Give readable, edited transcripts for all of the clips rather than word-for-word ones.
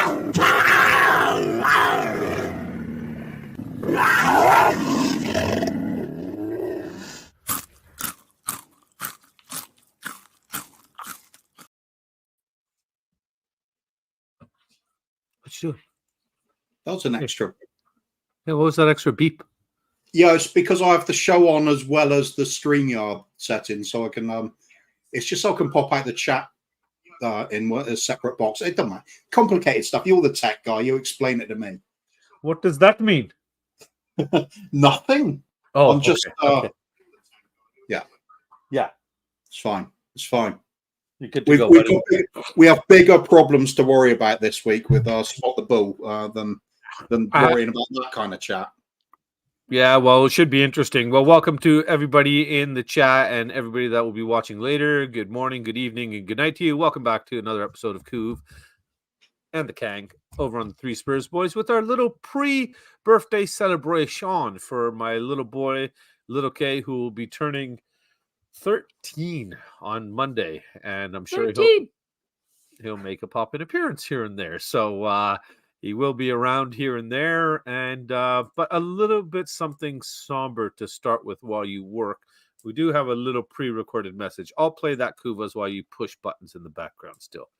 What you doing? That was an extra. Yeah, what was that extra beep? Yeah, it's because I have the show on as well as the StreamYard settings, so I can. It's just so I can pop out the chat in a separate box. It doesn't matter. Complicated stuff. You're the tech guy. You explain it to me. What does that mean? Nothing. Oh, I'm just. okay. Yeah. It's fine. It's fine. You get to go, buddy. We have bigger problems to worry about this week with Spot the Bull than worrying about that kind of chat. Yeah, well, it should be interesting. Well, welcome to everybody in the chat and everybody that will be watching later. Good morning, good evening, and good night to you. Welcome back to another episode of Kuv and the Kang over on the Three Spurs Boys with our little pre-birthday celebration for my little boy, Little K, who will be turning 13 on Monday. And I'm sure he'll make a pop-in appearance here and there. So, he will be around here and there, and but a little bit something somber to start with while you work. We do have a little pre-recorded message. I'll play that, Kuvas, while you push buttons in the background still.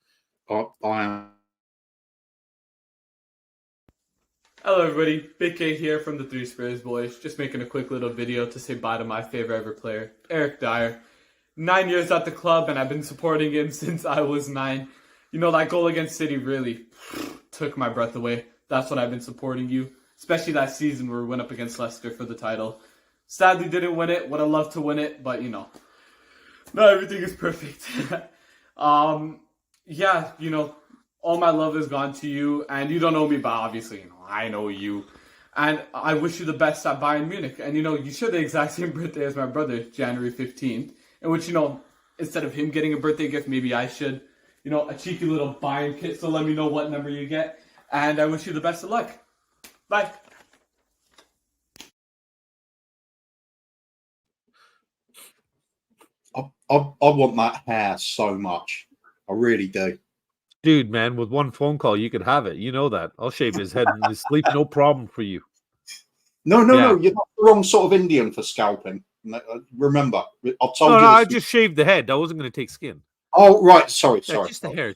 I am. Hello, everybody. Big K here from the Three Spurs Boys. Just making a quick little video to say bye to my favorite ever player, Eric Dyer. 9 years at the club, and I've been supporting him since I was 9. You know, that goal against City really took my breath away. That's what I've been supporting you, especially that season where we went up against Leicester for the title. Sadly, didn't win it. Would have loved to win it, but, you know, not everything is perfect. Yeah, you know, all my love has gone to you, and you don't know me, but obviously, you know, I know you. And I wish you the best at Bayern Munich. And, you know, you share the exact same birthday as my brother, January 15th, in which, you know, instead of him getting a birthday gift, maybe I should. You know, a cheeky little Bayern kit, so let me know what number you get. And I wish you the best of luck. Bye. I want that hair so much. I really do. Dude, man, with one phone call, you could have it. You know that. I'll shave his head in his sleep. No problem for you. No. You're not the wrong sort of Indian for scalping. Remember, I've told you. No, I just shaved the head. I wasn't going to take skin. Oh, right. Sorry. Just the hair.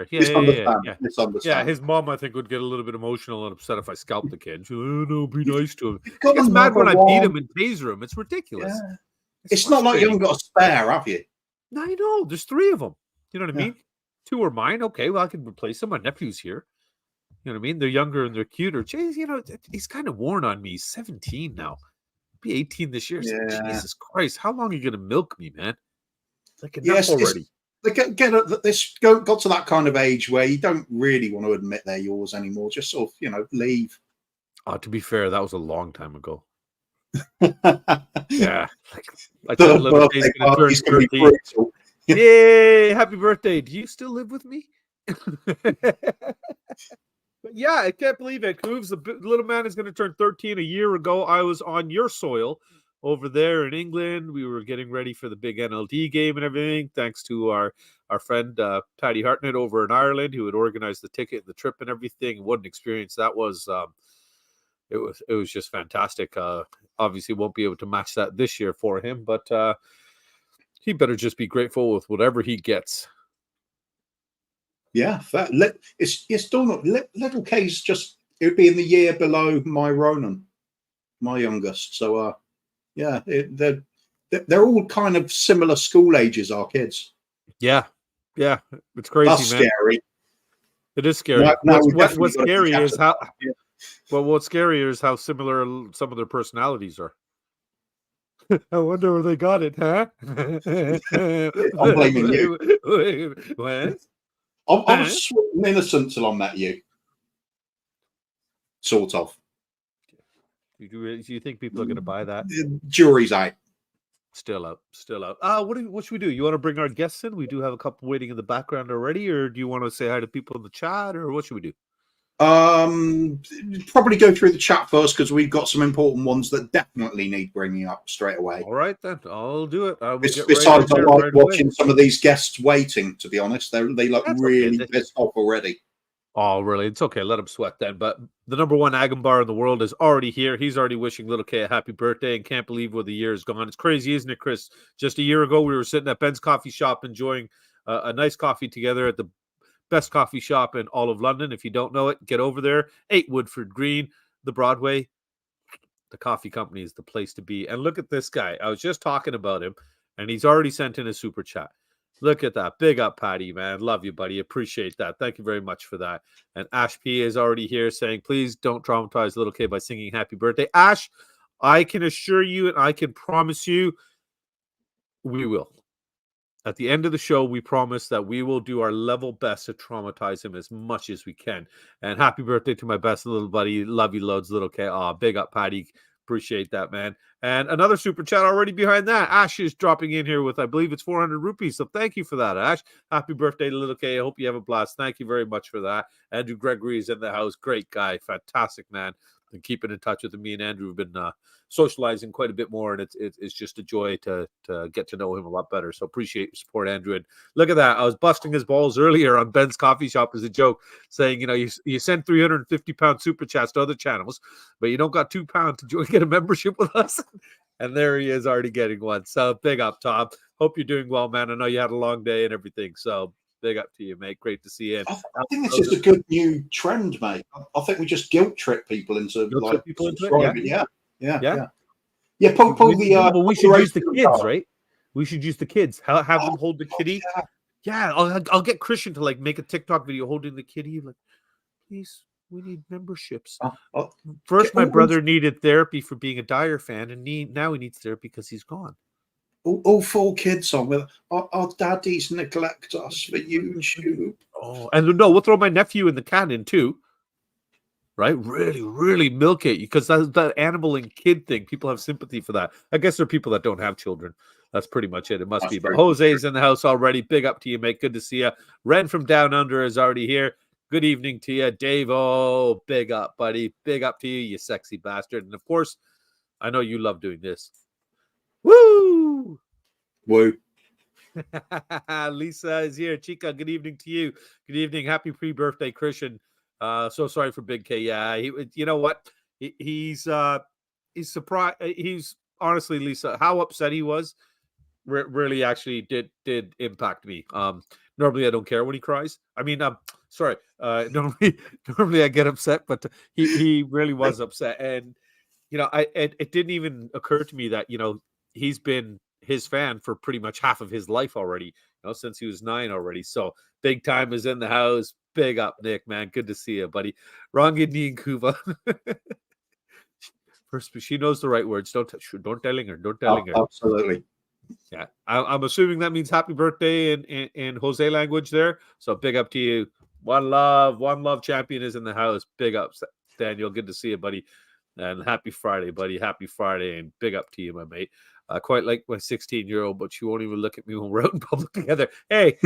Yeah. Misunderstand. Yeah, his mom, I think, would get a little bit emotional and upset if I scalped the kid. She's like, oh, no, be nice to him. She gets mad when I beat him and taser him. It's ridiculous. Yeah. It's not like you haven't got a spare, have you? No, I know. There's 3 of them. You know what I mean? 2 are mine. Okay, well, I can replace them. My nephew's here. You know what I mean? They're younger and they're cuter. Jeez, you know, he's kind of worn on me. He's 17 now. He'll be 18 this year. So, Jesus Christ. How long are you going to milk me, man? Like enough already. They got to that kind of age where you don't really want to admit they're yours anymore. Just sort of, you know, leave. To be fair, that was a long time ago. Yeah. I told little Dave's going to turn 13. Yay! Happy birthday. Do you still live with me? But yeah, I can't believe it. Kuvs, the little man is going to turn 13 a year ago. I was on your soil over there in England. We were getting ready for the big NLD game and everything, thanks to our friend Paddy Hartnett over in Ireland, who had organized the ticket and the trip and everything. What an experience that was. It was just fantastic. Obviously won't be able to match that this year for him, but he better just be grateful with whatever he gets. Yeah, it's done. Little K's just, it would be in the year below my Ronan, my youngest. So yeah, they're all kind of similar school ages, our kids. Yeah, it's crazy. That's man. Scary. It is scary. What's scary is how. Well, what's scarier is how similar some of their personalities are. I wonder where they got it, huh? I'm blaming you. What? I was innocent till I met you. Sort of. Do you think people are going to buy that? The jury's out. Still out. What should we do? You want to bring our guests in? We do have a couple waiting in the background already, or do you want to say hi to people in the chat, or what should we do? Probably go through the chat first because we've got some important ones that definitely need bringing up straight away. All right, then I'll do it. Besides, I like watching some of these guests waiting. To be honest, they look really pissed off already. Oh, really? It's okay. Let him sweat then. But the number one Agambar in the world is already here. He's already wishing little K a happy birthday and can't believe where the year is gone. It's crazy, isn't it, Chris? Just a year ago, we were sitting at Ben's coffee shop enjoying a nice coffee together at the best coffee shop in all of London. If you don't know it, get over there. 8 Woodford Green, the Broadway. The coffee company is the place to be. And look at this guy. I was just talking about him, and he's already sent in a super chat. Look at that. Big up, Patty, man. Love you, buddy. Appreciate that. Thank you very much for that. And Ash P is already here saying, please don't traumatize little K by singing happy birthday. Ash, I can assure you and I can promise you we will. At the end of the show, we promise that we will do our level best to traumatize him as much as we can. And happy birthday to my best little buddy. Love you loads, little K. Big up, Patty. Appreciate that, man. And another super chat already behind that. Ash is dropping in here with, I believe it's 400 rupees. So thank you for that, Ash. Happy birthday to little K. I hope you have a blast. Thank you very much for that. Andrew Gregory is in the house. Great guy. Fantastic, man. And keeping in touch with him. Me and Andrew have been socializing quite a bit more, and it's just a joy to get to know him a lot better. So appreciate your support, Andrew. And look at that. I was busting his balls earlier on Ben's coffee shop as a joke, saying, you send 350-pound super chats to other channels, but you don't got £2 to get a membership with us. And there he is already getting one. So big up, Tom. Hope you're doing well, man. I know you had a long day and everything. So big up to you, mate. Great to see you. I think it's just a good new trend, mate. I think we just guilt trip people into subscribing. Yeah. Well, we should use the kids, right? We should use the kids. Have them hold the kitty. Yeah, I'll get Christian to make a TikTok video holding the kitty. Like, please, we need memberships. First, my brother needed therapy for being a Dyer fan, and now he needs therapy because he's gone. All 4 kids on with our daddies neglect us for YouTube. Oh, and no, we'll throw my nephew in the canon too. Right? Really, really milk it, because that animal and kid thing. People have sympathy for that. I guess there are people that don't have children. That's pretty much it. It must be. But Jose's in the house already. Big up to you, mate. Good to see you. Ren from Down Under is already here. Good evening to you. Dave, big up, buddy. Big up to you, you sexy bastard. And of course, I know you love doing this. Woo! Woo. Lisa is here. Chica, good evening to you. Good evening. Happy pre-birthday, Christian. So sorry for Big K. Yeah, you know what? He's surprised. He's honestly, Lisa, how upset he was really actually did impact me. Normally I don't care when he cries. I mean, sorry. Normally I get upset, but he really was upset. And it didn't even occur to me that he's been his fan for pretty much half of his life already. Since he was 9 already. So big time is in the house. Big up, Nick, man. Good to see you, buddy. Rangini and Kuva. First, she knows the right words. Don't telling her. Don't telling her. Absolutely. Yeah, I'm assuming that means happy birthday in Jose language there. So big up to you. One love champion is in the house. Big up, Daniel. Good to see you, buddy. And happy Friday, buddy. Happy Friday, and big up to you, my mate. I quite like my 16-year-old, but she won't even look at me when we're out in public together. Hey,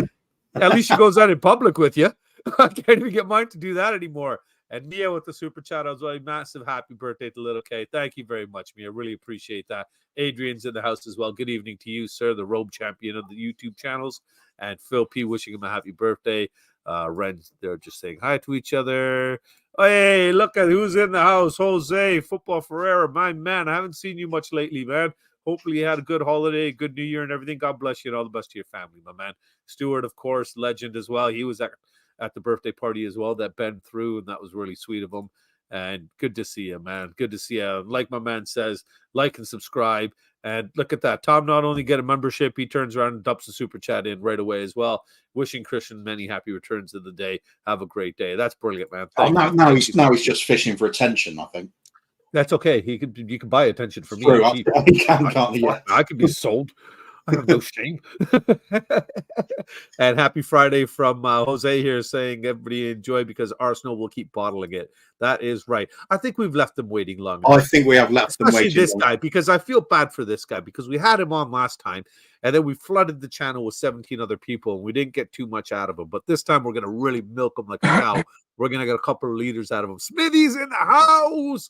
at least she goes out in public with you. I can't even get mine to do that anymore. And Mia with the super chat, I was really massive happy birthday to little K. Thank you very much, Mia. Really appreciate that. Adrian's in the house as well. Good evening to you, sir, the robe champion of the YouTube channels. And Phil P wishing him a happy birthday. Ren, they're just saying hi to each other. Hey, look at who's in the house. Jose, Football Ferreira, my man. I haven't seen you much lately, man. Hopefully you had a good holiday, good New Year and everything. God bless you and all the best to your family, my man. Stuart, of course, legend as well. He was at the birthday party as well that Ben threw, and that was really sweet of him. And good to see you, man. Good to see you. Like my man says, like and subscribe. And look at that. Tom not only get a membership, he turns around and dumps a super chat in right away as well. Wishing Christian many happy returns of the day. Have a great day. That's brilliant, man. Now he's just fishing for attention, I think. That's okay. You can buy attention for me. I could be sold. I have no shame. And happy Friday from Jose here saying everybody enjoy because Arsenal will keep bottling it. That is right. I think we've left them waiting long enough. I think we have left them waiting. This guy, because I feel bad for this guy because we had him on last time and then we flooded the channel with 17 other people and we didn't get too much out of him. But this time we're going to really milk him like a cow. We're going to get a couple of liters out of him. Smithy's in the house.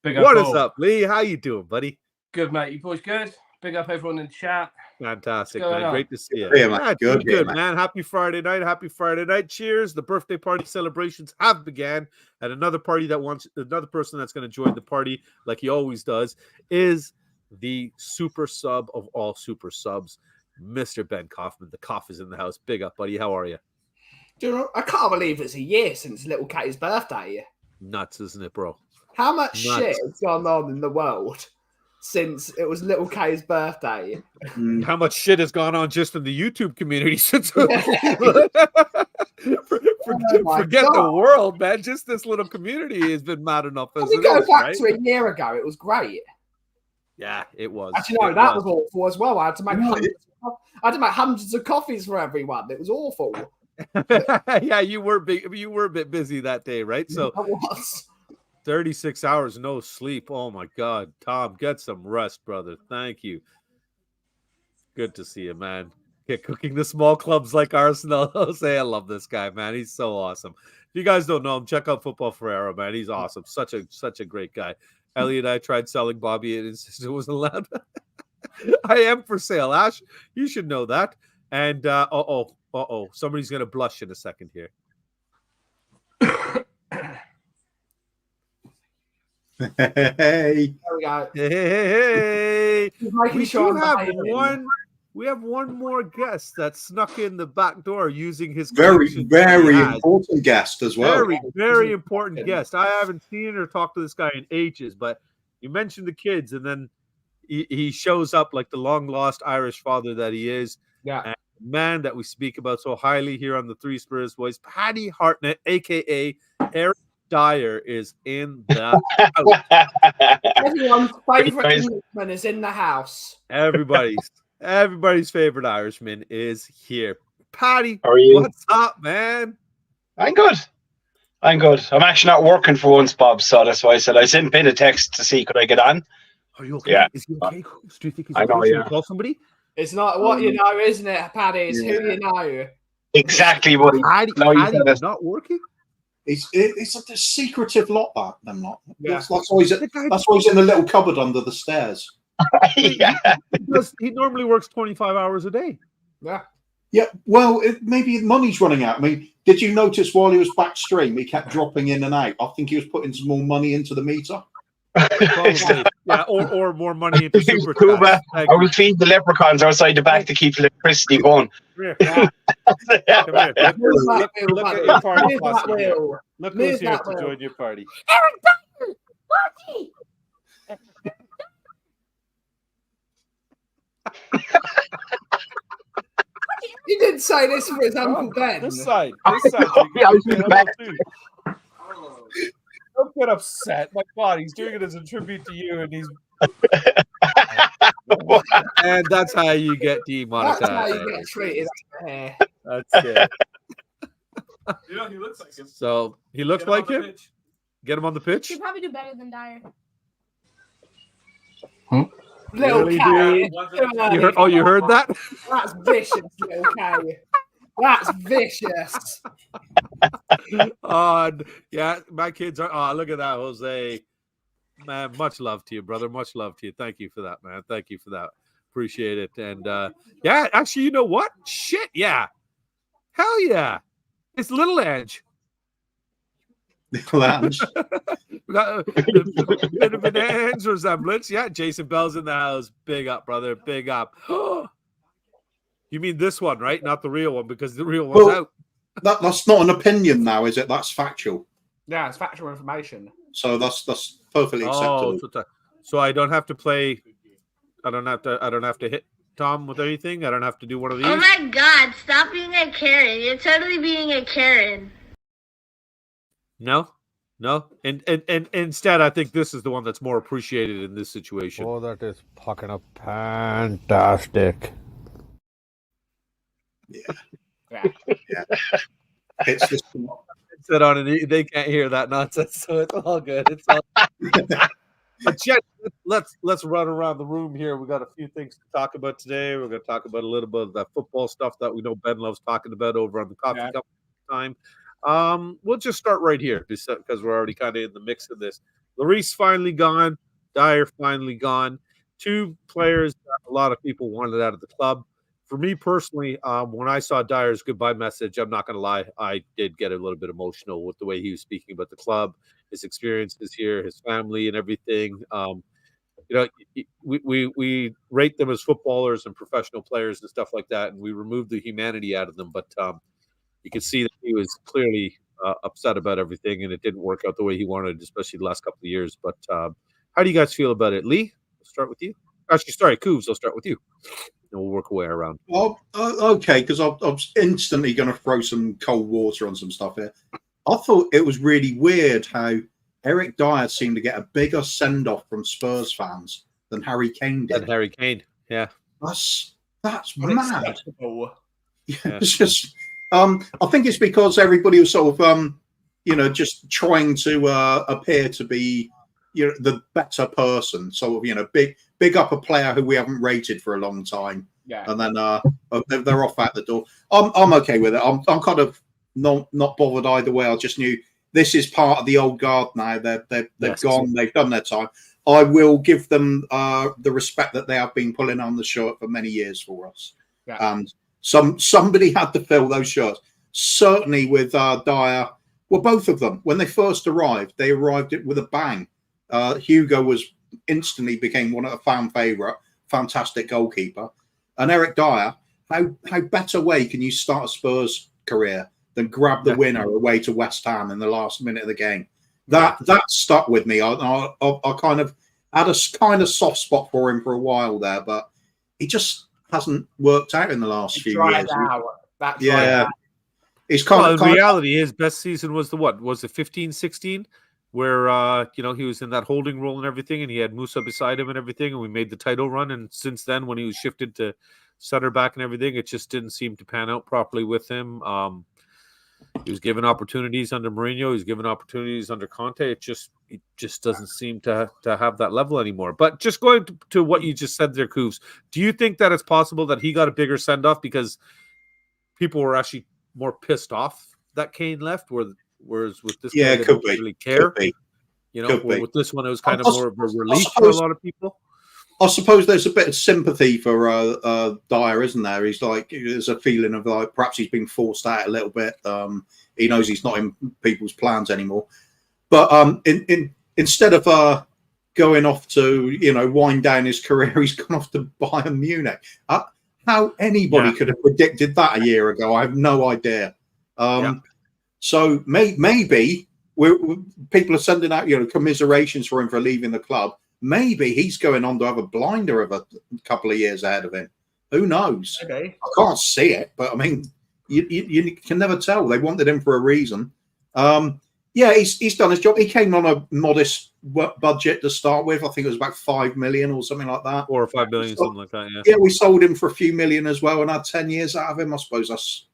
What is up, Lee? How you doing, buddy? Good, mate. You boys good? Big up everyone in the chat. Fantastic, What's going man. on? Great to see you. Yeah, man. Yeah, Good, good, man. man. Happy Friday night. Happy Friday night. Cheers. The birthday party celebrations have began. And another party that wants another person that's going to join the party, like he always does, is the super sub of all super subs, Mr. Ben Kaufman. The Kauff is in the house. Big up, buddy. How are you? Do you know, I can't believe it's a year since little Katie's birthday. Nuts, isn't it, bro? How much shit Nuts. has gone on in the world since it was little Katie's birthday? How much shit has gone on just in the YouTube community since my forget the God. world, man. Just this little community has been mad enough as If you it go is, back right? to a year ago, it was great. Yeah, it was. Actually, no, It that was awful as well. I had to make hundreds of coffees for everyone. It was awful. Yeah, you were big. You were a bit busy that day, right? So I was. 36 hours no sleep. Oh my God, Tom, get some rest, brother. Thank you. Good to see you, man. Get cooking the small clubs like Arsenal. Jose, I love this guy, man. He's so awesome. If you guys don't know him, check out Football Ferrero, man. He's awesome. Such a great guy. Elliot, I tried selling Bobby and insisted it wasn't allowed. I am for sale, Ash. You should know that. And somebody's gonna blush in a second here. Hey. There we go. Hey. He's making We sure do I'm have behaving. one. We have one more guest that snuck in the back door using his Very, connections very he has. important guest as well. Very, very important guest. I haven't seen or talked to this guy in ages, but you mentioned the kids, and then he shows up like the long lost Irish father that he is. Yeah. And the man that we speak about so highly here on the Three Spurs Boys, Paddy Hartnett, aka Eric Dyer, is in the house. Everyone's favourite Guys. Englishman is in the house. Everybody's favorite Irishman is here. Paddy, How are you? what's up, man? I'm good. I'm actually not working for once, Bob, so that's why I said I sent Ben a text to see could I get on. Are you okay? Yeah. Is he okay? Do you think he's I okay? know, Should we yeah. call somebody? It's not what you know, isn't it, Paddy? It's who you know. Exactly, buddy. Paddy, No, you Paddy said it. is not working? It's a secretive lot, that them lot. Yeah. That's why he's in the little cupboard under the stairs. Yeah. He normally works 25 hours a day. Yeah. Yeah, well, maybe money's running out. I mean, did you notice while he was backstream, he kept dropping in and out? I think he was putting some more money into the meter. Probably. Yeah, or more money into super Cuba, chats. I will feed the leprechauns outside the back to keep electricity going. Come here. Yeah. Come here. Look at your party Move that posse here. wheel. Look Move who's here that to wheel. join your party. He didn't say this for his Uncle Ben. This side. This side. So you Yeah, I was can say back. hello too. Don't get upset. My God, he's doing it as a tribute to you, and he's. And that's how you get demonetized. That's how you get treated. Yeah. That's it. You know, he looks like him. So he looks like him. Get him on the pitch. He'd probably do better than Dyer. Little Really, K. dude? You heard that? That's vicious, little K. That's vicious. Yeah, my kids are. Oh, look at that, Jose. Man, much love to you, brother. Much love to you. Thank you for that, man. Thank you for that. Appreciate it. And yeah, actually, you know what? Shit, yeah. Hell yeah. It's Little Ange. Little Ange. We got a bit of an Ange resemblance. Yeah, Jason Bell's in the house. Big up, brother. Big up. You mean this one, right? Not the real one, because the real one's Well, out. that's not an opinion now, is it? That's factual. Yeah, it's factual information. So that's perfectly acceptable. So I don't have to play. I don't have to hit Tom with anything. I don't have to do one of these. Oh my God! Stop being a Karen. You're totally being a Karen. No. And instead, I think this is the one that's more appreciated in this situation. Oh, that is fucking up fantastic. Yeah. It's just Sit on it. They can't hear that nonsense, so it's all good. It's all. But Jen, let's run around the room here. We got a few things to talk about today. We're going to talk about a little bit of that football stuff that we know Ben loves talking about over on the Coffee Cup time. We'll just start right here because we're already kind of in the mix of this. Larice finally gone. Dyer finally gone. two players that a lot of people wanted out of the club. For me personally, when I saw Dyer's goodbye message, I'm not going to lie, I did get a little bit emotional with the way he was speaking about the club, his experiences here, his family, and everything. We rate them as footballers and professional players and stuff like that, and we removed the humanity out of them. But you could see that he was clearly upset about everything, and it didn't work out the way he wanted, especially the last couple of years. But how do you guys feel about it, Lee? I'll start with you. Actually, sorry, Kuv, I'll start with you. And we'll work our way around. Well, okay, because I'm instantly going to throw some cold water on some stuff here. I thought it was really weird how Eric Dyer seemed to get a bigger send-off from Spurs fans than Harry Kane did. Harry Kane, yeah. That's mad. Yeah. It's just, I think it's because everybody was sort of, just trying to appear to be, the better person. Sort of, big up a player who we haven't rated for a long time. Yeah. And then they're off out the door. I'm okay with it. I'm kind of not bothered either way. I just knew this is part of the old guard now. They've gone. They've done their time. I will give them the respect that they have been pulling on the shirt for many years for us. Yeah. And somebody had to fill those shirts. Certainly with Dyer. Well, both of them. When they first arrived, they arrived with a bang. Hugo instantly became one of the fan favourite, fantastic goalkeeper. And Eric Dyer, how better way can you start a Spurs career than grab the winner away to West Ham in the last minute of the game? That stuck with me. I kind of had a kind of soft spot for him for a while there, but he just hasn't worked out in the last few years. He's in reality, his best season was was it 15-16? Where he was in that holding role and everything, and he had Musa beside him and everything, and we made the title run. And since then, when he was shifted to center back and everything, it just didn't seem to pan out properly with him. He was given opportunities under Mourinho. He was given opportunities under Conte. It just doesn't seem to have that level anymore. But just going to what you just said there, Koofs, do you think that it's possible that he got a bigger send off because people were actually more pissed off that Kane left, whereas with this guy, they don't really care? With this one, it was kind of more of a relief for a lot of people. I suppose there's a bit of sympathy for Dyer, isn't there? He's like, there's a feeling of like perhaps he's been forced out a little bit. He knows he's not in people's plans anymore. But instead of going off to wind down his career, he's gone off to Bayern Munich. How anybody could have predicted that a year ago, I have no idea. So maybe people are sending out commiserations for him for leaving the club. Maybe he's going on to have a blinder of a couple of years ahead of him. Who knows? Okay. I can't see it, but I mean, you can never tell. They wanted him for a reason. He's done his job. He came on a modest budget to start with. I think it was about 5 million or something like that. 4 or 5 million, something like that. Yeah, we sold him for a few million as well, and had 10 years out of him. I suppose that's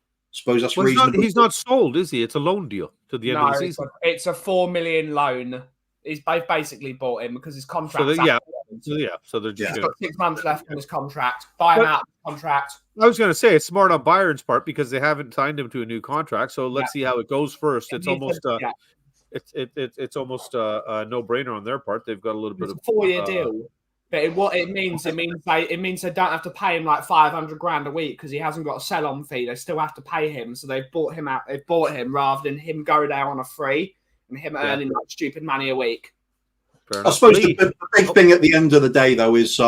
reasonable. He's not sold, is he? It's a loan deal to the end of the season. It's a 4 million loan. They've basically bought him because his contract. So they're just he's got 6 months left on his contract. Buy him out of the contract. I was going to say it's smart on Bayern's part because they haven't signed him to a new contract. So let's see how it goes first. It's almost it's almost a no-brainer on their part. They've got a little bit of a 4-year deal. But what it means they don't have to pay him like 500 grand a week because he hasn't got a sell-on fee. They still have to pay him, so they've bought him out. They've bought him rather than him go there on a free and him earning like stupid money a week. I suppose the big thing at the end of the day, though, is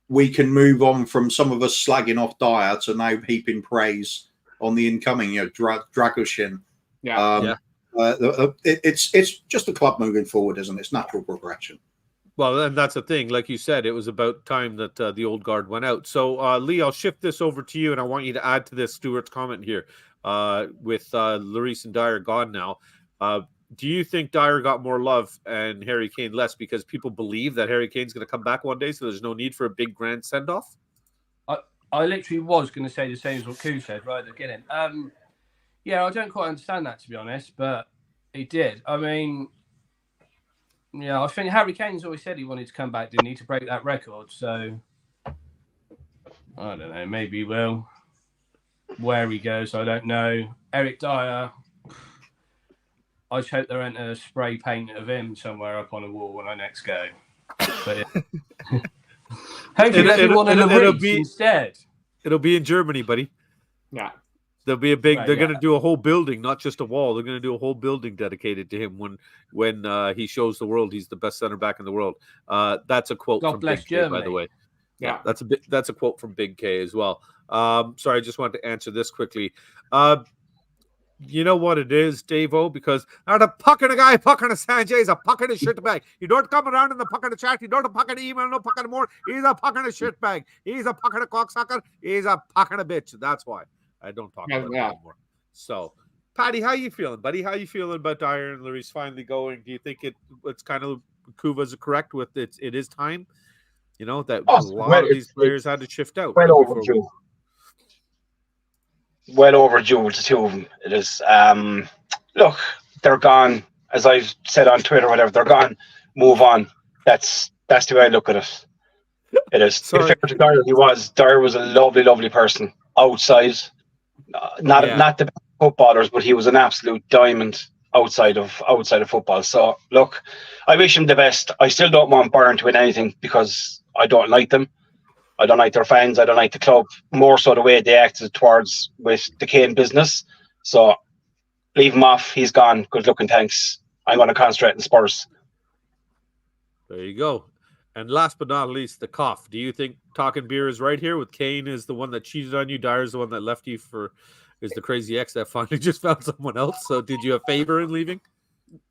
we can move on from some of us slagging off Dyer to now heaping praise on the incoming, Dragoshin. It's just a club moving forward, isn't it? It's natural progression. Well, and that's the thing. Like you said, it was about time that the old guard went out. So, Lee, I'll shift this over to you, and I want you to add to this Stuart's comment here. With Lloris and Dyer gone now, do you think Dyer got more love and Harry Kane less because people believe that Harry Kane's going to come back one day, so there's no need for a big grand send-off? I literally was going to say the same as what Kuv said right at the beginning. I don't quite understand that, to be honest, but he did. I mean, I think Harry Kane's always said he wanted to come back, didn't he, to break that record. So, I don't know, maybe he will. Where he goes, I don't know. Eric Dyer, I just hope there ain't a spray paint of him somewhere up on a wall when I next go. But Hopefully, there'll be one in the it'll Reeds be- instead. It'll be in Germany, buddy. Yeah. There'll be a big. Right, they're yeah. going to do a whole building, not just a wall. They're going to do a whole building dedicated to him when he shows the world he's the best center back in the world. That's a quote God from bless Big K, by Germany. the way. Yeah. That's a quote from Big K as well. Sorry, I just wanted to answer this quickly. You know what it is, Dave-O? Because the pucking a guy, pucking a Sanjay is a pucking a shit bag. You don't come around in the pucking a chat. You don't pucking a email, no pucking more. He's a pucking a shit bag. He's a pucking a cocksucker. He's a pucking a bitch. That's why I don't talk about it anymore. So, Paddy, how you feeling, buddy? How you feeling about Dyer and Lurie's finally going? Do you think it's kind of Kuva's correct with it? It is time. You know that a lot of these players had to shift out. Well overdue. Well overdue with the two of them. It is. Look, they're gone. As I've said on Twitter, or whatever, they're gone. Move on. That's the way I look at it. It is. To be fair to Dyer, Dyer was a lovely, lovely person outside. Not the best footballers, but he was an absolute diamond outside of football. So look, I wish him the best. I still don't want Bayern to win anything because I don't like them. I don't like their fans. I don't like the club. More so the way they acted towards with the Kane business. So leave him off. He's gone. Good luck and thanks. I'm going to concentrate on Spurs. There you go. And last but not least, the Kauff. Do you think talking beer is right here? With Kane is the one that cheated on you. Dyer's the one that left you is the crazy ex that finally just found someone else. So did you have favor in leaving?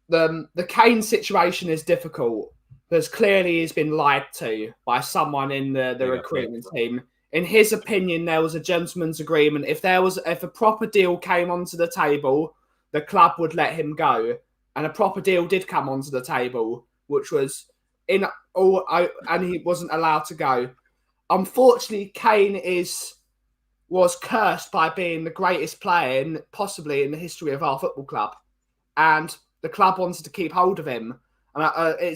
The Kane situation is difficult because clearly he's been lied to by someone in the recruitment team. In his opinion, there was a gentleman's agreement. If a proper deal came onto the table, the club would let him go. And a proper deal did come onto the table, which was and he wasn't allowed to go. Unfortunately, Kane was cursed by being the greatest player possibly in the history of our football club, and the club wanted to keep hold of him. And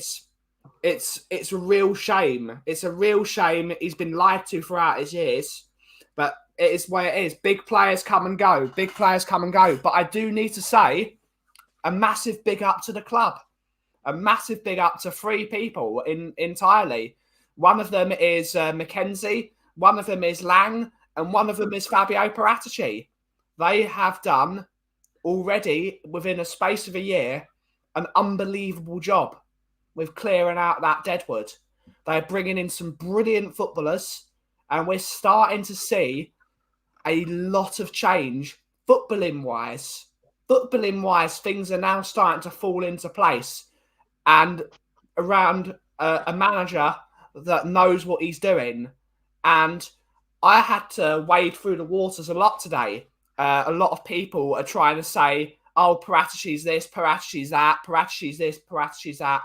it's a real shame. It's a real shame. He's been lied to throughout his years, but it is where it is. Big players come and go. Big players come and go. But I do need to say a massive big up to the club. A massive big up to three people entirely. One of them is Mackenzie, one of them is Lang, and one of them is Fabio Paratici. They have done already, within a space of a year, an unbelievable job with clearing out that deadwood. They're bringing in some brilliant footballers, and we're starting to see a lot of change footballing-wise. Footballing-wise, things are now starting to fall into place. And around a manager that knows what he's doing. And I had to wade through the waters a lot today. A lot of people are trying to say, oh, Paratici's this, Paratici's that, Paratici's this, Paratici's that.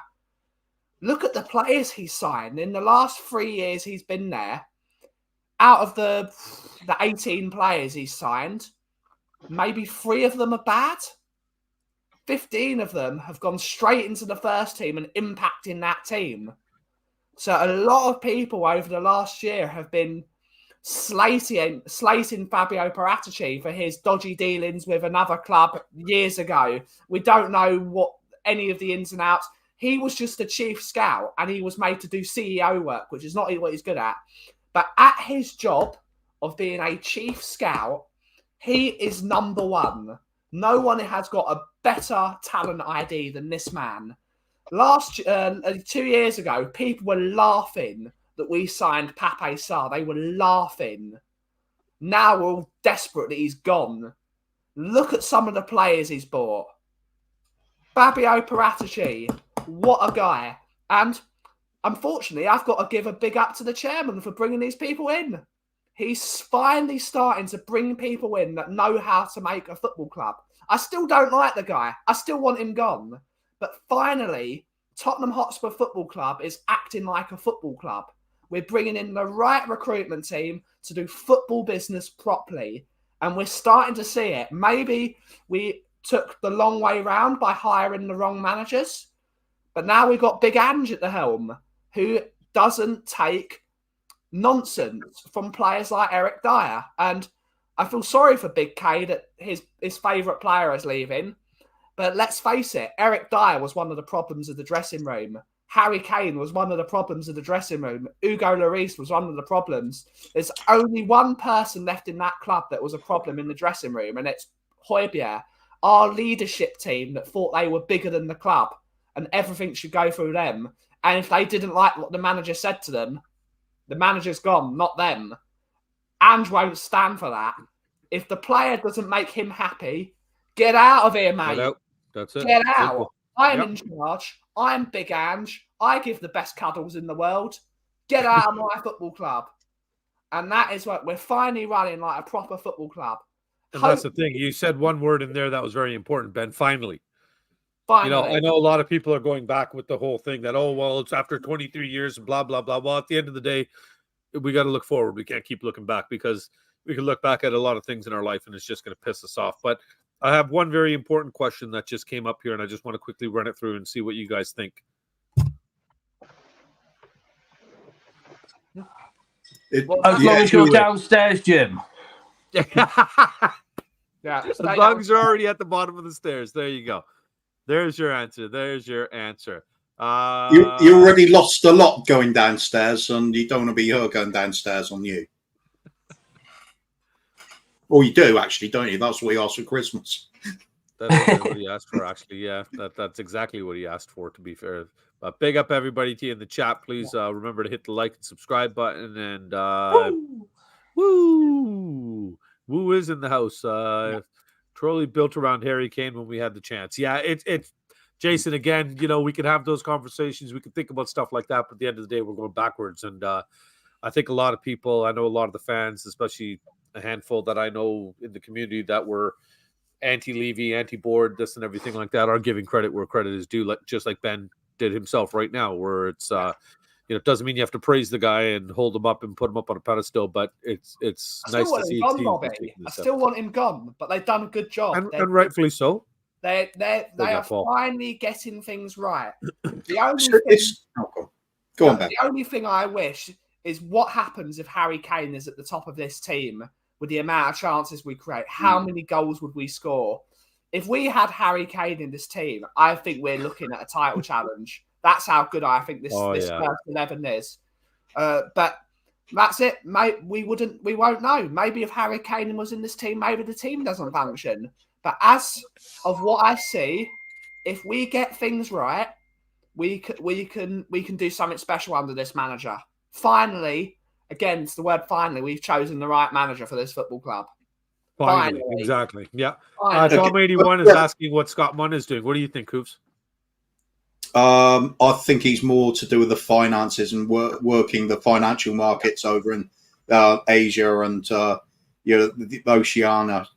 Look at the players he's signed. In the last 3 years he's been there, out of the 18 players he's signed, maybe 3 of them are bad. 15 of them have gone straight into the first team and impacting that team. So a lot of people over the last year have been slating Fabio Paratici for his dodgy dealings with another club years ago. We don't know what any of the ins and outs. He was just a chief scout and he was made to do CEO work, which is not what he's good at. But at his job of being a chief scout, he is number one. No one has got a better talent ID than this man. 2 years ago, people were laughing that we signed Pape Sarr. They were laughing. Now we're all desperate that he's gone. Look at some of the players he's bought. Fabio Paratici, what a guy. And unfortunately, I've got to give a big up to the chairman for bringing these people in. He's finally starting to bring people in that know how to make a football club. I still don't like the guy. I still want him gone. But finally, Tottenham Hotspur Football Club is acting like a football club. We're bringing in the right recruitment team to do football business properly. And we're starting to see it. Maybe we took the long way round by hiring the wrong managers. But now we've got Big Ange at the helm, who doesn't take nonsense from players like Eric Dyer. And I feel sorry for Big K that his favourite player is leaving. But let's face it, Eric Dyer was one of the problems of the dressing room. Harry Kane was one of the problems of the dressing room. Hugo Lloris was one of the problems. There's only one person left in that club that was a problem in the dressing room, and it's Højbjerg, our leadership team that thought they were bigger than the club and everything should go through them. And if they didn't like what the manager said to them, the manager's gone, not them. Ange won't stand for that. If the player doesn't make him happy, get out of here, mate. Get out. That's it. Get out. Simple. I'm in charge. I'm Big Ange. I give the best cuddles in the world. Get out of my football club. And that is what we're finally running like a proper football club. And that's the thing. You said one word in there that was very important, Ben. Finally. Finally. You know, I know a lot of people are going back with the whole thing that, oh, well, it's after 23 years and blah, blah, blah. Well, at the end of the day, we got to look forward. We can't keep looking back because we can look back at a lot of things in our life and it's just going to piss us off. But I have one very important question that just came up here, and I just want to quickly run it through and see what you guys think. As long as you're downstairs, Jim. Yeah, as long as you're already at the bottom of the stairs. There you go. There's your answer. There's your answer. You already lost a lot going downstairs, and you don't want to be her going downstairs on you. Or you do, actually, don't you? That's what he asked for Christmas. That's what he asked for, actually. Yeah, that's exactly what he asked for, to be fair. But big up everybody in the chat. Please remember to hit the like and subscribe button. And woo is in the house. Truly built around Harry Kane when we had the chance. Yeah, it's Jason, again, you know, we can have those conversations. We can think about stuff like that. But at the end of the day, we're going backwards. And I think a lot of people, I know a lot of the fans, especially a handful that I know in the community that were anti-Levy, anti-board, this and everything like that, are giving credit where credit is due, just like Ben did himself right now, where it's it doesn't mean you have to praise the guy and hold him up and put him up on a pedestal, but it's nice to see. I still want him gone, but they've done a good job, and rightfully so. They are finally getting things right. The only thing I wish is what happens if Harry Kane is at the top of this team with the amount of chances we create. How many goals would we score? If we had Harry Kane in this team, I think we're looking at a title challenge. That's how good I think this first 11 is. But that's it, mate. We won't know. Maybe if Harry Kane was in this team, maybe the team doesn't function. But as of what I see, if we get things right, we can do something special under this manager. Finally, again, it's the word finally, we've chosen the right manager for this football club. Finally. Exactly. Yeah. Tom81 is asking what Scott Munn is doing. What do you think, Koofs? I think he's more to do with the finances and working the financial markets over in Asia and the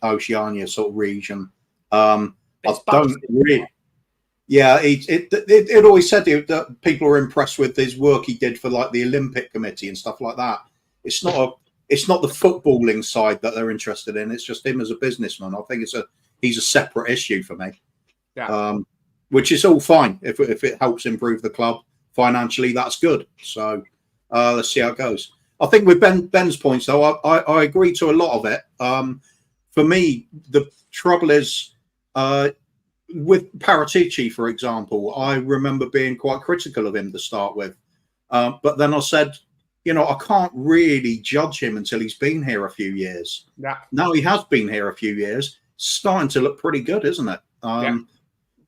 Oceania sort of region. I don't really. Yeah, it always said that people were impressed with his work he did for like the Olympic Committee and stuff like that. It's not the footballing side that they're interested in. It's just him as a businessman. I think he's a separate issue for me. Yeah. Which is all fine if it helps improve the club financially. That's good. So let's see how it goes. I think with Ben's points though, I agree to a lot of it. For me, the trouble is with Paratici, for example. I remember being quite critical of him to start with, but then I said, I can't really judge him until he's been here a few years. Yeah. Now he has been here a few years, starting to look pretty good, isn't it?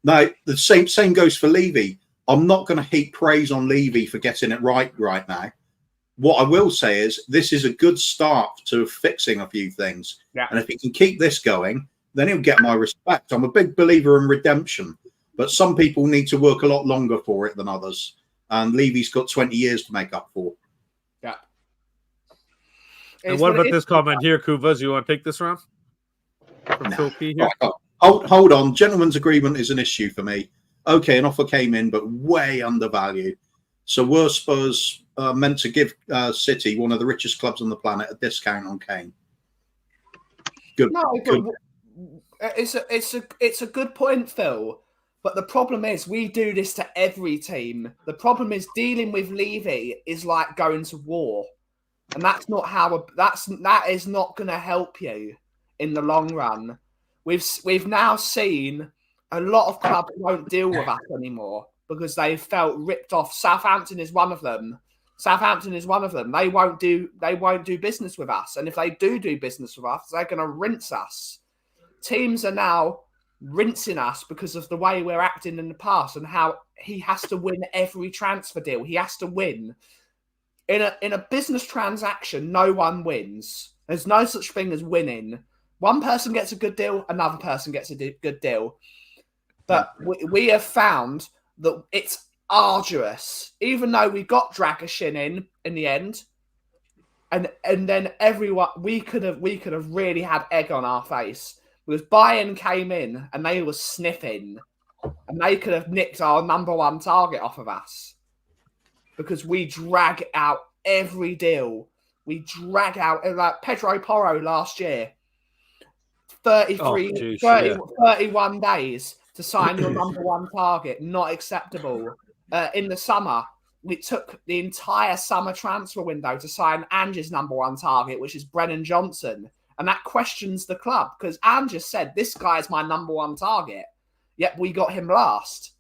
Now, the same goes for Levy. I'm not going to heap praise on Levy for getting it right now. What I will say is this is a good start to fixing a few things. Yeah. And if he can keep this going, then he'll get my respect. I'm a big believer in redemption, but some people need to work a lot longer for it than others. And Levy's got 20 years to make up for. Yeah. And what about this comment here, Kuvas? You want to take this round? From Phil P here? Hold on. Gentleman's agreement is an issue for me. Okay, an offer came in, but way undervalued. So were Spurs meant to give City, one of the richest clubs on the planet, a discount on Kane? Good. No, good. It's a good point, Phil. But the problem is we do this to every team. The problem is dealing with Levy is like going to war. And that's not that is not going to help you in the long run. We've now seen a lot of clubs won't deal with us anymore because they felt ripped off. Southampton is one of them. They won't do business with us. And if they do business with us, they're going to rinse us. Teams are now rinsing us because of the way we're acting in the past and how he has to win every transfer deal. He has to win. In a business transaction, no one wins. There's no such thing as winning. One person gets a good deal, another person gets a good deal. But we have found that it's arduous, even though we got Dragashin in the end, and then everyone we could have really had egg on our face because Bayern came in and they were sniffing, and they could have nicked our number one target off of us because we drag out every deal. We drag out like Pedro Porro last year, 31 days to sign your number one target, not acceptable. In the summer, we took the entire summer transfer window to sign Ange's number one target, which is Brennan Johnson. And that questions the club because Ange said, this guy is my number one target. Yet we got him last.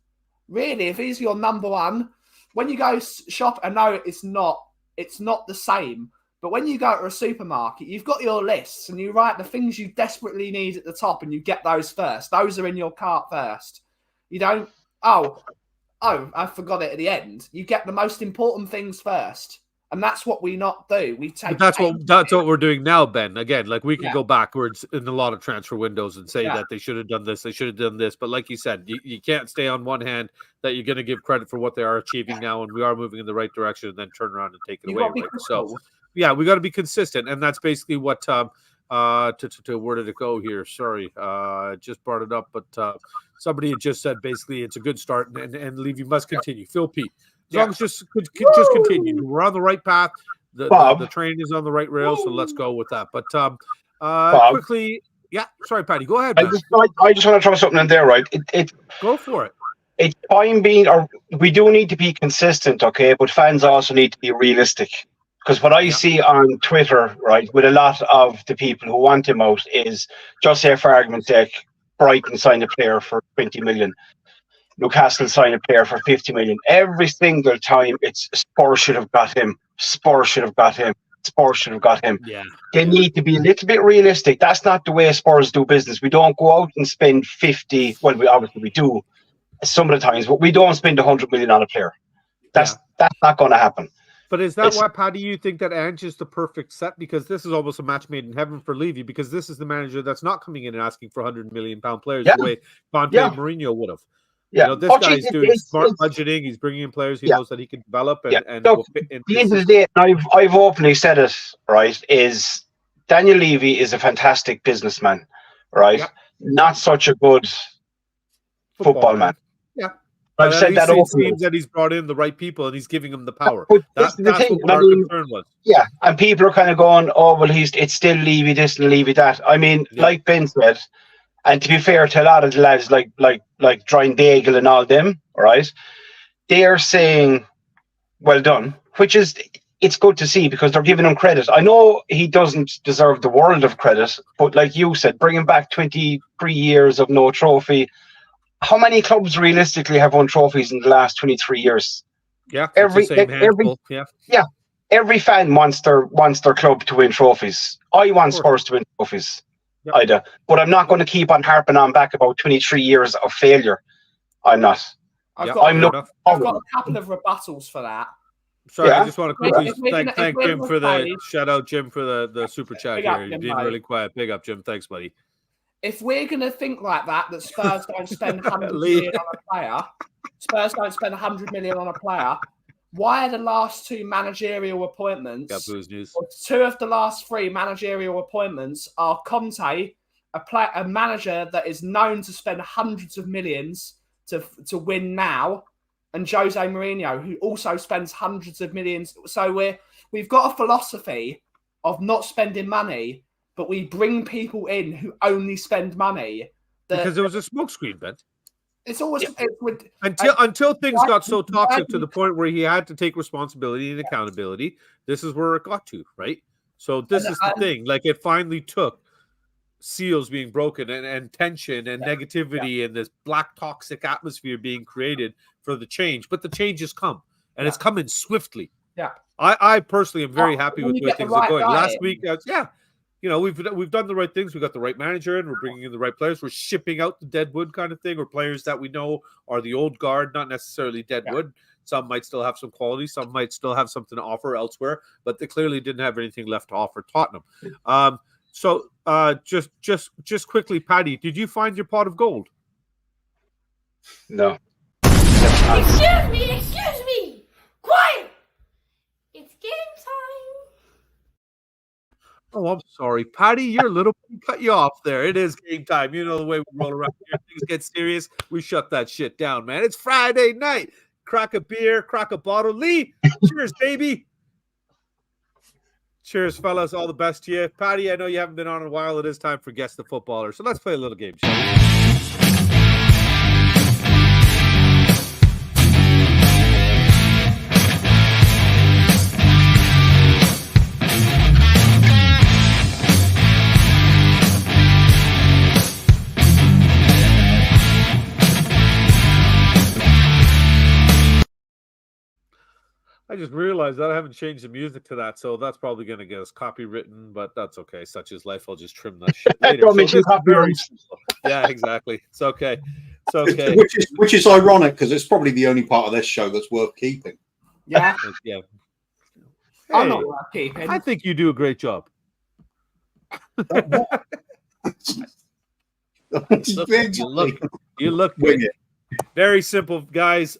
Really, if he's your number one, when you go shop, I know it's not the same. But when you go to a supermarket, you've got your lists and you write the things you desperately need at the top and you get those first. Those are in your cart first. You don't, I forgot it at the end. You get the most important things first. And that's what we not do. We take. But that's what we're doing now, Ben. Again, like we can go backwards in a lot of transfer windows and say that they should have done this, they should have done this. But like you said, you can't stay on one hand that you're going to give credit for what they are achieving now, and we are moving in the right direction, and then turn around and take it away. Right? So, yeah, we got to be consistent, and that's basically what. Where did it go here? Sorry, just brought it up, but somebody had just said basically it's a good start, and Levy must continue. Phil Pete. As long as just continue. We're on the right path. The train is on the right rail, so let's go with that. But quickly, sorry, Paddy, go ahead. I just want to throw something in there, right? Go for it. It's fine being, or we do need to be consistent, okay? But fans also need to be realistic. Because what I see on Twitter, right, with a lot of the people who want him out is, just say for argument's sake, Brighton signed a player for 20 million. Newcastle signed a player for 50 million. Every single time it's Spurs should have got him. Spurs should have got him. Spurs should have got him. Yeah. They need to be a little bit realistic. That's not the way Spurs do business. We don't go out and spend 50. Well, we do some of the times, but we don't spend 100 million on a player. That's not going to happen. But is that why, Paddy, you think that Ange is the perfect set? Because this is almost a match made in heaven for Levy, because this is the manager that's not coming in and asking for £100 million players the way Conte and Mourinho would have. Yeah. You know, this guy's doing smart budgeting. He's bringing in players he knows that he can develop. And so, at the end of the day, I've openly said it, right, is Daniel Levy is a fantastic businessman, right? Yeah. Not such a good football man. Yeah. I've said that it seems that he's brought in the right people and he's giving them the power. That's the thing. What our concern was. Yeah, and people are kind of going, oh, well, it's still Levy this and Levy that. I mean, like Ben said, and to be fair to a lot of the lads like Brian Daigle and all them, right? They are saying, well done, which is, it's good to see because they're giving him credit. I know he doesn't deserve the world of credit, but like you said, bringing back 23 years of no trophy. How many clubs realistically have won trophies in the last 23 years? Yeah, every fan wants their club to win trophies. I want Spurs to win trophies. Yep. But I'm not going to keep on harping on back about 23 years of failure. I'm not. I've got a couple of rebuttals for that. Sorry, I just want to quickly thank Jim for the shout out, Jim, for the super chat here. You're being really quiet. Big up, Jim. Thanks, buddy. If we're going to think like that Spurs don't spend 100 million on a player, Spurs don't spend 100 million on a player, why are the last two managerial appointments, two of the last three managerial appointments are Conte, a manager that is known to spend hundreds of millions to win now, and Jose Mourinho, who also spends hundreds of millions. So we've got a philosophy of not spending money, but we bring people in who only spend money. Because it was a smokescreen, Ben. It's always until things got so toxic to the point where he had to take responsibility and accountability. This is where it got to, right? So this is the thing. Like, it finally took seals being broken and tension and negativity and this black toxic atmosphere being created for the change. But the change has come, and it's coming swiftly. Yeah. I personally am very happy when with you the way get the things are right going. guy Last in. week, you know, we've done the right things. We got the right manager in. We're bringing in the right players. We're shipping out the deadwood kind of thing, or players that we know are the old guard, not necessarily deadwood. Some might still have some quality. Some might still have something to offer elsewhere, but they clearly didn't have anything left to offer Tottenham. So just quickly, Paddy, did you find your pot of gold? No. Excuse me! Quiet! It's game time! Oh, I'm sorry, Paddy. You're a little cut you off there. It is game time. You know the way we roll around here. Things get serious. We shut that shit down, man. It's Friday night. Crack a beer, crack a bottle. Lee, cheers, baby. Cheers, fellas. All the best to you. Paddy, I know you haven't been on in a while. It is time for Guess the Footballer. So let's play a little game, shall we? I just realized that I haven't changed the music to that, so that's probably going to get us copywritten, but that's okay. Such is life. I'll just trim that shit later. Don't mention copyright. Yeah, exactly. It's okay. It's okay. Which is ironic because it's probably the only part of this show that's worth keeping. Yeah. Yeah. I'm Hey, not worth keeping. I think you do a great job. You look Wing good. it. Very simple, guys.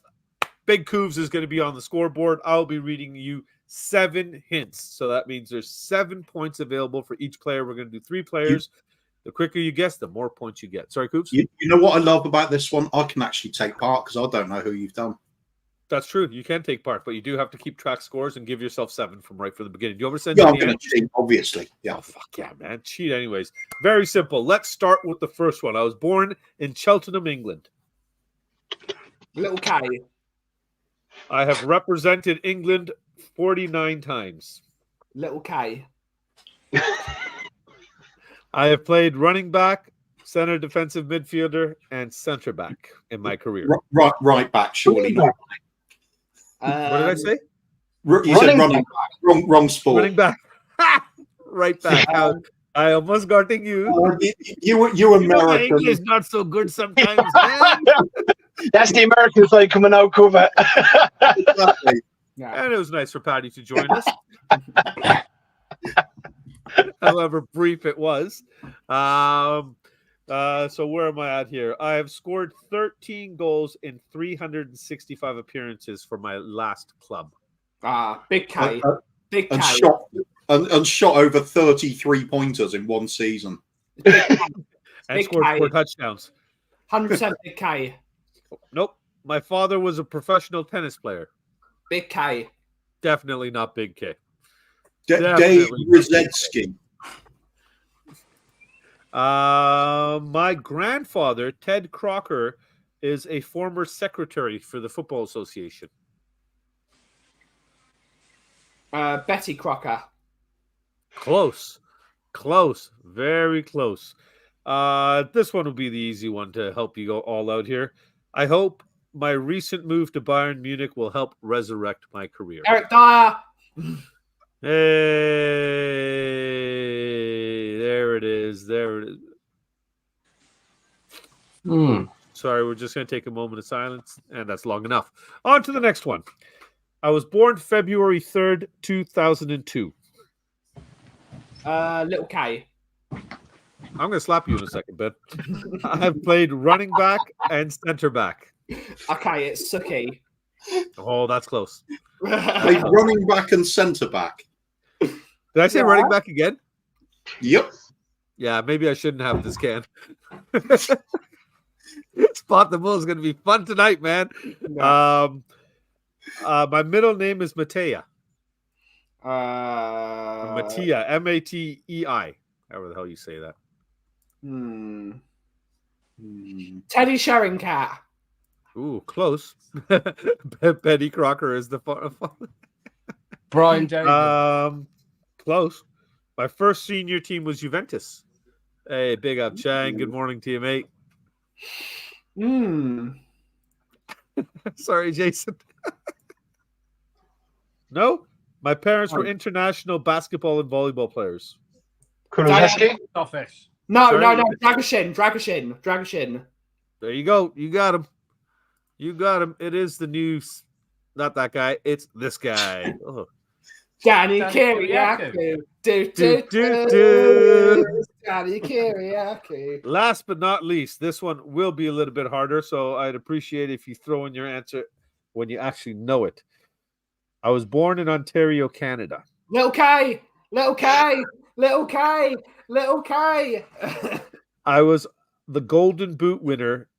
Big Coovs is going to be on the scoreboard. I'll be reading you 7 hints. So that means there's 7 points available for each player. We're going to do 3 players. The quicker you guess, the more points you get. Sorry, Coovs? You know what I love about this one? I can actually take part because I don't know who you've done. That's true. You can take part, but you do have to keep track scores and give yourself 7 from right from the beginning. Do you ever send Yeah, in I'm the going answers? to cheat, obviously. Yeah. Oh, fuck yeah, man. Cheat anyways. Very simple. Let's start with the first one. I was born in Cheltenham, England. Little K. I have represented England 49 times. Little K. I have played running back, center defensive midfielder, and center back in my career. Right back, surely not. What did I say? You said running back. Wrong sport. Running back. Right back. I almost got to you. You American. My English is not so good sometimes, man. That's the American side coming out, Kuva. Exactly. Yeah. And it was nice for Paddy to join us. However brief it was. So where am I at here? I have scored 13 goals in 365 appearances for my last club. Big K. Big K. And shot over 33 pointers in one season. And Big scored K. 4 touchdowns. 100% Big K. Nope. My father was a professional tennis player. Big K. Definitely not Big K. Dave Definitely. Rosetsky. My grandfather, Ted Crocker, is a former secretary for the Football Association. Betty Crocker. Close. Very close. This one will be the easy one to help you go all out here. I hope my recent move to Bayern Munich will help resurrect my career. Eric Dyer. Hey, there it is. Sorry, we're just going to take a moment of silence, and that's long enough. On to the next one. I was born February 3rd, 2002. Little K. I'm going to slap you in a second, Ben. I have played running back and center back. Okay, it's Suki. Oh, that's close. Played running back and centre back. Did I say running back again? Yep. Yeah, maybe I shouldn't have this can. Spot the Bull is going to be fun tonight, man. No. My middle name is Matea. Mattia. Matei. However the hell you say that. Teddy Sherringcat. Ooh, close. Betty Crocker is the Brian David. close. My first senior team was Juventus. Hey, big up, Chang. Good morning to you, mate. Sorry, Jason. No, my parents were international basketball and volleyball players. Kulusevski? Office. No, Sorry? no, no. Dragoshin. There you go. You got him. You got him. It is the news. Not that guy. It's this guy. Oh. Danny Danny Kiriakou. Danny Kiriakou. Last but not least, this one will be a little bit harder, so I'd appreciate if you throw in your answer when you actually know it. I was born in Ontario, Canada. Little K. I was the Golden Boot winner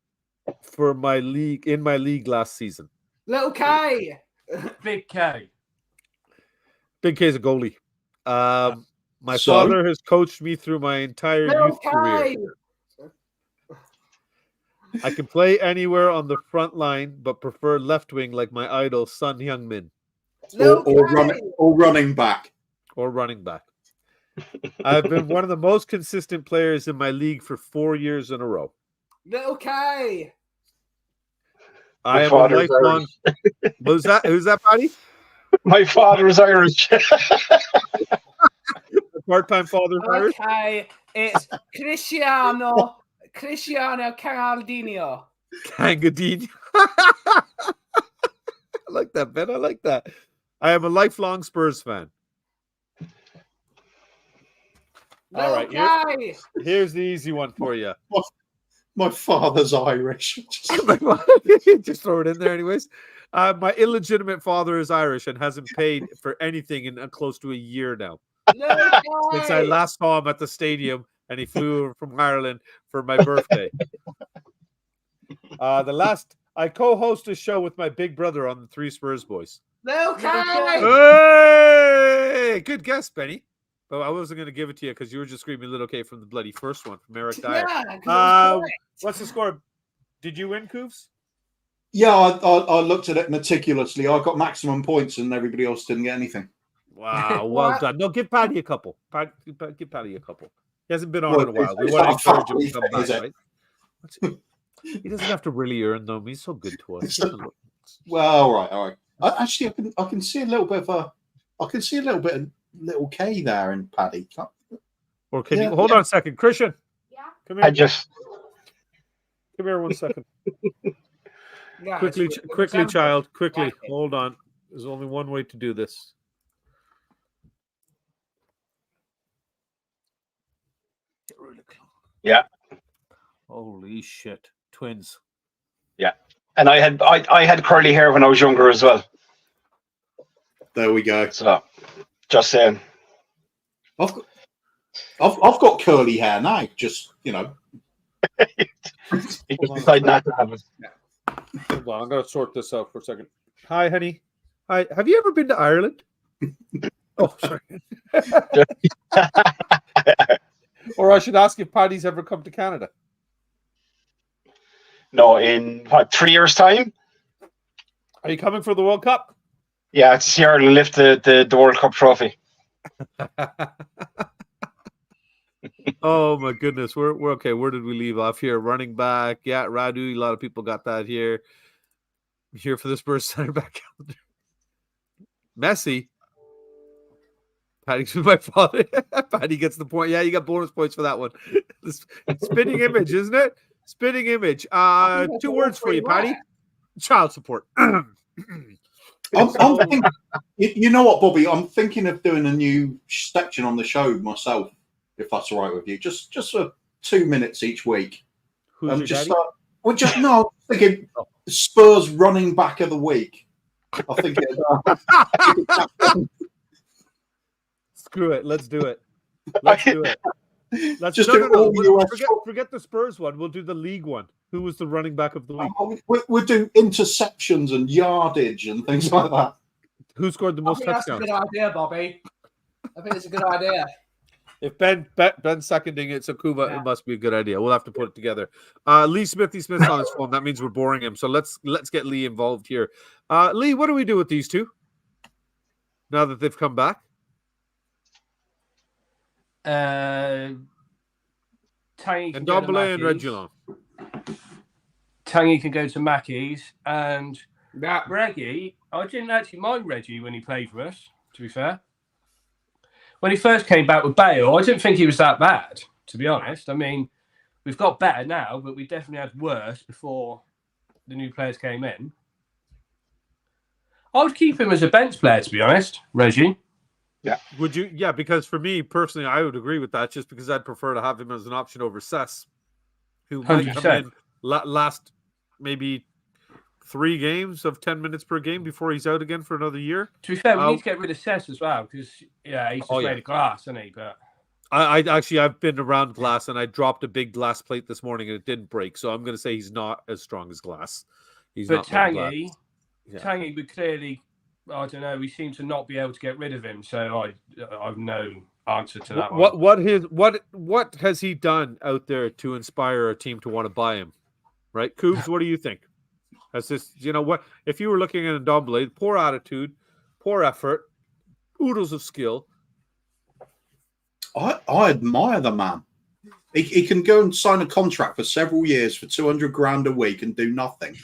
for my league last season. Little K. Big K. Big K's a goalie. My father has coached me through my entire youth career. I can play anywhere on the front line, but prefer left wing like my idol, Son Heung-min. Or running back. Or running back. I've been one of the most consistent players in my league for 4 years in a row. Little K. I am a lifelong. Who's that, Patty? My father is Irish. Part-time father. Okay, it's Cristiano Canaldino. Cangadino. I like that, Ben. I like that. I am a lifelong Spurs fan. All right, here's the easy one for you. My father's Irish. Just throw it in there anyways. My illegitimate father is Irish and hasn't paid for anything in close to a year now. Since I last saw him at the stadium and he flew from Ireland for my birthday. I co-host a show with my big brother on the Three Spurs Boys. Hey! Good guess, Benny. But I wasn't going to give it to you because you were just screaming Little K from the bloody first one from Eric Dyer. What's the score? Did you win, Koofs? Yeah, I looked at it meticulously. I got maximum points and everybody else didn't get anything. Wow, well done. No, give Paddy a couple. Give Paddy a couple. He hasn't been on in a while. We want to encourage him to come back, right? He doesn't have to really earn them. He's so good to us. Well, all right. I can see a little bit of Little K there in Paddy. Or can you hold on a second, Christian? Yeah. Come here. Come here 1 second. Quickly, child. Quickly. Hold on. There's only one way to do this. Yeah. Holy shit. Twins. Yeah. And I had curly hair when I was younger as well. There we go. So just saying. I've got curly hair now, just You decide not to have it. Hold on, I'm gonna sort this out for a second. Hi, honey. Hi. Have you ever been to Ireland? Oh, sorry. Or I should ask if Paddy's ever come to Canada. No, in 3 years' time? Are you coming for the World Cup? Yeah, to see Ireland lift the World Cup trophy. Oh my goodness. We're okay. Where did we leave off here? Running back. Yeah, Radu. A lot of people got that here. Here for the Spurs center back calendar. Messi. Paddy's my father. Paddy gets the point. Yeah, you got bonus points for that one. Spinning image, isn't it? Spinning image. 2 words for you, Paddy. Child support. I'm thinking, you know what, Bobby? I'm thinking of doing a new section on the show myself, if that's all right with you. Just for 2 minutes each week. Who's your daddy? I'm thinking Spurs running back of the week. I think Screw it. Let's do it. Let's do it. Let's just forget the Spurs one. We'll do the league one. Who was the running back of the week? We'll do interceptions and yardage and things like that. Who scored the most touchdowns? That's a good idea, Bobby. I think it's a good idea. If Ben's seconding it, so Kuva, it must be a good idea. We'll have to put it together. Lee Smithy Smith's on his phone. That means we're boring him. So let's get Lee involved here. Lee, what do we do with these two now that they've come back? Tangy can And go to Dombele and Mackey's. Reguilon. Tangy can go to Mackey's. And Yeah. Reggie, I didn't actually mind Reggie when he played for us, to be fair. When he first came back with Bale, I didn't think he was that bad, to be honest. I mean, we've got better now, but we definitely had worse before the new players came in. I would keep him as a bench player, to be honest, Reggie. Yeah. Would you? Yeah, because for me personally, I would agree with that. Just because I'd prefer to have him as an option over Cess, who might come 100%. in last maybe 3 games of 10 minutes per game before he's out again for another year. To be fair, we need to get rid of Cess as well because he's just made of glass, isn't he? But I've been around glass and I dropped a big glass plate this morning and it didn't break. So I'm going to say he's not as strong as glass. He's but not made of glass. Tangy, Yeah. Tangy would clearly, I don't know, we seem to not be able to get rid of him. So I've no answer to that one. What has he done out there to inspire a team to want to buy him? Right, Koobs, what do you think? Has this, what if you were looking at a Ndombele, poor attitude, poor effort, oodles of skill. I admire the man. He can go and sign a contract for several years for 200 grand a week and do nothing.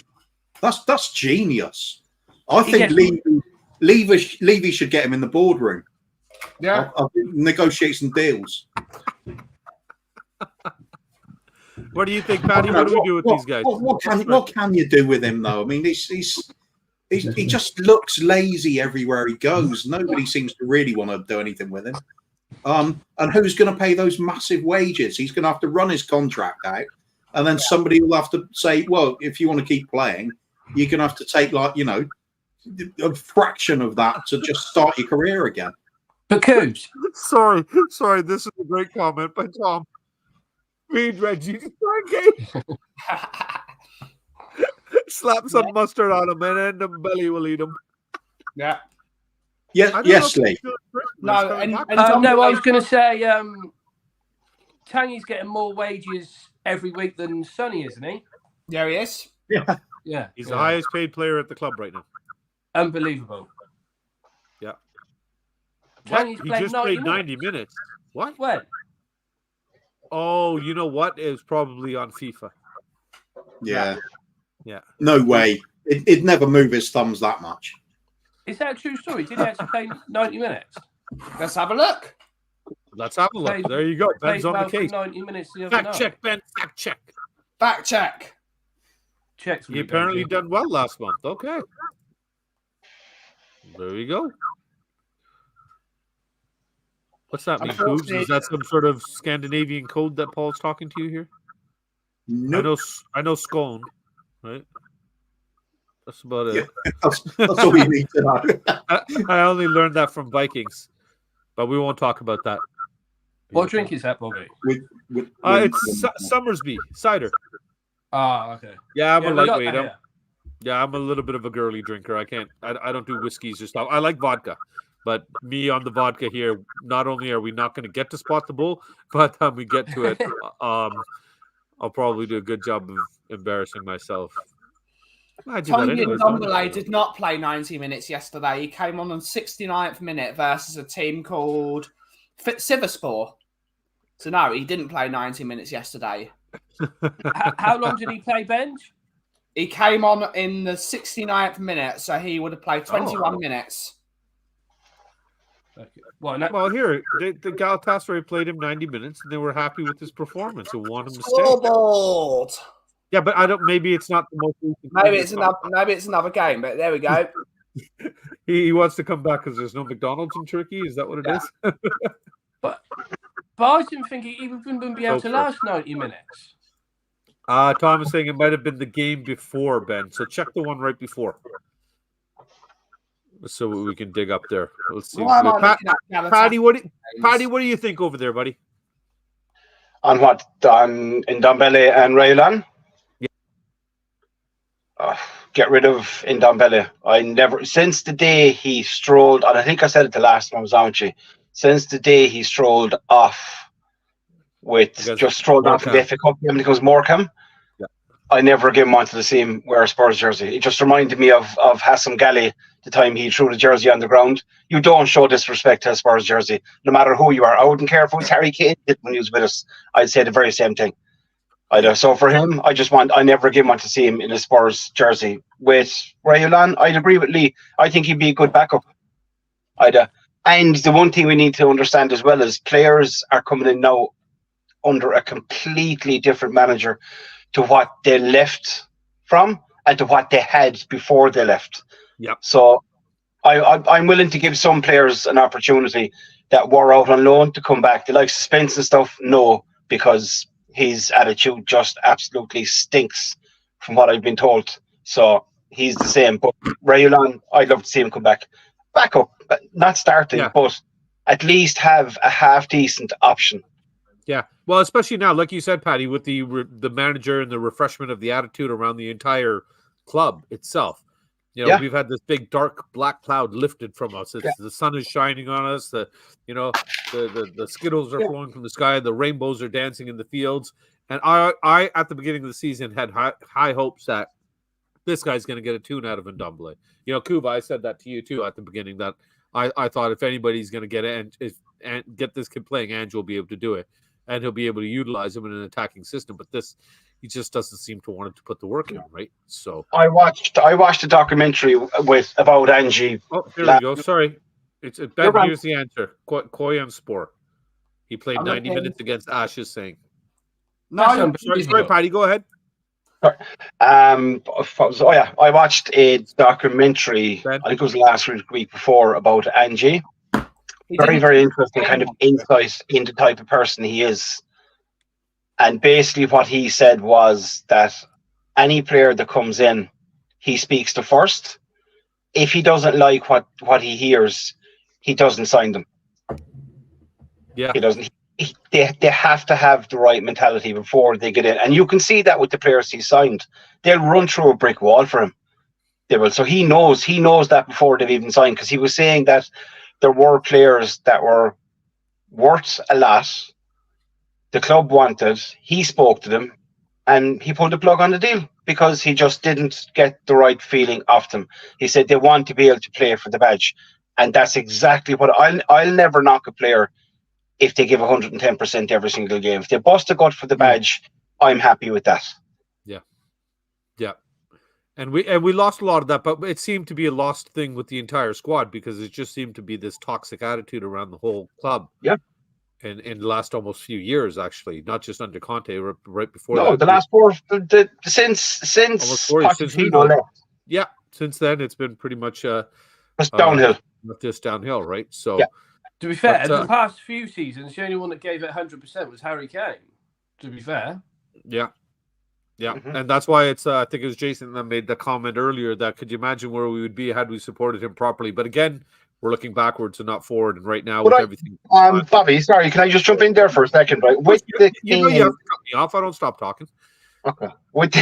That's genius. I think Levy should get him in the boardroom. Yeah. I'll negotiate some deals. What do you think, Paddy? What do we do with these guys? What can you do with him though? I mean, he just looks lazy everywhere he goes. Nobody seems to really want to do anything with him. And who's going to pay those massive wages? He's going to have to run his contract out, and then somebody will have to say, "Well, if you want to keep playing, you're going to have to take a fraction of that to just start your career again." But Koobs, sorry, this is a great comment by Tom. Read Reggie. Slap some mustard on him and end him belly will eat him. Yeah. Yes, Lee. No, I was going to say Tangy's getting more wages every week than Sonny, isn't he? Yeah, he is. Yeah. He's the highest paid player at the club right now. Unbelievable. Yeah. Tangy's He just played 90 minutes. What? When? Oh, you know what? It was probably on FIFA. Yeah. No way. It'd never move his thumbs that much. Is that a true story? Did he actually play 90 minutes? Let's have a look. There you go. Ben's on the case. 90 minutes the other night. Check, Ben. Fact check. Fact check. Checks. He apparently done well last month. Okay. There we go. What's that mean, Koobs? Is that some sort of Scandinavian code that Paul's talking to you here? Nope. I know scone, right? That's about it. Yeah, that's all you need to know. I only learned that from Vikings, but we won't talk about that. What drink is that, Bobby? It's Summersby cider. Ah, okay. Yeah, I'm a lightweight. I'm a little bit of a girly drinker. I don't do whiskeys or stuff. I like vodka, but me on the vodka here. Not only are we not going to get to spot the bull, but we get to it, I'll probably do a good job of embarrassing myself. Tanguy Ndombele did not play 90 minutes yesterday. He came on 69th minute versus a team called Sivasspor. So no, he didn't play 90 minutes yesterday. How long did he play bench? He came on in the 69th minute, so he would have played 21 minutes. Okay. Well, here, the Galatasaray played him 90 minutes, and they were happy with his performance and want him to stay. Scoreboard. Yeah, but I don't. Maybe it's not the most. Maybe it's another game. But there we go. He wants to come back because there's no McDonald's in Turkey. Is that what it is? But I didn't think he even wouldn't be able to last 90 minutes. Tom is saying it might have been the game before, Ben. So check the one right before. So we can dig up there. Let's see. Paddy, what do you think over there, buddy? On what? On Ndombele and Reguilon? Yeah. Get rid of Ndombele. I never, since the day he strolled, and I think I said it the last time I was on to you, since the day he strolled off with, strolled off with the FA Cup game, because Morecambe, I never gave him onto the team wear a Spurs jersey. It just reminded me of Hassam Ghali the time he threw the jersey on the ground. You don't show disrespect to a Spurs jersey, no matter who you are. I wouldn't care if it was Harry Kane when he was with us. I'd say the very same thing. So for him, I never again want to see him in a Spurs jersey. With Rayulan, I'd agree with Lee. I think he'd be a good backup. And the one thing we need to understand as well is players are coming in now under a completely different manager to what they left from and to what they had before they left. Yep. So I'm willing to give some players an opportunity that were out on loan to come back. They like Spence and stuff? No, because his attitude just absolutely stinks from what I've been told. So he's the same. But Rayulan, I'd love to see him come back up, but not starting, but at least have a half-decent option. Yeah, well, especially now, like you said, Paddy, with the manager and the refreshment of the attitude around the entire club itself. We've had this big dark black cloud lifted from us. The sun is shining on us. The Skittles are flowing from the sky. The rainbows are dancing in the fields. And I at the beginning of the season had high hopes that this guy's going to get a tune out of Ndombele. Kuv, I said that to you too at the beginning, that I thought if anybody's going to get it and get this kid playing, Ange will be able to do it, and he'll be able to utilize him in an attacking system. But he just doesn't seem to want to put the work in, right? So I watched a documentary about Angie. Oh, there we go. Sorry, Ben. Here's the answer. Koyan Spor. He played 90 minutes against Ashes. Saying no. Sorry, Paddy. Go ahead. I watched a documentary. I think it was last week before about Angie. Very, very interesting kind of insight into the type of person he is. And basically what he said was that any player that comes in, he speaks to first. If he doesn't like what he hears, he doesn't sign them. Yeah. He doesn't. They have to have the right mentality before they get in. And you can see that with the players he signed. They'll run through a brick wall for him. They will. So he knows that before they've even signed, because he was saying that there were players that were worth a lot. The club wanted, he spoke to them, and he pulled the plug on the deal because he just didn't get the right feeling off them. He said they want to be able to play for the badge. And that's exactly what I'll never knock a player if they give 110% every single game. If they bust a gut for the badge, I'm happy with that. Yeah. Yeah. And we lost a lot of that, but it seemed to be a lost thing with the entire squad because it just seemed to be this toxic attitude around the whole club. Yeah. In the last almost few years, actually, not just under Conte, right before that. No, the last four, since Pochettino left. Yeah, since then it's been pretty much it's downhill. Just downhill, right? So, to be fair, the past few seasons, the only one that gave it 100% was Harry Kane. To be fair, yeah, and that's why it's. I think it was Jason that made the comment earlier that could you imagine where we would be had we supported him properly? But again, we're looking backwards and not forward. And right now, with everything, Bobby, sorry, can I just jump in there for a second? Right, you have to cut me off. I don't stop talking. Okay. With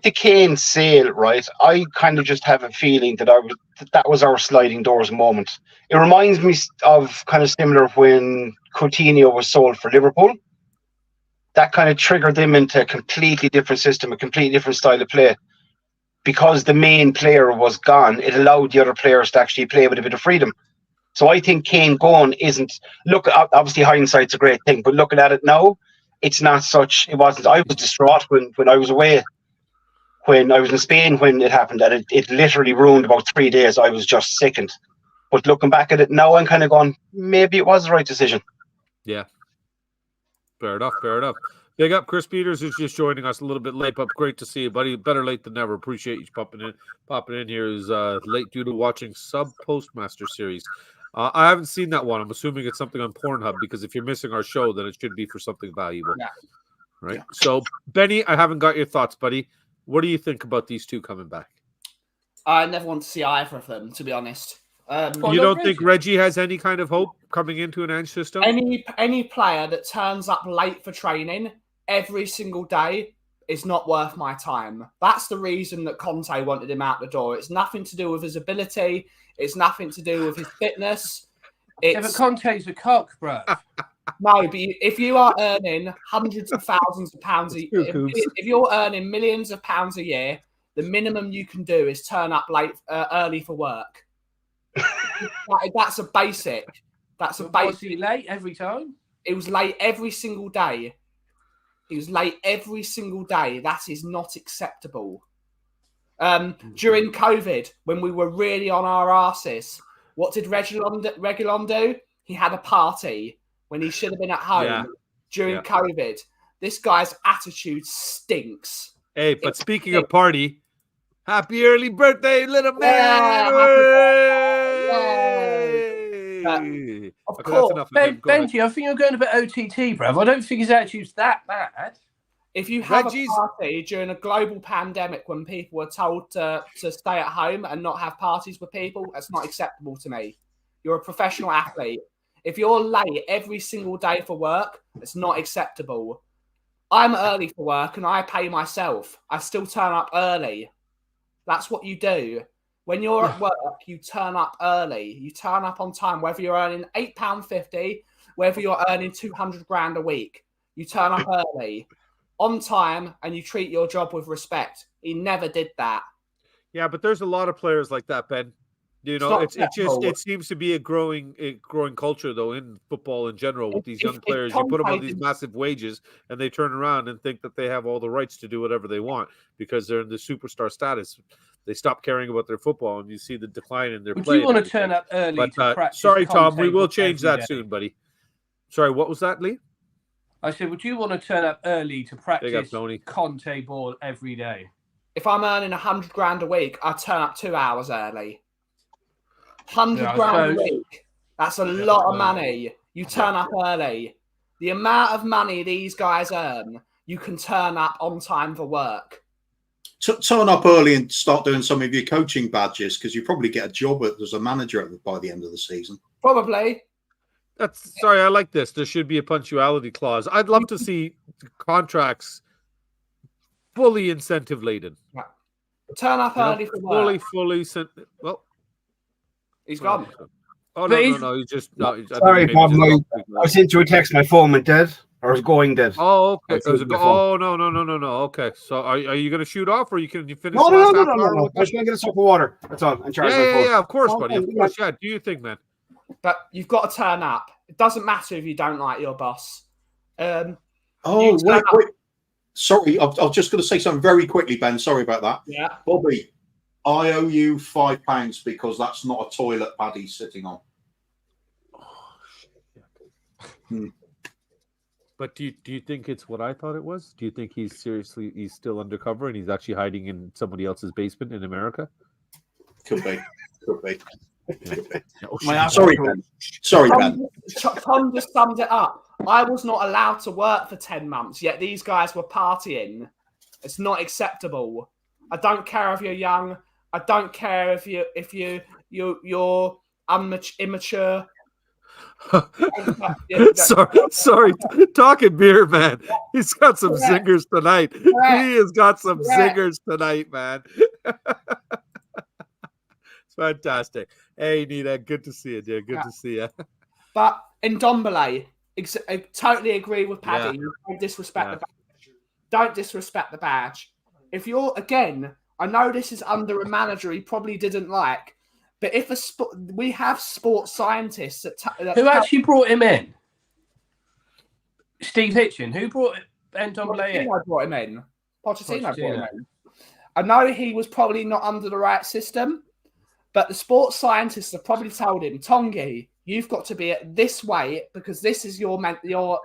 the Kane sale, right? I kind of just have a feeling that was our sliding doors moment. It reminds me of kind of similar when Coutinho was sold for Liverpool. That kind of triggered them into a completely different system, a completely different style of play. Because the main player was gone, it allowed the other players to actually play with a bit of freedom. So I think Kane going isn't. Look, obviously hindsight's a great thing, but looking at it now, it's not such. It wasn't. I was distraught when I was away, when I was in Spain when it happened. That it literally ruined about 3 days. I was just sickened. But looking back at it now, I'm kind of going, maybe it was the right decision. Yeah. Fair enough. Big up Chris Peters, who's just joining us a little bit late, but great to see you, buddy. Better late than never. Appreciate you popping in here. Is late due to watching Sub Postmaster series. I haven't seen that one. I'm assuming it's something on Pornhub because if you're missing our show, then it should be for something valuable. Yeah. Right. Yeah. So, Benny, I haven't got your thoughts, buddy. What do you think about these two coming back? I never want to see either of them, to be honest. You don't think Reggie has any kind of hope coming into an Ange system? Any player that turns up late for training every single day is not worth my time. That's the reason that Conte wanted him out the door. It's nothing to do with his ability. It's nothing to do with his fitness. Yeah, but Conte's a cock, bro. No, but if you are earning hundreds of thousands of pounds a year, if you're earning millions of pounds a year, the minimum you can do is turn up early for work. That's a basic. That's a basic. Was he late every time? It was late every single day. He was late every single day. That is not acceptable. During COVID, when we were really on our arses, what did Reguilon do? He had a party when he should have been at home during COVID. This guy's attitude stinks. Hey, but speaking of party, happy early birthday, little man! Of course. Benji, I think you're going a bit OTT, bruv. I don't think his attitude's that bad. If you have a party during a global pandemic when people were told to stay at home and not have parties with people, that's not acceptable to me. You're a professional athlete. If you're late every single day for work, it's not acceptable. I'm early for work and I pay myself. I still turn up early. That's what you do. When you're at work, you turn up early. You turn up on time, whether you're earning £8.50, whether you're earning 200 grand a week. You turn up early, on time, and you treat your job with respect. He never did that. Yeah, but there's a lot of players like that, Ben. You know, it seems to be a growing culture though in football in general with these young players. You put them on these massive wages, and they turn around and think that they have all the rights to do whatever they want because they're in the superstar status. They stop caring about their football, and you see the decline in their play. You want to turn up early to practice? Sorry, Tom, we will change that soon, buddy. Sorry, what was that, Lee? I said, would you want to turn up early to practice Conte ball every day? If I'm earning 100 grand a week, I turn up 2 hours early. 100 grand a week. That's a lot of money. You turn up early. The amount of money these guys earn, you can turn up on time for work. Turn up early and start doing some of your coaching badges because you probably get a job as a manager by the end of the season. Probably. Sorry, I like this. There should be a punctuality clause. I'd love to see contracts fully incentive laden. Yeah. Turn up early for work. Well, he's gone. Oh no! He just sorry, Bob. I sent you a text. My phone went dead, or was going dead. Oh, okay. Oh no. Okay. So are you going to shoot off, or you finish? No. I was going to get a sip of water. That's all. And charge my phone. Yeah. Of course, buddy. Of course. Yeah. Do you think, man? But you've got to turn up. It doesn't matter if you don't like your boss. Wait. Sorry, I was just going to say something very quickly, Ben. Sorry about that. Yeah. Bobby, I owe you £5 because that's not a toilet pad he's sitting on. But do you think it's what I thought it was? Do you think he's still undercover and he's actually hiding in somebody else's basement in America? Could be. Sorry, Ben. Tom just summed it up. I was not allowed to work for 10 months, yet these guys were partying. It's not acceptable. I don't care if you're young. I don't care if you're immature. Sorry. Talking beer, man. He's got some zingers tonight. He has got some zingers tonight, man. It's fantastic. Hey, Nina, good to see you, dear. Good to see you. But in Ndombele, I totally agree with Paddy. You don't disrespect the badge. Don't disrespect the badge. If you're, again, I know this is under a manager he probably didn't like, but if we have sports scientists who actually brought him in? Steve Hitchin. Who brought Ndombele in? Pochettino brought him in. Pochettino brought him in. I know he was probably not under the right system, but the sports scientists have probably told him, Tongi, you've got to be at this weight because this is your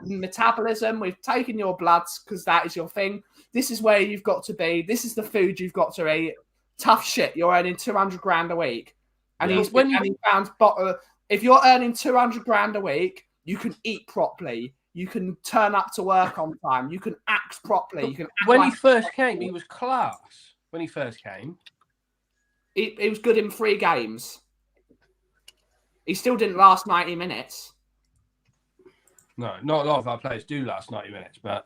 metabolism. We've taken your bloods because that is your thing. This is where you've got to be. This is the food you've got to eat. Tough shit. You're earning 200 grand a week. And he found, if you're earning 200 grand a week, you can eat properly. You can turn up to work on time. You can act properly. You can act when he first came, he was class. When he first came. He was good in 3 games. He still didn't last 90 minutes. No, not a lot of our players do last 90 minutes, but...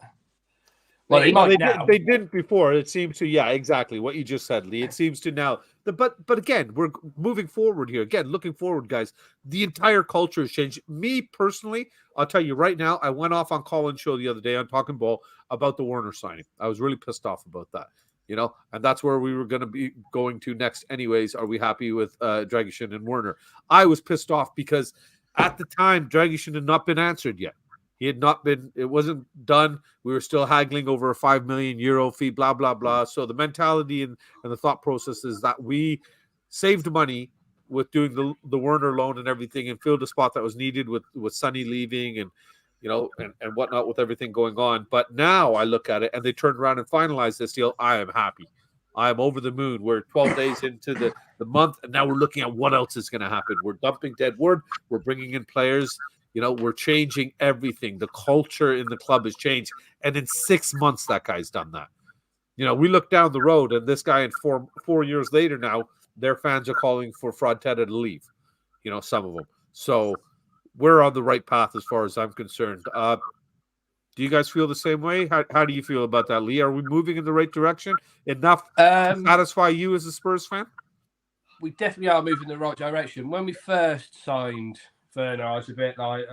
Well, they didn't before. It seems to, exactly what you just said, Lee. It seems to now. But again, we're moving forward here. Again, looking forward, guys. The entire culture has changed. Me, personally, I'll tell you right now, I went off on Colin's show the other day on Talking Ball about the Werner signing. I was really pissed off about that. and that's where we were going to be going to next anyways. Are we happy with Dragic and Werner? I was pissed off because at the time, Dragic had not been answered yet. He had not been, it wasn't done. We were still haggling over a €5 million fee, blah, blah, blah. So the mentality and the thought process is that we saved money with doing the Werner loan and everything and filled a spot that was needed with Sonny leaving and, and whatnot with everything going on. But now I look at it and they turned around and finalized this deal. I am happy. I am over the moon. We're 12 days into the month, and now we're looking at what else is going to happen. We're dumping dead wood. We're bringing in players. We're changing everything. The culture in the club has changed. And in 6 months, that guy's done that. We look down the road, and this guy in 4 years later now, their fans are calling for Frontetta to leave, some of them. So we're on the right path as far as I'm concerned. Do you guys feel the same way? How do you feel about that, Lee? Are we moving in the right direction enough to satisfy you as a Spurs fan? We definitely are moving in the right direction. When we first signed Werner, I was a bit like,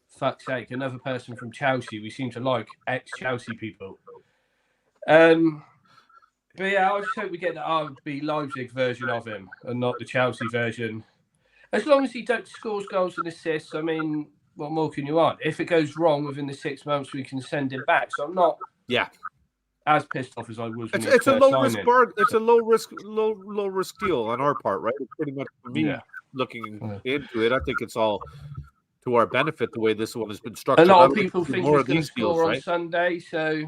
fuck's sake, another person from Chelsea. We seem to like ex-Chelsea people. But yeah, I just hope we get the RB Leipzig version of him and not the Chelsea version. As long as he scores goals and assists, I mean, what more can you want? If it goes wrong within the 6 months, we can send him back. So I'm not as pissed off as I was. It's a low risk bar. It's a low risk deal on our part, right? It's pretty much for me looking into it. I think it's all to our benefit the way this one has been structured. A lot of people think he's going to score on Sunday, so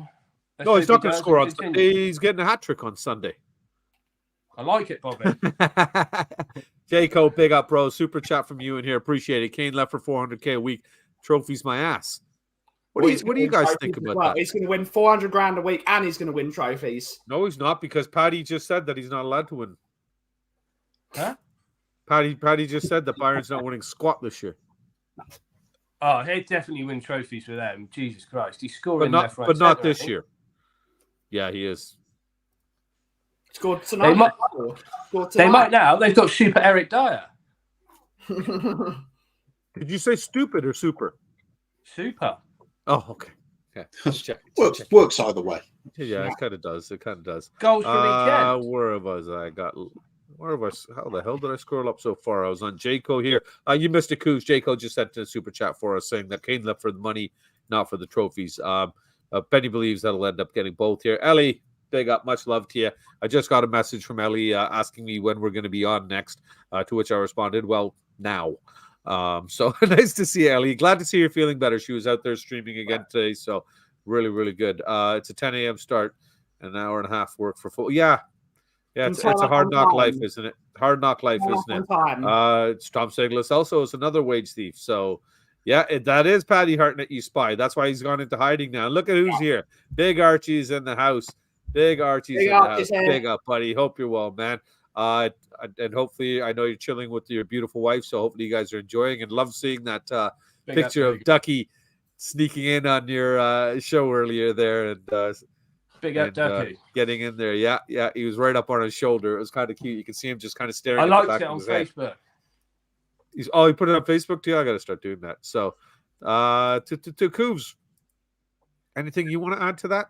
no, he's not going to score on Sunday. He's getting a hat trick on Sunday. I like it, Bobby. Jayco, big up, bro. Super chat from you in here. Appreciate it. Kane left for $400K a week. Trophies my ass. What do you guys think about that? He's going to win $400,000 a week, and he's going to win trophies. No, he's not, because Paddy just said that he's not allowed to win. Huh? Paddy just said that Bayern's not winning squat this year. Oh, he'd definitely win trophies with them. Jesus Christ, he's scoring left, right, but not this year. Yeah, he is. Scored tonight. They might now. They've got Super Eric Dyer. Did you say stupid or super? Super. Oh, okay. Works either way. Yeah, it kind of does. Goals from each end. Where was I? How the hell did I scroll up so far? I was on Jayco here. You missed a Kuv. Jayco just sent a super chat for us saying that Kane left for the money, not for the trophies. Benny believes that'll end up getting both here. Ellie, big up, much love to you. I just got a message from Ellie asking me when we're going to be on next, to which I responded, well, now. So nice to see you, Ellie. Glad to see you're feeling better. She was out there streaming again today, so really, really good. It's a 10 a.m. start, an hour and a half work for full. Yeah, it's a hard knock life, isn't it? Hard knock life, isn't it? Strom Seglis also is another wage thief. So, yeah, that is Paddy Hartnett, you spy. That's why he's gone into hiding now. Look at who's here. Big Archie's in the house. Big Archie's in the house. Big up, buddy. Hope you're well, man. And hopefully, I know you're chilling with your beautiful wife, so hopefully you guys are enjoying and love seeing that picture of Ducky sneaking in on your show earlier there and big up Ducky getting in there. Yeah, he was right up on his shoulder. It was kind of cute. You can see him just kind of staring. I at liked the back it on Facebook. He put it on Facebook too. I got to start doing that. So, to Kuvs, anything you want to add to that?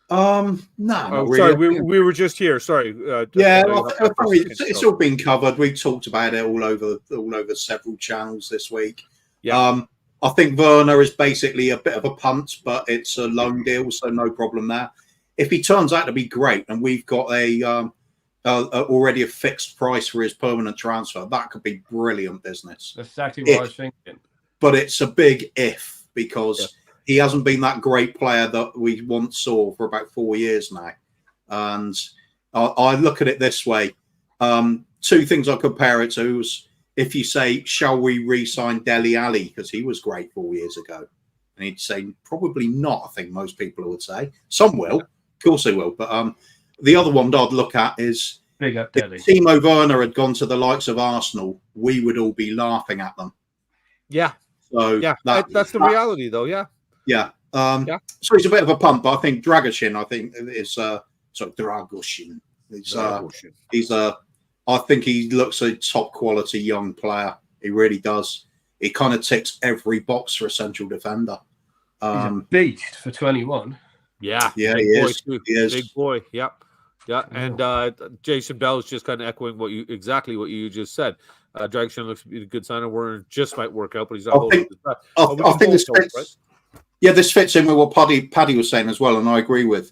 No. Oh, sorry, we were just here. Sorry. It's all been covered. We talked about it all over several channels this week. Yeah. I think Werner is basically a bit of a punt, but it's a loan deal, so no problem there. If he turns out to be great, and we've got already a fixed price for his permanent transfer, that could be brilliant business. That's exactly what I was thinking. But it's a big if, because he hasn't been that great player that we once saw for about 4 years now. And I look at it this way. Two things I compare it to is, if you say, shall we re-sign Dele Alli, because he was great 4 years ago? And he'd say, probably not, I think most people would say. Some will. Of course they will. But the other one that I'd look at is, big up Dele. If Timo Werner had gone to the likes of Arsenal, we would all be laughing at them. Yeah. So that's the reality, though, yeah. Yeah. So he's a bit of a pump, but I think Dragoshin, is Dragoshin. I think he looks a top quality young player. He really does. He kind of ticks every box for a central defender. He's a beast for 21. Yeah, Yeah, big he boy is. too. He is. Big boy. Yep. Yeah, and Jason Bell is just kind of echoing exactly what you just said. Dragshin looks to be a good sign, and Werner just might work out, but he's not holding his breath. I think this fits. Right? Yeah, this fits in with what Paddy was saying as well, and I agree with.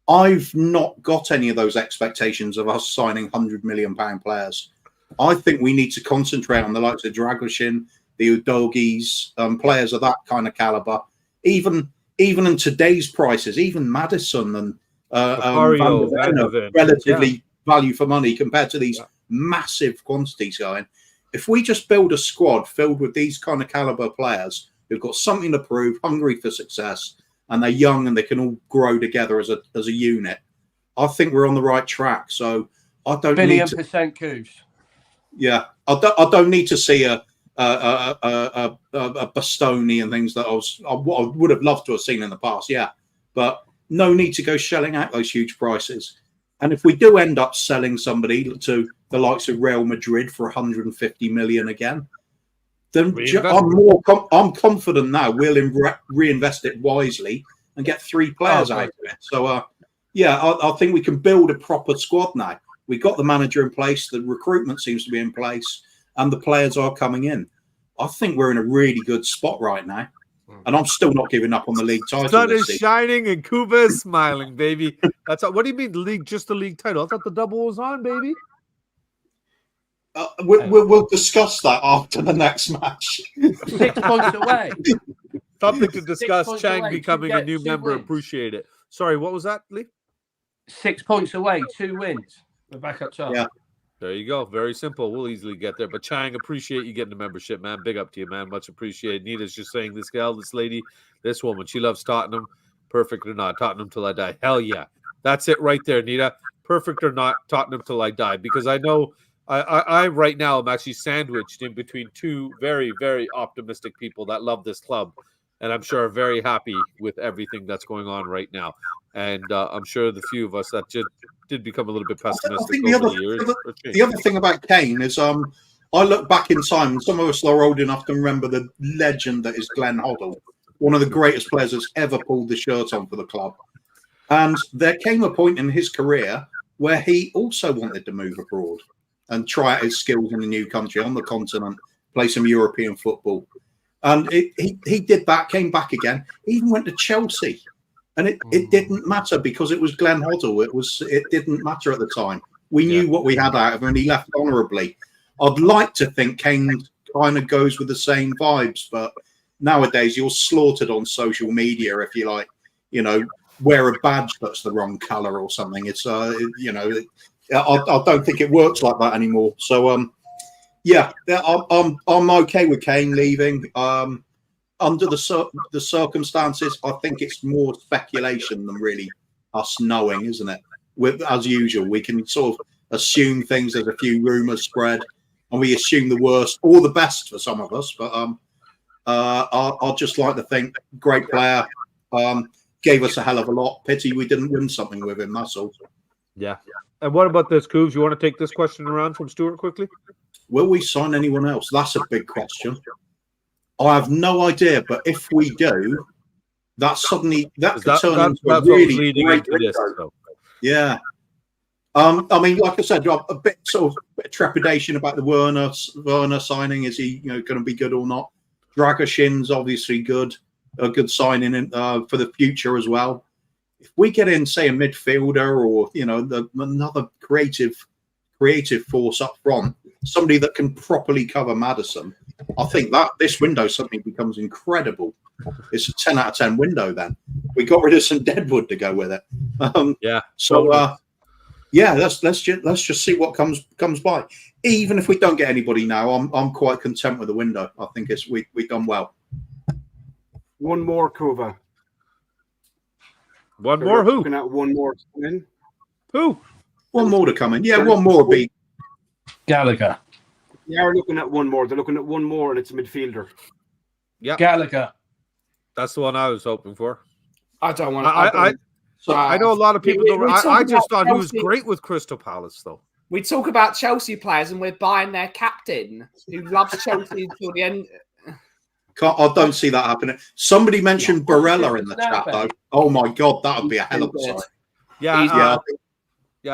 I've not got any of those expectations of us signing £100 million players. I think we need to concentrate on the likes of Dragusin, the Udogis, players of that kind of caliber. Even in today's prices, even Maddison and Mario, Van der Ven, relatively value for money compared to these massive quantities going. If we just build a squad filled with these kind of caliber players who've got something to prove, hungry for success, and they're young and they can all grow together as a unit, I think we're on the right track. So I don't need to. %, Kuv. Yeah, I don't need to see a Bastoni and things that I would have loved to have seen in the past. Yeah, but no need to go shelling out those huge prices. And if we do end up selling somebody to the likes of Real Madrid for 150 million again, then I'm confident now we'll reinvest it wisely and get 3 players out of it. So, I think we can build a proper squad now. We've got the manager in place, the recruitment seems to be in place, and the players are coming in. I think we're in a really good spot right now. And I'm still not giving up on the league title. The sun is shining and Kuva is smiling, baby. That's what do you mean, the league? Just the league title? I thought the double was on, baby. We'll discuss that after the next match. 6 points away. Something to discuss. Chang becoming a new member. Wins. Appreciate it. Sorry, what was that, Lee? 6 points away, 2 wins. We're back up top. Yeah. There you go. Very simple. We'll easily get there. But Chang, appreciate you getting the membership, man. Big up to you, man. Much appreciated. Nita's just saying this gal, this lady, this woman, she loves Tottenham. Perfect or not, Tottenham till I die. Hell yeah. That's it right there, Nita. Perfect or not, Tottenham till I die. Because I know I right now am actually sandwiched in between 2 very, very optimistic people that love this club. And I'm sure are very happy with everything that's going on right now. And I'm sure the few of us that did become a little bit pessimistic over the years. The other thing about Kane is I look back in time, and some of us are old enough to remember the legend that is Glenn Hoddle, one of the greatest players that's ever pulled the shirt on for the club. And there came a point in his career where he also wanted to move abroad and try out his skills in a new country on the continent, play some European football. And he did that, came back again. He even went to Chelsea. And it didn't matter because it was Glenn Hoddle. It didn't matter at the time. We knew what we had out of him, and he left honourably. I'd like to think Kane kind of goes with the same vibes, but nowadays you're slaughtered on social media if you wear a badge that's the wrong colour or something. It's I don't think it works like that anymore. So I'm okay with Kane leaving. Under the circumstances, I think it's more speculation than really us knowing, isn't it? As usual, we can sort of assume things. There's a few rumours spread, and we assume the worst or the best for some of us. But I'd just like to think, great player, gave us a hell of a lot. Pity we didn't win something with him. That's all. Yeah. And what about this, Coos? You want to take this question around from Stuart quickly? Will we sign anyone else? That's a big question. I have no idea, but if we do, that could turn into a really great window. Yeah. I mean, like I said, a bit of trepidation about the Werner signing. Is he going to be good or not? Dragusin's obviously good, a good signing for the future as well. If we get in, say, a midfielder or another creative force up front, somebody that can properly cover Maddison, I think that this window suddenly becomes incredible. It's a 10 out of 10 window. Then we got rid of some deadwood to go with it. Let's just see what comes by. Even if we don't get anybody now, I'm quite content with the window. I think we've done well. One more, Kuva. One more who? Looking at one more to come in. Who? One more to come in. Yeah, one more would be Gallagher. Yeah, we're looking at one more. They're looking at one more, and it's a midfielder. Yeah, Gallagher. That's the one I was hoping for. I don't want. I know a lot of people don't. I just thought he was great with Crystal Palace, though. We talk about Chelsea players, and we're buying their captain who loves Chelsea until the end. I don't see that happening. Somebody mentioned Barella in the chat, though. Oh my God, that would be a hell of a sign. Yeah,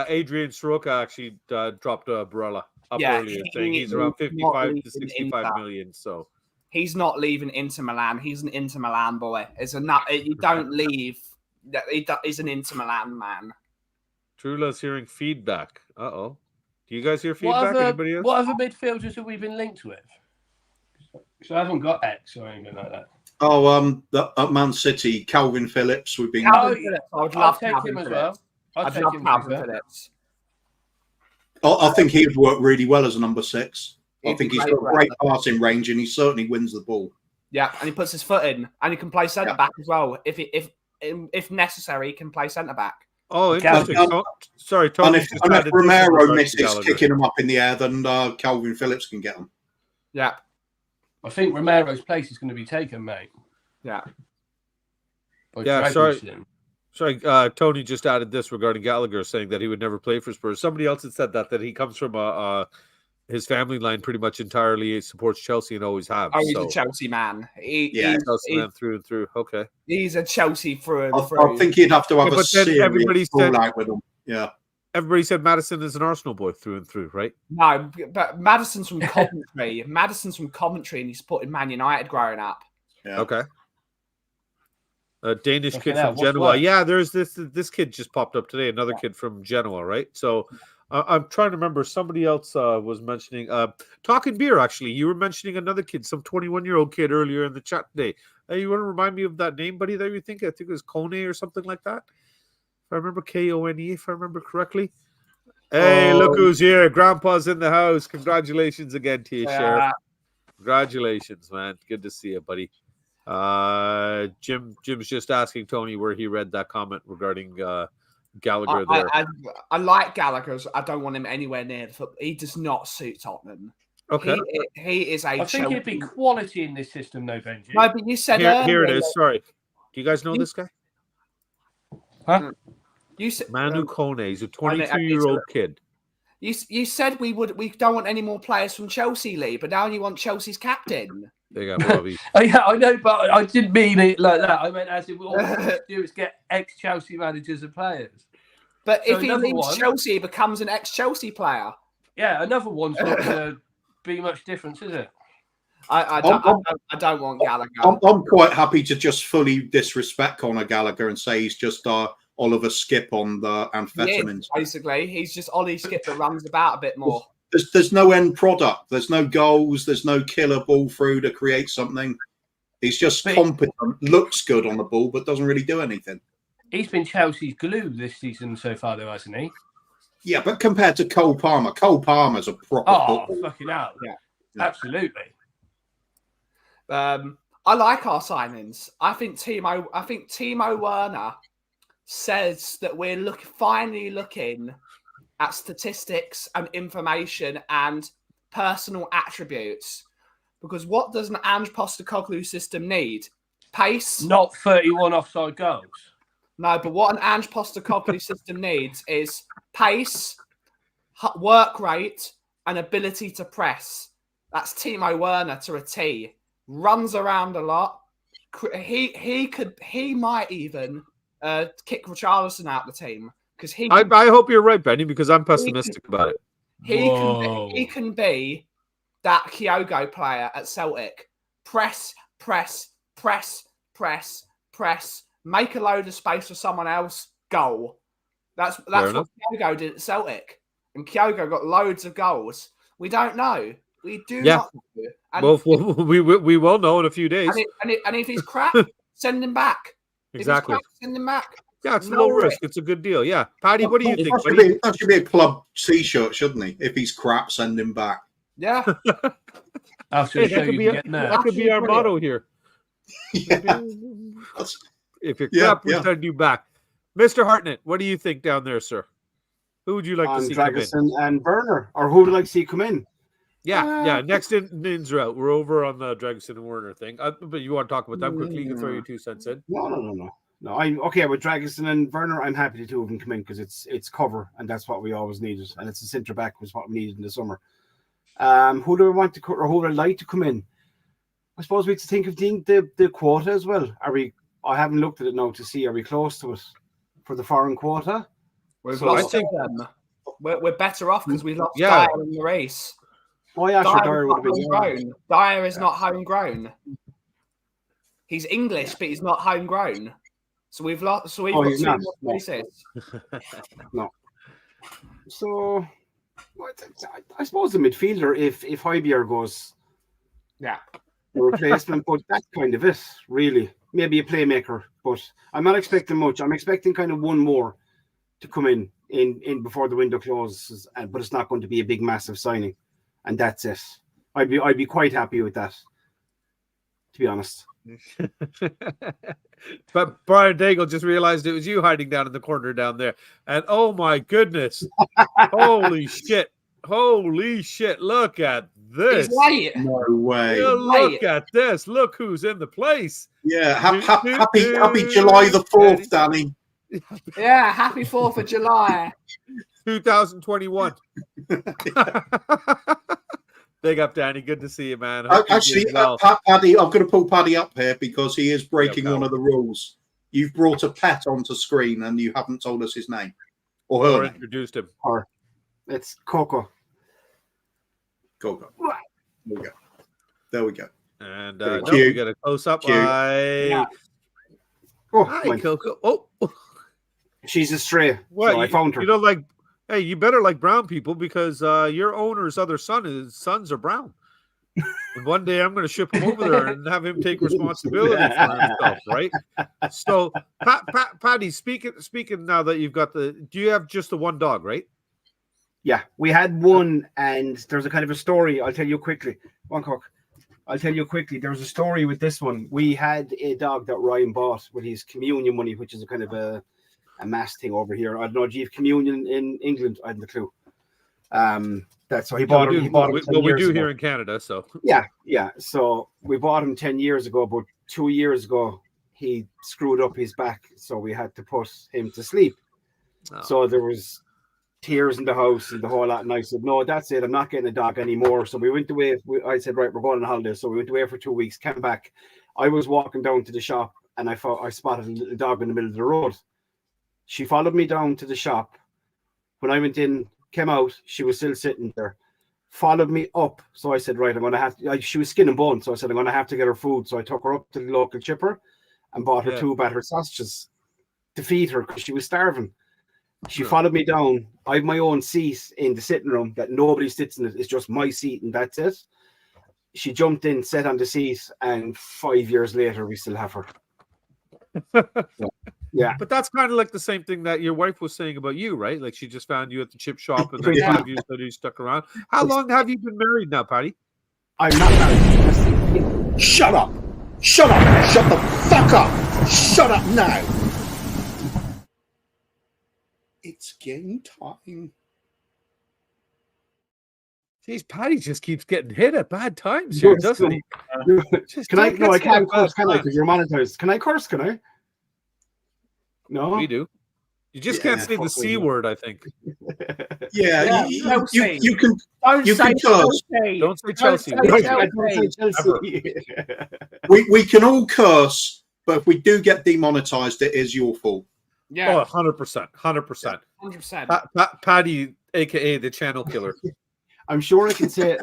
Adrian Soroka actually dropped Barella up earlier, saying he's around 55 to 65 million. So he's not leaving Inter Milan. He's an Inter Milan boy. You don't leave. He's an Inter Milan man. Trula's hearing feedback. Do you guys hear feedback? Anybody else? What other midfielders have we been linked with? So I haven't got X or anything like that. At Man City, Calvin Phillips would be. I would love take him as well. I'd love Calvin Phillips. I think he would work really well as a number 6. I think he's got great passing range, and he certainly wins the ball. Yeah, and he puts his foot in, and he can play centre back as well. If necessary, he can play centre back. Oh, interesting. Sorry, Tony. And if Romero misses kicking him up in the air, then Calvin Phillips can get him. Yeah. I think Romero's place is going to be taken, mate. Yeah. Sorry, Tony just added this regarding Gallagher, saying that he would never play for Spurs. Somebody else had said that he comes from his family line pretty much entirely supports Chelsea and always have. Oh, he's a Chelsea man. He's Chelsea man through and through. Okay. He's a Chelsea through and I through. think he'd have to have a serious fallout with him. Yeah. Everybody said Maddison is an Arsenal boy through and through, right? No, but Maddison's from Coventry. And he's put in Man United growing up. Yeah. Okay. A Danish kid from Genoa. Yeah, there's this kid just popped up today. Another kid from Genoa, right? So I'm trying to remember. Somebody else was mentioning Talking Beer. Actually, you were mentioning another kid, some 21-year-old kid earlier in the chat today. You want to remind me of that name, buddy? That you think? I think it was Kone or something like that. If I remember, Kone, if I remember correctly. Hey, look who's here. Grandpa's in the house. Congratulations again to you, Sheriff. Congratulations, man. Good to see you, buddy. Jim's just asking Tony where he read that comment regarding Gallagher there. I like Gallagher. I don't want him anywhere near the football. He does not suit Tottenham. Okay. He is a I think he'd be quality in this system, though, Benji. No, but you said here it is. Sorry. Do you guys know this guy? Huh? You said Manu Kone. He's a 22-year-old kid. You said we don't want any more players from Chelsea, Lee, but now you want Chelsea's captain. They got Robbie. Yeah, I know, but I didn't mean it like that. I meant as if all we do is get ex-Chelsea managers and players. But if he leaves Chelsea, he becomes an ex-Chelsea player. Yeah, another one's not going to be much difference, is it? I don't want Gallagher. I'm quite happy to just fully disrespect Conor Gallagher and say he's just Oliver Skip on the amphetamines. Basically, he's just Ollie Skip that runs about a bit more. There's no end product. There's no goals. There's no killer ball through to create something. He's just competent, looks good on the ball, but doesn't really do anything. He's been Chelsea's glue this season so far, though, hasn't he? Yeah, but compared to Cole Palmer's a proper football. Fucking hell. Yeah, absolutely. I like our signings. I think Timo Werner says that we're finally looking at statistics and information and personal attributes. Because what does an Ange Postecoglou system need? Pace. Not 31 offside goals. No, but what an Ange Postecoglou system needs is pace, work rate, and ability to press. That's Timo Werner to a T. Runs around a lot. He might even kick Richarlison out the team because he. I hope you're right, Benny, because I'm pessimistic about it. He can be that Kyogo player at Celtic. Press. Make a load of space for someone else. Goal. That's what Kyogo did at Celtic, and Kyogo got loads of goals. We don't know. We do not know. And we will know in a few days. And if he's crap, send him back. Exactly. Send him back. Yeah, it's low risk. It's a good deal. Yeah. Paddy, what do you think? That should be a club T-shirt, shouldn't he? If he's crap, send him back. Yeah. That could be our motto here. Yeah. If you're crap, we send you back. Mr. Hartnett, what do you think down there, sir? Who would you like to see come in? Dragusin and Werner, or who would you like to see come in? Yeah. Next ins are out. We're over on the Dragusin and Werner thing. But you want to talk about them quickly? You can throw your 2 cents in. No, I'm okay with Dragusin and Werner. I'm happy the two of them come in because it's cover, and that's what we always needed. And it's a centre back was what we needed in the summer. Who do I want to or who would I like to come in? I suppose we have to think of the quota as well. Are we? I haven't looked at it now to see are we close to it for the foreign quota. We've So lost them. We're better off because we lost Yeah. Dyer in the race. Oh yeah, sure, Dyer Dyer would have been. homegrown. Dyer is not homegrown. He's English, but he's not homegrown. So we've lost. So we've got he's two not. more places. No. So, I suppose the midfielder, if Højbjerg goes, Yeah. the replacement, but that's kind of it, really. Maybe a playmaker, but I'm not expecting much. I'm expecting kind of one more to come in before the window closes, but it's not going to be a big, massive signing, and that's it. I'd be quite happy with that, to be honest. But Brian Daigle just realized it was you hiding down in the corner down there. And oh my goodness. Holy shit. Holy shit. Look at this. He's late. No way. Yeah, look at this. Look who's in the place. Yeah, happy July the 4th, Danny. Yeah, happy 4th of July. 2021. Big up, Danny. Good to see you, man. Actually, Paddy, I'm going to pull Paddy up here because he is breaking one of the rules. You've brought a pet onto screen and you haven't told us his name or her name. Introduced him. Or it's Coco. Coco. There we go. There we go. And Thank we you. got a close up. Yeah. Hi, Coco. Oh, she's a stray. what? So I found her. You know, like, hey, you better like brown people because your owner's other sons are brown. And one day I'm going to ship him over there and have him take responsibility for himself, right? So, Paddy, speaking now that you've got do you have just the one dog, right? Yeah, we had one, and there's a kind of a story. I'll tell you quickly. I'll tell you quickly. There's a story with this one. We had a dog that Ryan bought with his communion money, which is a kind of a mass thing over here. I don't know. Do you have communion in England? I haven't a clue. That's so he bought him. We do here in Canada. So yeah. So we bought him 10 years ago, but 2 years ago he screwed up his back, so we had to put him to sleep. Oh. So there was tears in the house and the whole lot. And I said, no, that's it. I'm not getting a dog anymore. So we went away. I said, right, we're going on holiday. So we went away for 2 weeks, came back. I was walking down to the shop and I spotted a little dog in the middle of the road. She followed me down to the shop. When I went in, came out, she was still sitting there, followed me up. So I said, right, I'm going to have to, she was skin and bone. So I said, I'm going to have to get her food. So I took her up to the local chipper and bought her 2 battered sausages to feed her because she was starving. She followed me down. I have my own seat in the sitting room that nobody sits in it. It's just my seat and that's it. She jumped in, sat on the seat, and 5 years later, we still have her. Yeah. But that's kind of like the same thing that your wife was saying about you, right? Like she just found you at the chip shop and then 5 years later you stuck around. How long have you been married now, Paddy? I'm not married. Shut up. Shut up. Shut the fuck up. Shut up now. It's game time. Jeez, Paddy just keeps getting hit at bad times here, doesn't he? Can I? No, I can't curse, can I? Because you're monetized. Can I curse? Can I? No, we do. You just can't say the C word, I think. Yeah, you can. Don't You say can curse. Chelsea. Don't say Chelsea. We can all curse, but if we do get demonetized, it is your fault. Yeah. Oh, 100%. 100%. 100%. Paddy, a.k.a. the channel killer. I'm sure I can say it.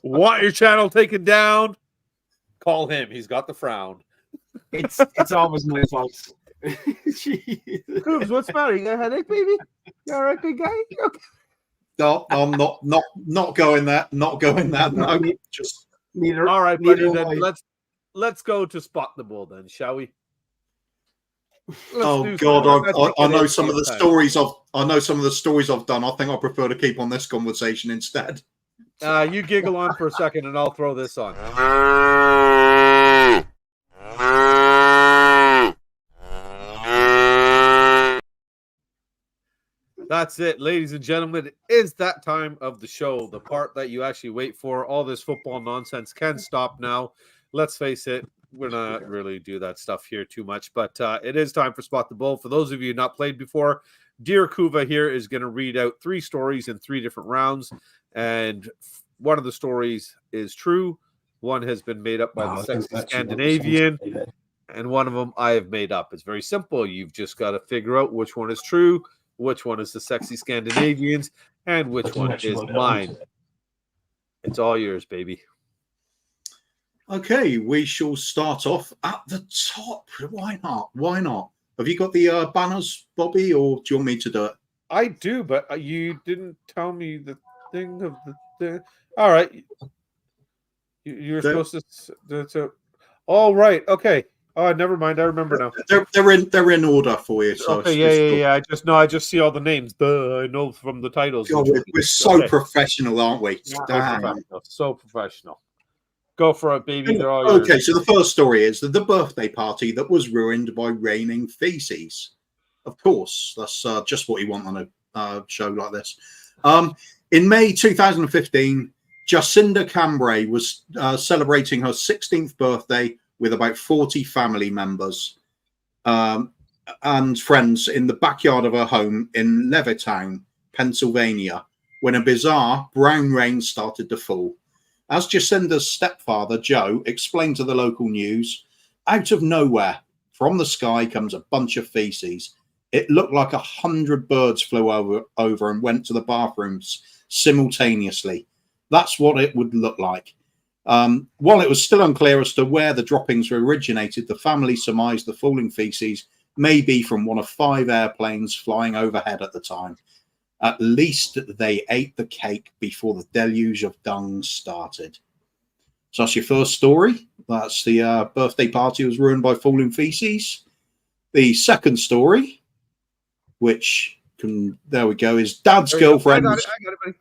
Want your channel taken down? Call him. He's got the frown. It's always my fault. Coombs, what's the matter? You got a headache, baby? You all right, big guy? Okay. No, I'm not going there. Not going there. No, just neither. All right, buddy. Then let's go to spot the bull, then, shall we? Oh God, I know some of the stories I've done. I think I prefer to keep on this conversation instead. You giggle on for a second, and I'll throw this on. That's it, ladies and gentlemen. It is that time of the show, the part that you actually wait for. All this football nonsense can stop now. Let's face it, we're not really do that stuff here too much, but it is time for Spot the Bull. For those of you not played before, Dear Kuva here is going to read out 3 stories in 3 different rounds, and one of the stories is true. One has been made up by the Sexy Scandinavian, and one of them I have made up. It's very simple. You've just got to figure out which one is true, which one is the Sexy Scandinavian's, and which one is mine. It's all yours, baby. Okay, we shall start off at the top. Why not? Why not? Have you got the banners, Bobby, or do you want me to do it? I do, but you didn't tell me the thing of the thing. All right. You're supposed to. All right. Okay. Oh, never mind. I remember now. They're in order for you. So okay. Yeah. I just see all the names. I know from the titles. God, we're so professional, aren't we? Yeah, so professional. Go for it, baby. They're all okay, yours. so the first story is the birthday party that was ruined by raining feces. Of course, that's just what you want on a show like this. In May 2015, Jacinda Cambray was celebrating her 16th birthday with about 40 family members and friends in the backyard of her home in Levittown, Pennsylvania, when a bizarre brown rain started to fall. As Jacinda's stepfather, Joe, explained to the local news, out of nowhere, from the sky comes a bunch of feces. It looked like 100 birds flew over and went to the bathrooms simultaneously. That's what it would look like. While it was still unclear as to where the droppings originated, the family surmised the falling feces may be from one of 5 airplanes flying overhead at the time. At least they ate the cake before the deluge of dung started. So that's your first story. That's the birthday party was ruined by falling feces. The second story, which there we go, is Dad's girlfriend. I got it,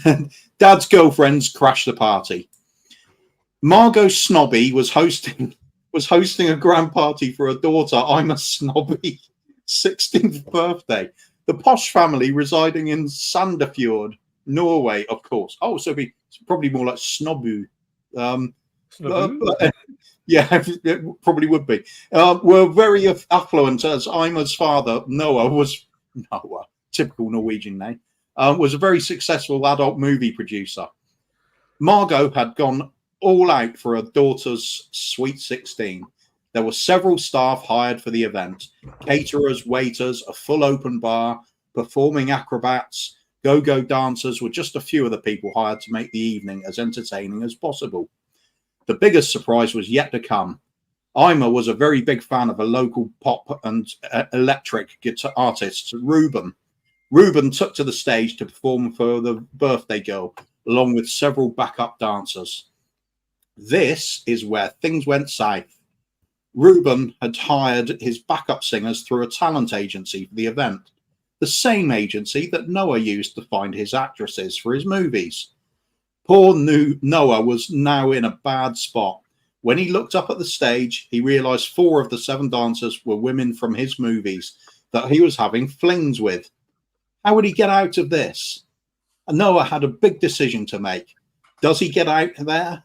buddy. Dad's girlfriends crashed the party. Margot Snobby was hosting a grand party for her daughter, I'm a Snobby, 16th birthday. The posh family residing in Sandefjord, Norway, of course. Oh, so it's probably more like Snobbu. Yeah, it probably would be. Were very affluent, as Ima's father, Noah, typical Norwegian name, was a very successful adult movie producer. Margot had gone all out for her daughter's sweet 16. There were several staff hired for the event: caterers, waiters, a full open bar, performing acrobats, go-go dancers were just a few of the people hired to make the evening as entertaining as possible. The biggest surprise was yet to come. Ima was a very big fan of a local pop and electric guitar artist, Ruben. Ruben took to the stage to perform for the birthday girl, along with several backup dancers. This is where things went south. Ruben had hired his backup singers through a talent agency for the event, the same agency that Noah used to find his actresses for his movies. Poor Noah was now in a bad spot. When he looked up at the stage, he realized 4 of the 7 dancers were women from his movies that he was having flings with. How would he get out of this? And Noah had a big decision to make. Does he get out there,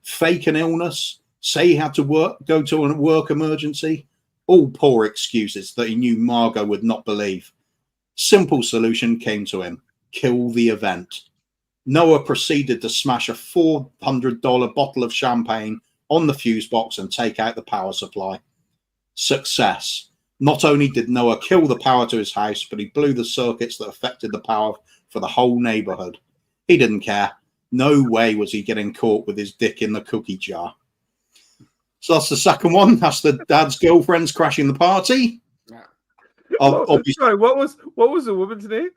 fake an illness, say he had to go to a work emergency? All poor excuses that he knew Margot would not believe. Simple solution came to him: kill the event. Noah proceeded to smash a $400 bottle of champagne on the fuse box and take out the power supply. Success. Not only did Noah kill the power to his house, but he blew the circuits that affected the power for the whole neighborhood. He didn't care. No way was he getting caught with his dick in the cookie jar. So that's the second one. That's the dad's girlfriends crashing the party. Sorry, what was the woman's name?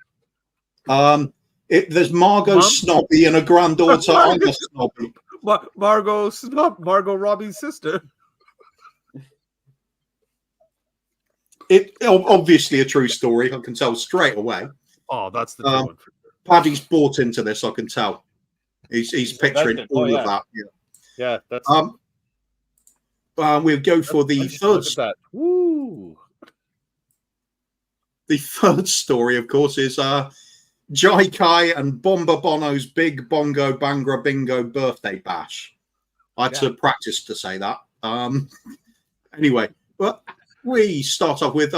There's Margot Snobby and a granddaughter. I'm a Snobby. Margot Robbie's sister. It obviously a true story. I can tell straight away. Oh, that's the one. Paddy's bought into this. I can tell. He's picturing all of that. Yeah, that's. We'll go for the third. Woo. The third story, of course, is Jai Kai and Bomba Bono's Big Bongo Bangra Bingo birthday bash. I had to practice to say that. Anyway, well, we start off with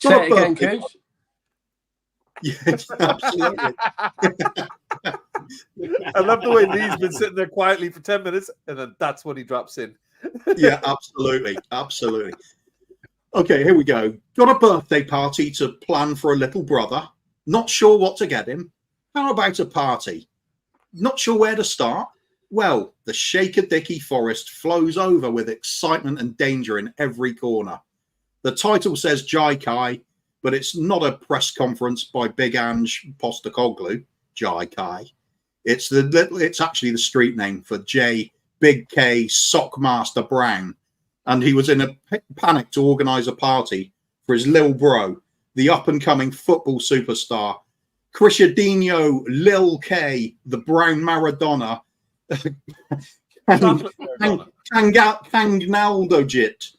Say it again, Coos. Yeah, absolutely. I love the way Lee's been sitting there quietly for 10 minutes, and then that's when he drops in. Yeah, absolutely. Absolutely. Okay, here we go. Got a birthday party to plan for a little brother. Not sure what to get him. How about a party? Not sure where to start? Well, the Shaker-Dicky forest flows over with excitement and danger in every corner. The title says Jai Kai, but it's not a press conference by Big Ange Postacoglu, Jai Kai. It's actually the street name for J Big K Sockmaster Brown, and he was in a panic to organise a party for his little bro, the up-and-coming football superstar, Cristiano Lil K, the Brown Maradona, Kangnaldojit.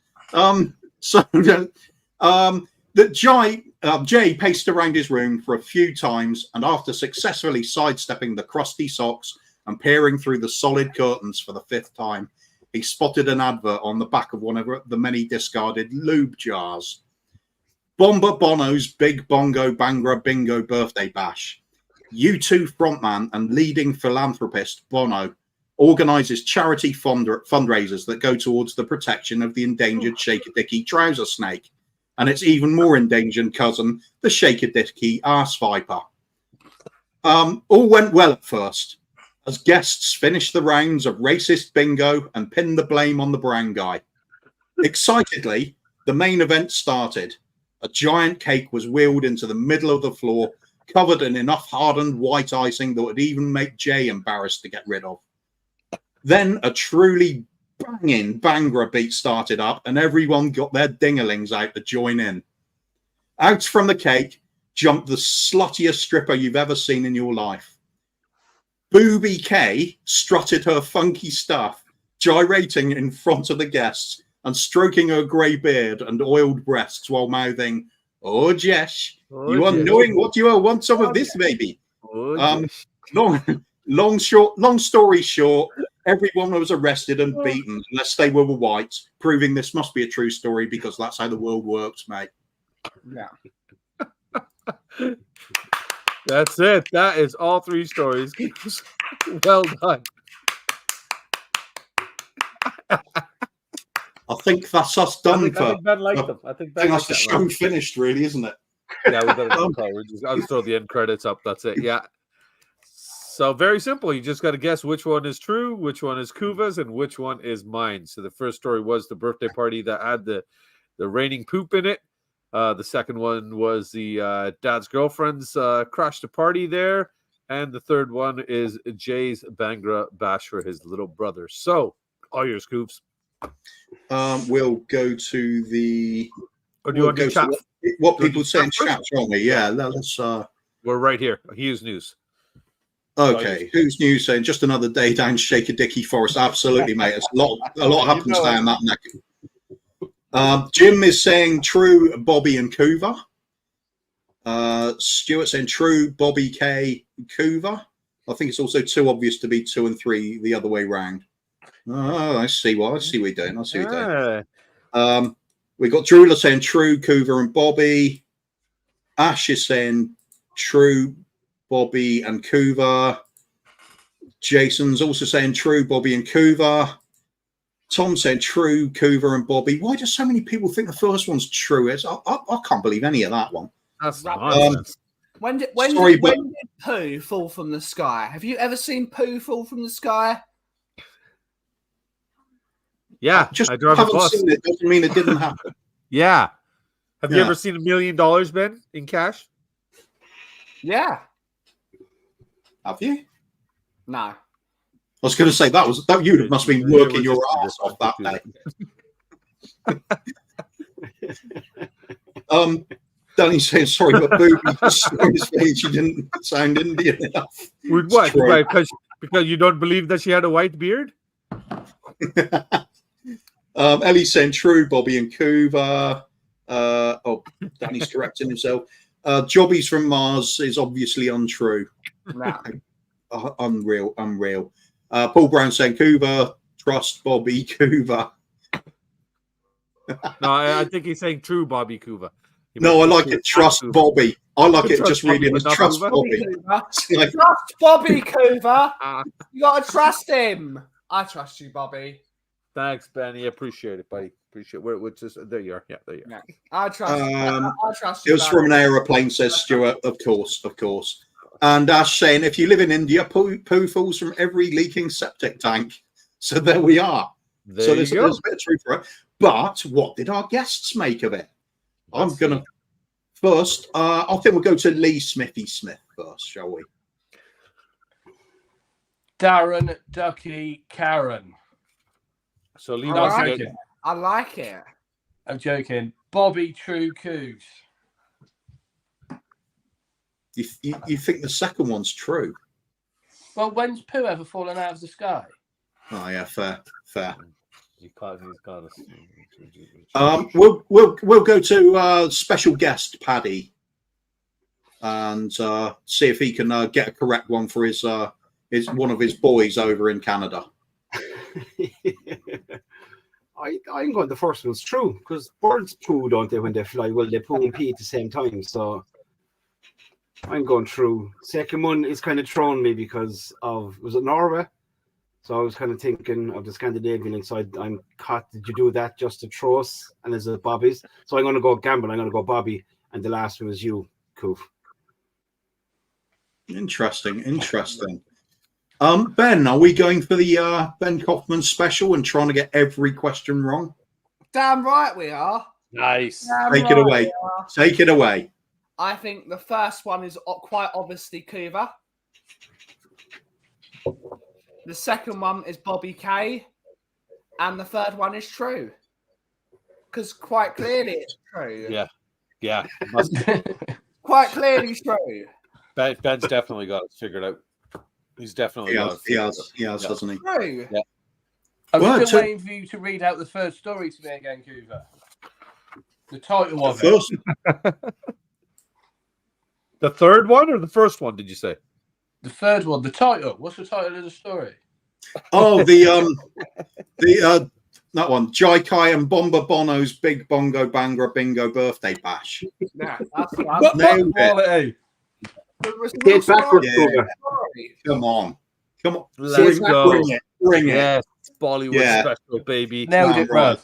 Jay paced around his room for a few times, and after successfully sidestepping the crusty socks and peering through the solid curtains for the 5th time, he spotted an advert on the back of one of the many discarded lube jars. Bomber Bono's Big Bongo Bangra Bingo Birthday Bash. U2 frontman and leading philanthropist Bono organises charity fundraisers that go towards the protection of the endangered Shaker-Dicky trouser snake and its even more endangered cousin, the Shaker-Dicky arse viper. All went well at first, as guests finished the rounds of racist bingo and pinned the blame on the brown guy. Excitedly, the main event started. A giant cake was wheeled into the middle of the floor, covered in enough hardened white icing that would even make Jay embarrassed to get rid of. Then a truly banging Bangra beat started up, and everyone got their dingalings out to join in. Out from the cake jumped the sluttiest stripper you've ever seen in your life. Booby K strutted her funky stuff, gyrating in front of the guests and stroking her grey beard and oiled breasts while mouthing, "Oh, Jesh, you are knowing what you are. Want some of this, baby?" Long story short, everyone was arrested and beaten unless they were white, proving this must be a true story because that's how the world works, mate. Yeah. That's it. That is all 3 stories. Well done. I think that's us done. I think Ben liked them. I think that's the show finished, really, isn't it? Yeah, we better I'll just throw the end credits up. That's it. Yeah. So very simple. You just got to guess which one is true, which one is Kuva's, and which one is mine. So the first story was the birthday party that had the raining poop in it. The second one was the dad's girlfriend's crashed a party there. And the third one is Jay's Bangra bash for his little brother. So, all your scoops. We'll go to the... Or do you want to chat? What people say in chat, shall we? Yeah, let's... We're right here. Hughes News. Okay, Who's News saying just another day down Shaker-Dicky Forest. Absolutely, mate. It's a lot happens down that neck. Jim is saying true, Bobby and Kuva. Stuart saying true, Bobby K, Kuva. I think it's also too obvious to be 2 and 3 the other way round. Oh, I see what we're doing. We got Drula saying true, Kuva and Bobby. Ash is saying true, Bobby and Kuva. Jason's also saying true, Bobby and Kuva. Tom saying true, Kuva and Bobby. Why do so many people think the first one's true? I can't believe any of that one. That's nonsense. When did poo fall from the sky? Have you ever seen poo fall from the sky? Yeah, just I drive a bus. Seen it doesn't mean it didn't happen. Yeah. Have you ever seen $1 million, Ben, in cash? Yeah. Have you? No. I was going to say that you must have been working your ass off that day. Danny's saying sorry, but Booby she didn't sound Indian enough. With what? Because you don't believe that she had a white beard? Ellie's saying true, Bobby and Kuva. Danny's correcting himself. Jobbies from Mars is obviously untrue. No. Unreal. Paul Brown saying Kuva, trust Bobby Kuva. No, I think he's saying true, Bobby Kuva. No, I like it. Trust Bobby. I like it. Just reading Bobby, as trust not Bobby. Like, Trust Bobby Kuva. You gotta trust him. I trust you, Bobby. Thanks, Benny. Appreciate it, buddy. Appreciate it. Which is there you are. Yeah, there you are. Yeah, I trust. I trust it you. was from an aeroplane, says Stuart. Of course. And Ash saying, if you live in India, poo falls from every leaking septic tank. So there we are. So there's a bit of truth for it. But what did our guests make of it? I'm gonna first. I think we'll go to Lee Smithy Smith first, shall we? Darren, Ducky, Karen. So Lee, I like it. I'm joking. Bobby, True, Coos. You think the second one's true? Well, when's poo ever fallen out of the sky? Oh yeah, fair. He's got us. We'll go to special guest Paddy and see if he can get a correct one for his one of his boys over in Canada. I'm going the first one's true because birds poo, don't they, when they fly? Well, they poo and pee at the same time, so I'm going true. Second one is kind of thrown me because of, was it Norway? So I was kind of thinking of the Scandinavian inside. I'm caught. Did you do that just to throw us? And is it Bobby's? So I'm going to go gamble. I'm going to go Bobby. And the last one is you, Kauff. Interesting. Ben, are we going for the Ben Kaufman special and trying to get every question wrong? Damn right we are. Nice. Take it away. Take it away. I think the first one is quite obviously Kuva. The second one is Bobby K. And the third one is true. Because quite clearly it's true. Yeah. Quite clearly true. Ben's definitely got it figured out. He's definitely got it. He has, hasn't he? True. Yeah. I'm still waiting for you to read out the first story to me again, Kuva. The title of it. The third one or the first one, did you say? The third one, the title. What's the title of the story? Oh, that one. Jai Kai and Bomba Bono's Big Bongo Bangra Bingo Birthday Bash. Yeah, that's Nailed it. Get backwards, Come on. Let's go. Bring it. Yes, Bollywood special, baby. Nailed it, bro.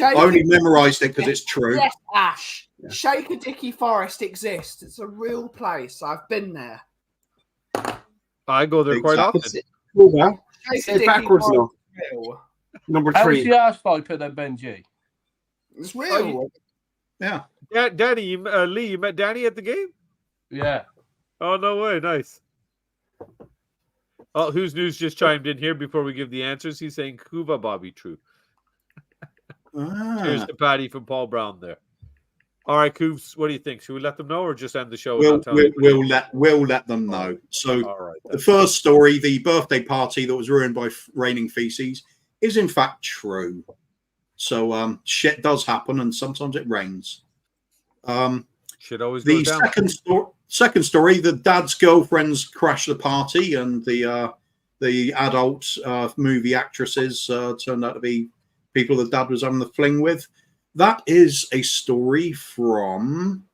I only memorised it because it's true. Yes, Ash. Yeah. Shaker Dicky Forest exists. It's a real place. I've been there. I go there quite often. Say backwards now. Number 3. How was the arse viper then, Benji? It's real. Yeah. Danny, Lee, you met Danny at the game? Yeah. Oh, no way. Nice. Oh, Who's News just chimed in here before we give the answers. He's saying Kuva Bobby true. Here's the Paddy from Paul Brown there. All right, Coos, what do you think? Should we let them know or just end the show? We'll let them know. So the first story, the birthday party that was ruined by raining feces, is in fact true. So shit does happen, and sometimes it rains. Shit always the goes down. Second story, the dad's girlfriends crash the party, and the adult movie actresses turned out to be people the dad was having the fling with. That is a story from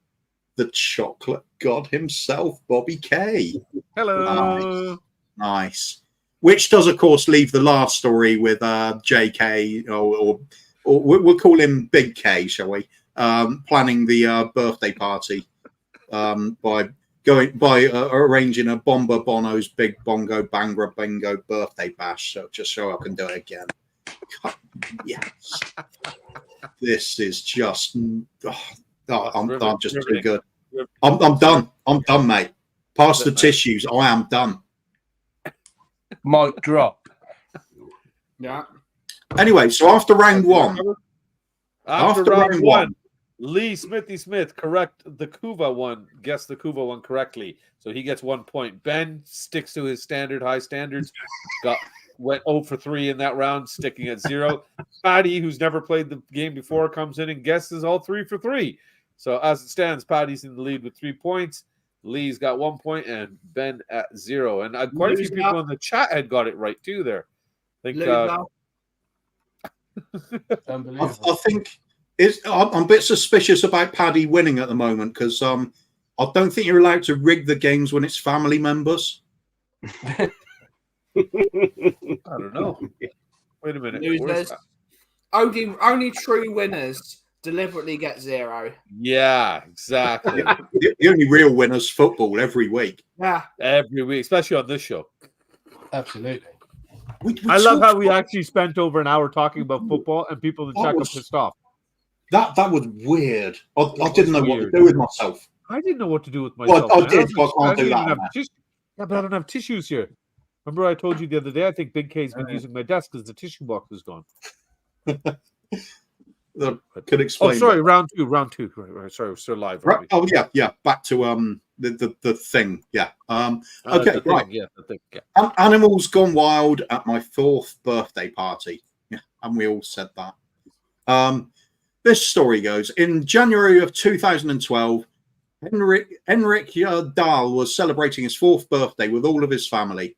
the chocolate god himself, Bobby K. Hello. Nice. Which does, of course, leave the last story with JK, or we'll call him Big K, shall we? Planning the birthday party by arranging a Bomba Bono's Big Bongo Bangra Bingo birthday bash. So just so I can do it again. Yes. This is just. I'm just too good. I'm done. I'm done, mate. Pass the tissues. I am done. Mic drop. Yeah. Anyway, so after round one. After round one, Lee Smithy Smith correct the Kuva one, guessed the Kuva one correctly. So he gets 1 point. Ben sticks to his high standards. Went 0 for 3 in that round, sticking at 0. Paddy, who's never played the game before, comes in and guesses all 3 for 3. So as it stands, Paddy's in the lead with 3 points. Lee's got 1 point, and Ben at 0. And quite a few people in the chat had got it right too. There, I think. I'm a bit suspicious about Paddy winning at the moment because I don't think you're allowed to rig the games when it's family members. I don't know. Wait a minute. Losers. Only true winners deliberately get 0. Yeah, exactly. The only real winners football every week. Yeah, Every week, especially on this show. Absolutely. I love how we actually spent over an hour talking about football and people in the chat got pissed off. That was weird. I didn't know what to do with myself. I didn't know what to do with myself. Well, I did, but I can't do that. Yeah, but I don't have tissues here. Remember I told you the other day, I think Big K's been using my desk because the tissue box is gone. That could explain. Oh, sorry, round two. Right, sorry, we're still live. Right. Oh, yeah. Back to the thing. Yeah. Okay, right. Yeah, the thing. Yeah. Animals Gone Wild at my 4th birthday party. Yeah, and we all said that. This story goes, in January of 2012, Henrik Dahl was celebrating his 4th birthday with all of his family.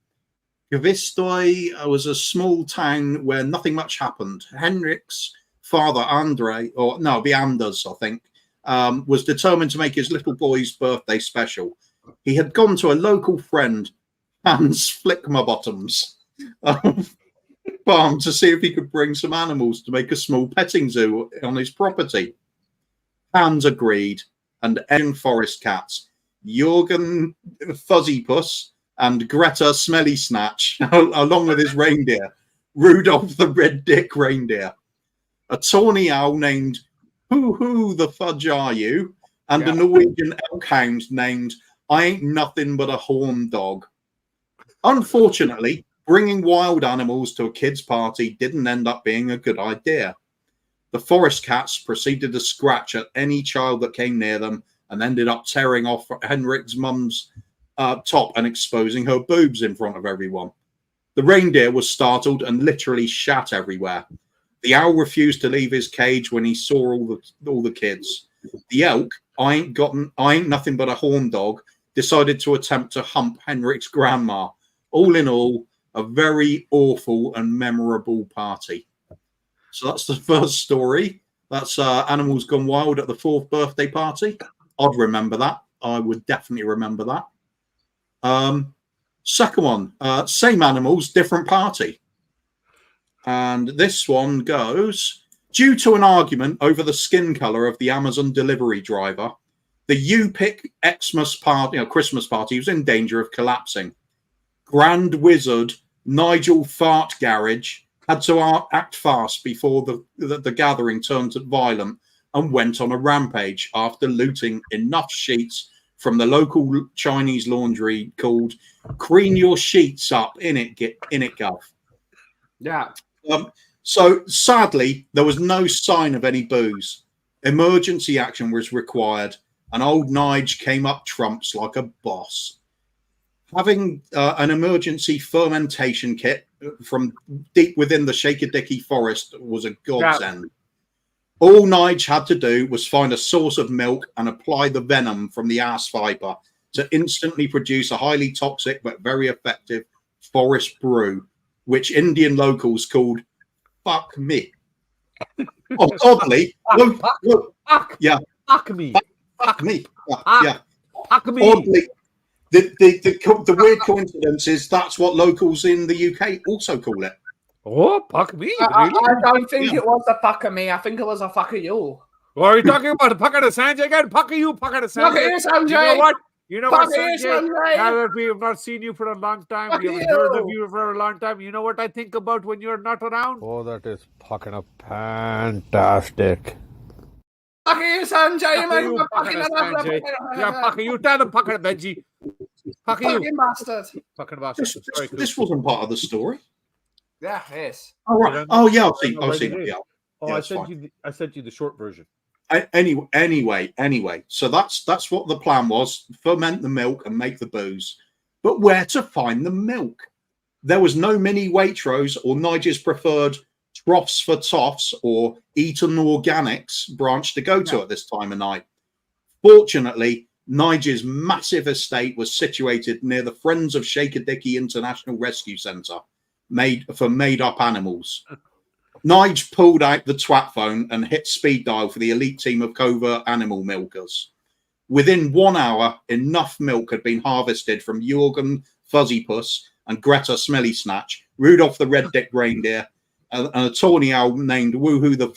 Kvistoi was a small town where nothing much happened. Henrik's father, Anders, I think, was determined to make his little boy's birthday special. He had gone to a local friend, Hans Flickmabottom's farm to see if he could bring some animals to make a small petting zoo on his property. Hans agreed, and Asian forest cats, Jürgen Fuzzypuss and Greta Smelly Snatch, along with his reindeer, Rudolph the Red Dick reindeer, a tawny owl named Hoo the Fudge Are You, and a Norwegian elk hound named I Ain't Nothing But a Horn Dog. Unfortunately, bringing wild animals to a kid's party didn't end up being a good idea. The forest cats proceeded to scratch at any child that came near them and ended up tearing off Henrik's mum's top and exposing her boobs in front of everyone. The reindeer was startled and literally shat everywhere. The owl refused to leave his cage when he saw all the kids. The elk, I ain't nothing but a horn dog, decided to attempt to hump Henrik's grandma. All in all, a very awful and memorable party. So that's the first story. That's Animals Gone Wild at the 4th birthday party. I'd remember that. I would definitely remember that. Second one, same animals, different party. And this one goes, due to an argument over the skin color of the Amazon delivery driver, the UPIC Xmas party, Christmas party, was in danger of collapsing. Grand Wizard Nigel Fart Garage had to act fast before the gathering turned violent and went on a rampage after looting enough sheets from the local Chinese laundry called Clean Your Sheets Up in it, Kauff. Yeah. So sadly, there was no sign of any booze. Emergency action was required, and old Nige came up trumps like a boss. Having an emergency fermentation kit from deep within the Shaker-Dicky forest was a godsend. Yeah. All Nige had to do was find a source of milk and apply the venom from the ass viper to instantly produce a highly toxic but very effective forest brew, which Indian locals called "fuck me." Oddly, look, yeah, fuck me, fuck me, yeah, fuck me. Oddly, the weird coincidence is that's what locals in the UK also call it. Oh, fuck me! I don't think it was a fuck of me. I think it was a fuck of you. What are you talking about? A puck of the Sanjay again? Puck of you, puck of the Sanjay. Puck of you, Sanjay. You know what? You know what, Sanjay? Now that we have not seen you for a long time, we haven't heard of you for a long time. You know what I think about when you're not around? Oh, that is fucking fantastic. Puck of you, Sanjay. Yeah, puck of you. Tell them puck of the Benji. Puck of you. Fucking bastard. Fucking bastard. This wasn't part of the story. Yeah, yes. Oh, right. Oh, yeah, I've seen it. Yeah. Oh, I sent you the short version. Anyway. So that's what the plan was: ferment the milk and make the booze. But where to find the milk? There was no mini Waitrose or Nigel's preferred Troughs for Toffs or Eton Organics branch to go to at this time of night. Fortunately, Nigel's massive estate was situated near the Friends of Shaker-Dicky International Rescue Centre, made up animals. Nige pulled out the twat phone and hit speed dial for the elite team of covert animal milkers. Within 1 hour, enough milk had been harvested from Jorgen Fuzzypuss and Greta Smelly Snatch, Rudolph the Red-Dick Reindeer, and a tawny owl named Woohoo the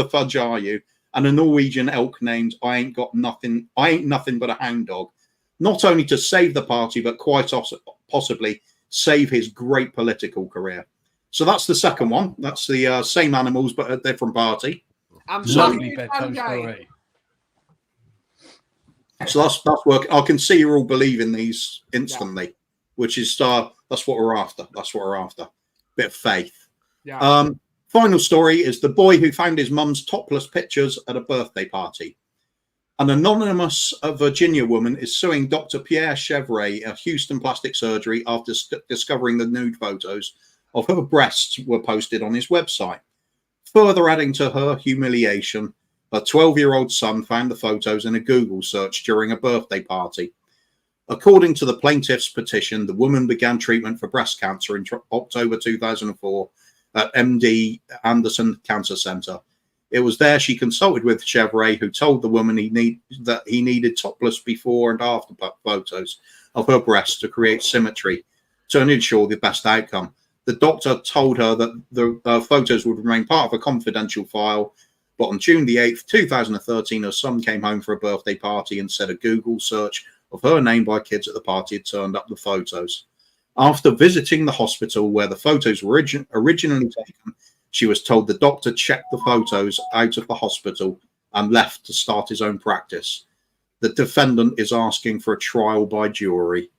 Fudge Are You, and a Norwegian elk named I Ain't Nothing But a Hound Dog, not only to save the party, but quite possibly save his great political career. So that's the second one. That's the same animals, but a different party. Lovely bedtime story. So that's work. I can see you're all believing these instantly, which is that's what we're after. That's what we're after. Bit of faith. Yeah. Final story is the boy who found his mum's topless pictures at a birthday party. An anonymous Virginia woman is suing Dr. Pierre Chevray at Houston Plastic Surgery after discovering the nude photos of her breasts were posted on his website. Further adding to her humiliation, her 12-year-old son found the photos in a Google search during a birthday party. According to the plaintiff's petition, the woman began treatment for breast cancer in October 2004 at MD Anderson Cancer Center. It was there she consulted with Chevray, who told the woman that he needed topless before and after photos of her breasts to create symmetry to ensure the best outcome. The doctor told her that the photos would remain part of a confidential file, but on June the 8th, 2013, her son came home for a birthday party and said a Google search of her name by kids at the party had turned up the photos. After visiting the hospital where the photos were originally taken, she was told the doctor checked the photos out of the hospital and left to start his own practice. The defendant is asking for a trial by jury.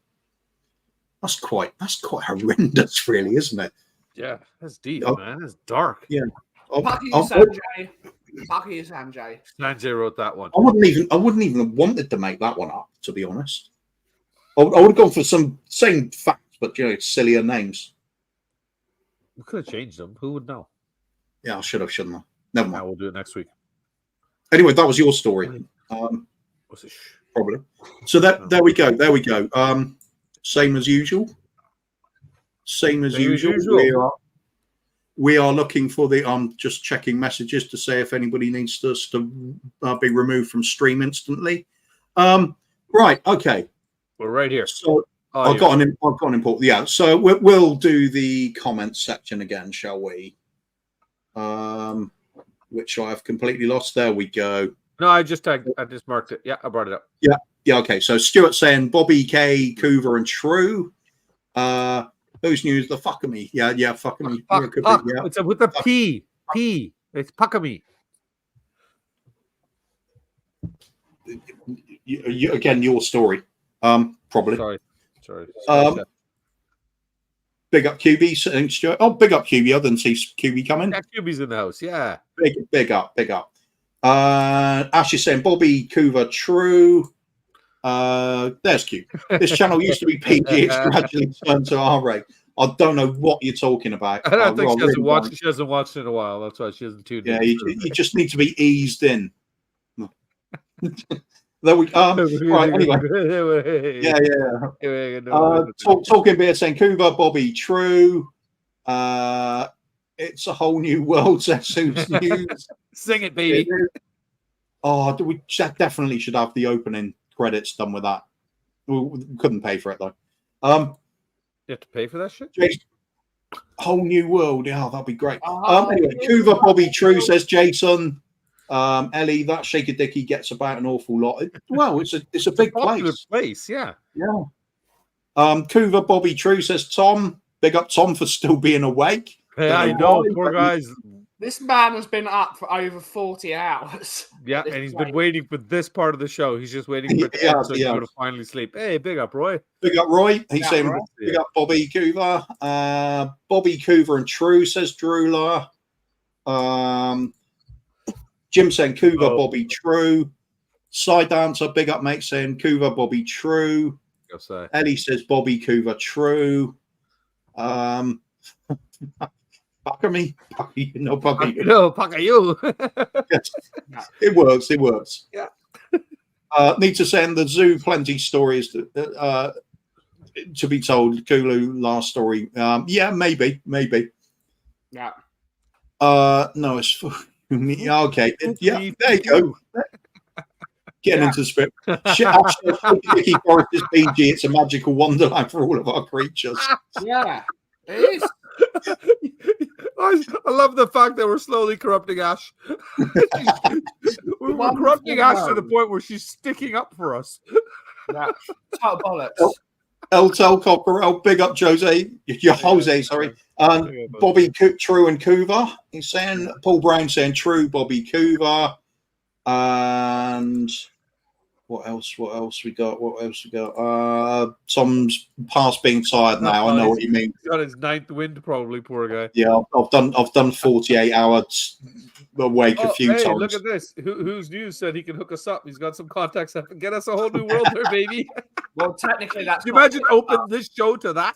That's quite horrendous, really, isn't it? Yeah, that's deep, man. That's dark. Yeah. Pucky Sanjay. Pucky Sanjay. Sanjay wrote that one. I wouldn't even have wanted to make that one up, to be honest. I would have gone for some same facts, but sillier names. We could have changed them. Who would know? Yeah, I should have, shouldn't I? Never mind. We'll do it next week. Anyway, that was your story. Probably. So there we go. There we go. Same as usual. Same as usual. We are looking for the. Just checking messages to say if anybody needs us to be removed from stream instantly. Right. Okay. We're right here. So I've got an important. Yeah. So we'll do the comments section again, shall we? Which I've completely lost. There we go. No, I just marked it. Yeah, I brought it up. Yeah. Okay. So Stuart saying Bobby K, Kuva, and True. Who's news? The fuck of me. Yeah, fuck of me. It's with the P. P. It's puck of me. Again, your story. Probably. Sorry. Big up QB saying Stuart. Oh, big up QB. I didn't see QB coming. Yeah, QB's in the house. Yeah. Big up. Ash is saying Bobby Kuva True. There's Q. This channel used to be PG. It's gradually turned to R-rate. I don't know what you're talking about. I don't think she hasn't watched it in a while. That's why she hasn't tuned in. Yeah, you just need to be eased in. There we right, anyway. Yeah. Talking beer saying Kuva, Bobby True. It's a whole new world, says Sue's News. Sing it, baby. We definitely should have the opening credits done with that. We couldn't pay for it though. You have to pay for that shit? Whole new world. Yeah, that'd be great. Anyway, Kuva, Bobby True, says Jason. Ellie, that Shaker Dicky gets about an awful lot. It's a big place. Yeah. Kuva, Bobby True, says Tom. Big up Tom for still being awake. Hey, I know, poor guys. This man has been up for over 40 hours. Yeah, and he's been waiting for this part of the show. He's just waiting for the episode to go to finally sleep. Hey, big up, Roy. Big up, Roy. He's saying big up Bobby Kuva. Bobby Kuva and True, says Drewla. Jim saying Kuva, Bobby True. Side dancer, big up, mate, saying Kuva, Bobby True. Ellie says Bobby Kuva True. Pucker me, Pucky, no Pucky. No, Pucker you. Yes. It works. Yeah. Need to send the zoo plenty stories to be told. Kulu last story. Yeah, maybe. Yeah. No, it's okay. Yeah, there you go. Getting into the script. Mickey Forrest is PG. It's a magical wonderland for all of our creatures. Yeah, it is. I love the fact that we're slowly corrupting Ash. We're corrupting Ash to the point where she's sticking up for us. Yeah, total bollocks. El Cockerel, big up Jose, sorry. And Bobby True and Kuva. He's saying Paul Brown saying true, Bobby Kuva. And what else we got? Tom's past being tired now. I know what you mean. He's got his 9th wind, probably, poor guy. Yeah, I've done 48 hours awake a few times. Look at this. Who's news said he can hook us up. He's got some contacts that can get us a whole new world there, baby. Well, technically, that's. Can you imagine open this show to that?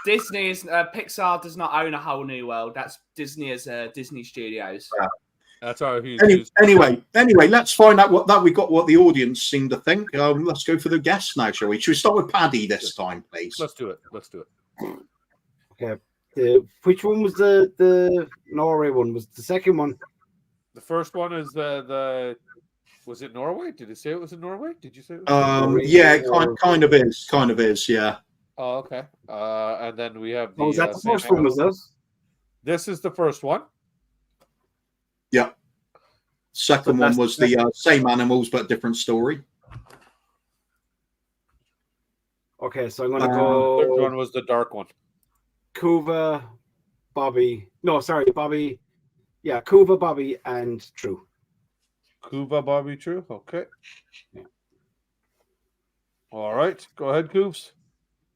Disney is Pixar does not own a whole new world. That's Disney as Disney Studios. Yeah. That's our anyway, let's find out what the audience seem to think. Let's go for the guests now, shall we? Should we start with Paddy this time, please? Let's do it. Okay. Which one was the Norway one? Was the second one? The first one is the was it Norway? Did it say it was in Norway? Did you say it was yeah, kind of is, yeah. Oh, okay. And then we have was that the first one, was this? This is the first one. Yeah. Second one was the same animals but different story. Okay, so I'm gonna go. Third one was the dark one. Kuva, Bobby. No, sorry, Bobby. Yeah, Kuva, Bobby, and True. Kuva, Bobby, True. Okay. Yeah. All right. Go ahead, Koofs.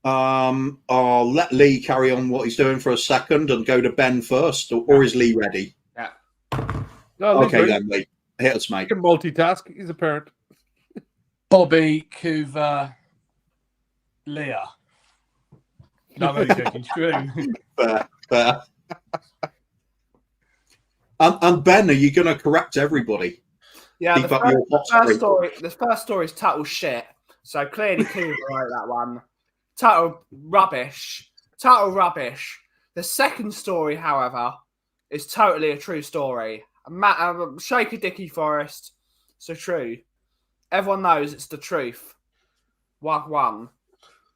I'll let Lee carry on what he's doing for a second and go to Ben first, or is Lee ready? Yeah. No, okay, then, Lee. Hit us, mate. He can multitask. He's a parent. Bobby, Kuva, Leah. No, I'm only joking. True. Fair. And Ben, are you going to correct everybody? Yeah, the first story is total shit. So clearly Kuva wrote that one. Total rubbish. The second story, however, is totally a true story. Shaker Dicky Forest, so true. Everyone knows it's the truth. One.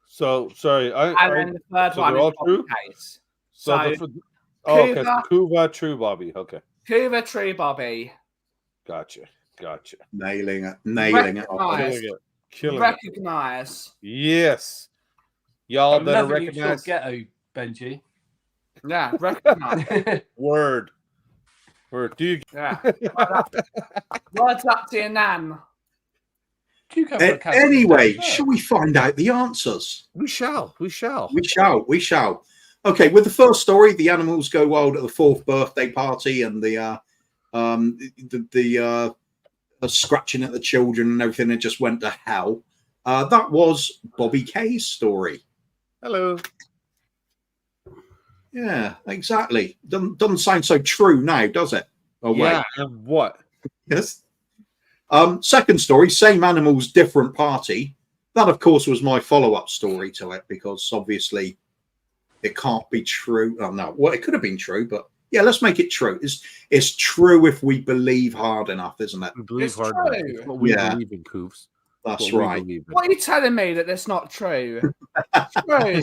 So sorry, and then the third one is true. Case. Kuva, True, Bobby. Okay. Kuva, True, Bobby. Gotcha. Nailing it. Recognize. Yes. Y'all better recognize. Ghetto, Benji. Yeah, recognize. Word. Do you? Yeah. Words up to your nan. Anyway, shall we find out the answers? We shall. Okay, with the first story, the animals go wild at the 4th birthday party, and the scratching at the children and everything. It just went to hell. That was Bobby K's story. Hello. Yeah, exactly. Doesn't sound so true now, does it? Oh, yeah. And what? Yes. Second story, same animals, different party. That, of course, was my follow-up story to it, because obviously it can't be true. Oh, no. Well, it could have been true, but yeah, let's make it true. It's true if we believe hard enough, isn't it? We believe hard enough. It's what we believe in, Koofs. That's right. What are you telling me that that's not true? True.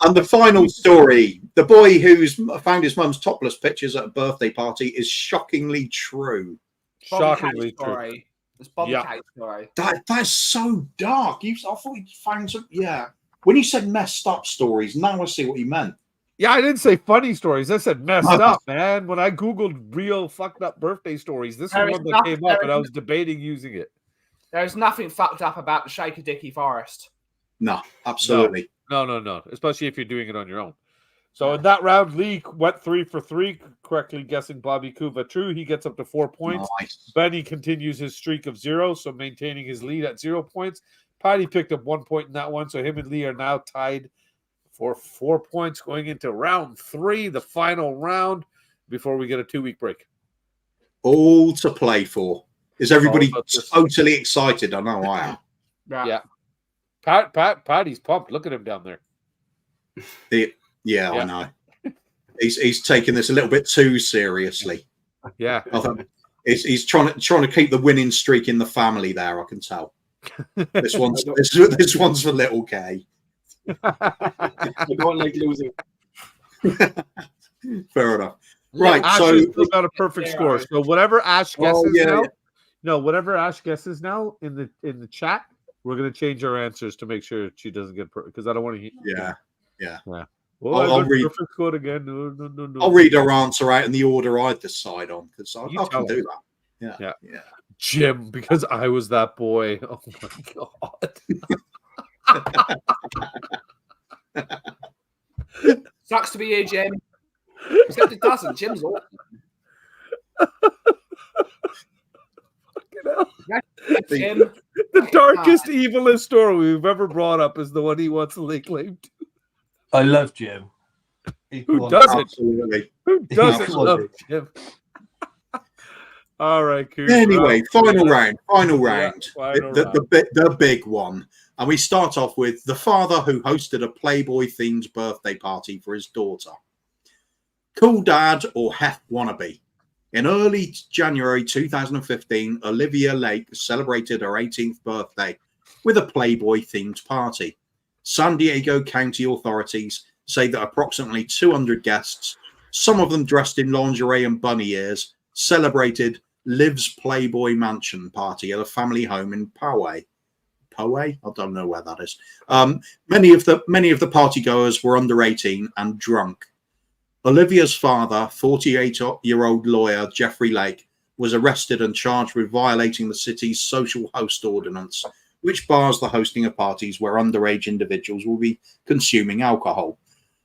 And the final story, the boy who's found his mum's topless pictures at a birthday party, is shockingly true. Shockingly true. It's Bobby K's story. That's so dark. I thought you found some. Yeah. When you said messed up stories, now I see what you meant. Yeah, I didn't say funny stories. I said messed up, man. When I Googled real fucked up birthday stories, this is one that came up, and I was debating using it. There's nothing fucked up about the Shaker Dicky Forest. No, absolutely. No. Especially if you're doing it on your own. So in that round, Lee went 3 for 3, correctly guessing Bobby Kuva true. He gets up to 4 points. Nice. Benny continues his streak of 0, so maintaining his lead at 0 points. Paddy picked up 1 point in that one, so him and Lee are now tied for 4 points going into round 3, the final round, before we get a 2-week break. All to play for. Is everybody totally excited? I know I am. Yeah. Paddy's pumped. Look at him down there. Yeah, I know. he's taking this a little bit too seriously. Yeah. He's trying to keep the winning streak in the family there. I can tell. This one's for little K. I don't like losing. Fair enough. Right, Ash so has still got a perfect score. So whatever Ash guesses now, yeah. no, whatever Ash guesses now in the chat, we're gonna change our answers to make sure she doesn't get because I don't want to. Yeah. Well, I'll read perfect score again. No. I'll read her answer out in the order I decide on because I can do that. Yeah. Jim, because I was that boy. Oh my god. Sucks to be you, Jim. Except it doesn't. Jim's awesome. Jim. The darkest, evilest story we've ever brought up is the one he wants to lay claim to. I love Jim. Who doesn't? Absolutely. Who doesn't love Jim? All right, Kuv. Anyway, final round. Yeah, The big one. And we start off with the father who hosted a Playboy-themed birthday party for his daughter. Cool dad or hef wannabe? In early January 2015, Olivia Lake celebrated her 18th birthday with a Playboy-themed party. San Diego County authorities say that approximately 200 guests, some of them dressed in lingerie and bunny ears, celebrated Liv's Playboy Mansion party at a family home in Poway. Poway? I don't know where that is. Many of the partygoers were under 18 and drunk. Olivia's father, 48-year-old lawyer Jeffrey Lake, was arrested and charged with violating the city's social host ordinance, which bars the hosting of parties where underage individuals will be consuming alcohol.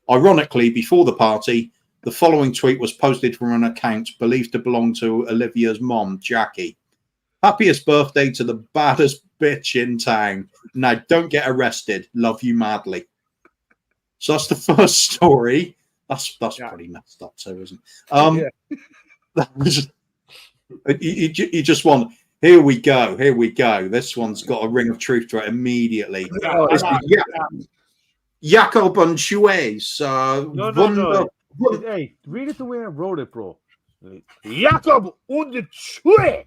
Ironically, before the party, the following tweet was posted from an account believed to belong to Olivia's mom, Jackie. Happiest birthday to the baddest bitch in town. Now, don't get arrested. Love you madly. So that's the first story. That's pretty messed up too, isn't it? That was, you just want, here we go. This one's got a ring of truth to it immediately. Jakob and Suez. No. Hey, read it the way I wrote it, bro. Jakob und Schuhe.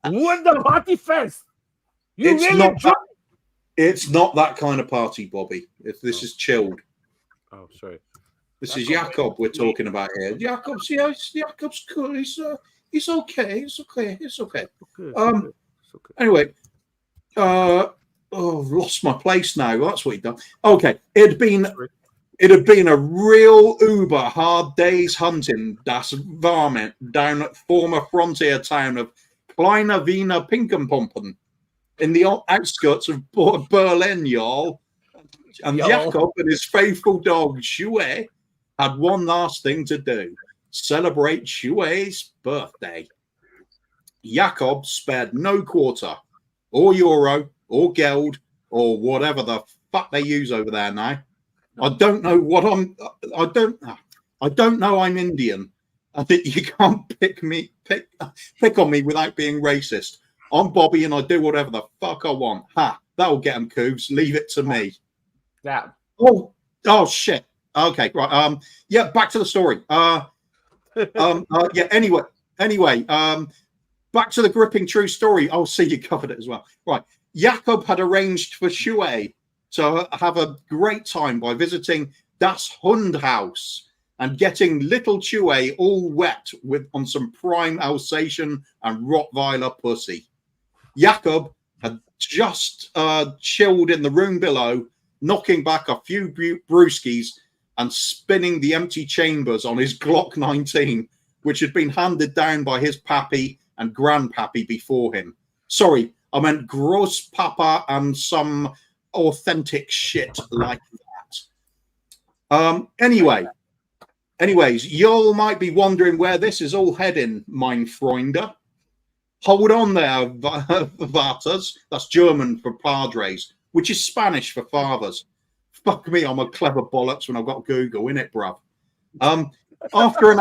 Won the party first. It's not that kind of party, Bobby. If this is chilled. Oh, sorry. This is Jakob we're talking about here. Jakob's cool. He's okay. It's okay. Anyway, lost my place now. That's what he done. Okay, it had been a real uber hard day's hunting das Varmint down at former frontier town of Kleine Wiener Pinkenpumpen in the outskirts of Berlin, y'all. And Jakob and his faithful dog Shuey had one last thing to do: celebrate Shuey's birthday. Jakob spared no quarter, or euro, or geld, or whatever the fuck they use over there now. I don't know what I don't know I'm Indian. I think you can't pick on me without being racist. I'm Bobby and I do whatever the fuck I want. Ha! That'll get them, Coobs. Leave it to me. Yeah. Oh shit. Okay, right. Back to the story. Anyway, back to the gripping true story. Oh, see, you covered it as well. Right. Jakob had arranged for Shuey to have a great time by visiting Das Hundhaus and getting little Shuey all wet on some prime Alsatian and Rottweiler pussy. Jakob had just chilled in the room below, knocking back a few brewskis and spinning the empty chambers on his Glock 19, which had been handed down by his pappy and grandpappy before him. Sorry, I meant gross papa and some authentic shit like that. Anyways, y'all might be wondering where this is all heading, mein Freunde. Hold on there, Vatas. That's German for padres, which is Spanish for fathers. Fuck me, I'm a clever bollocks when I've got Google, innit, bruv? After an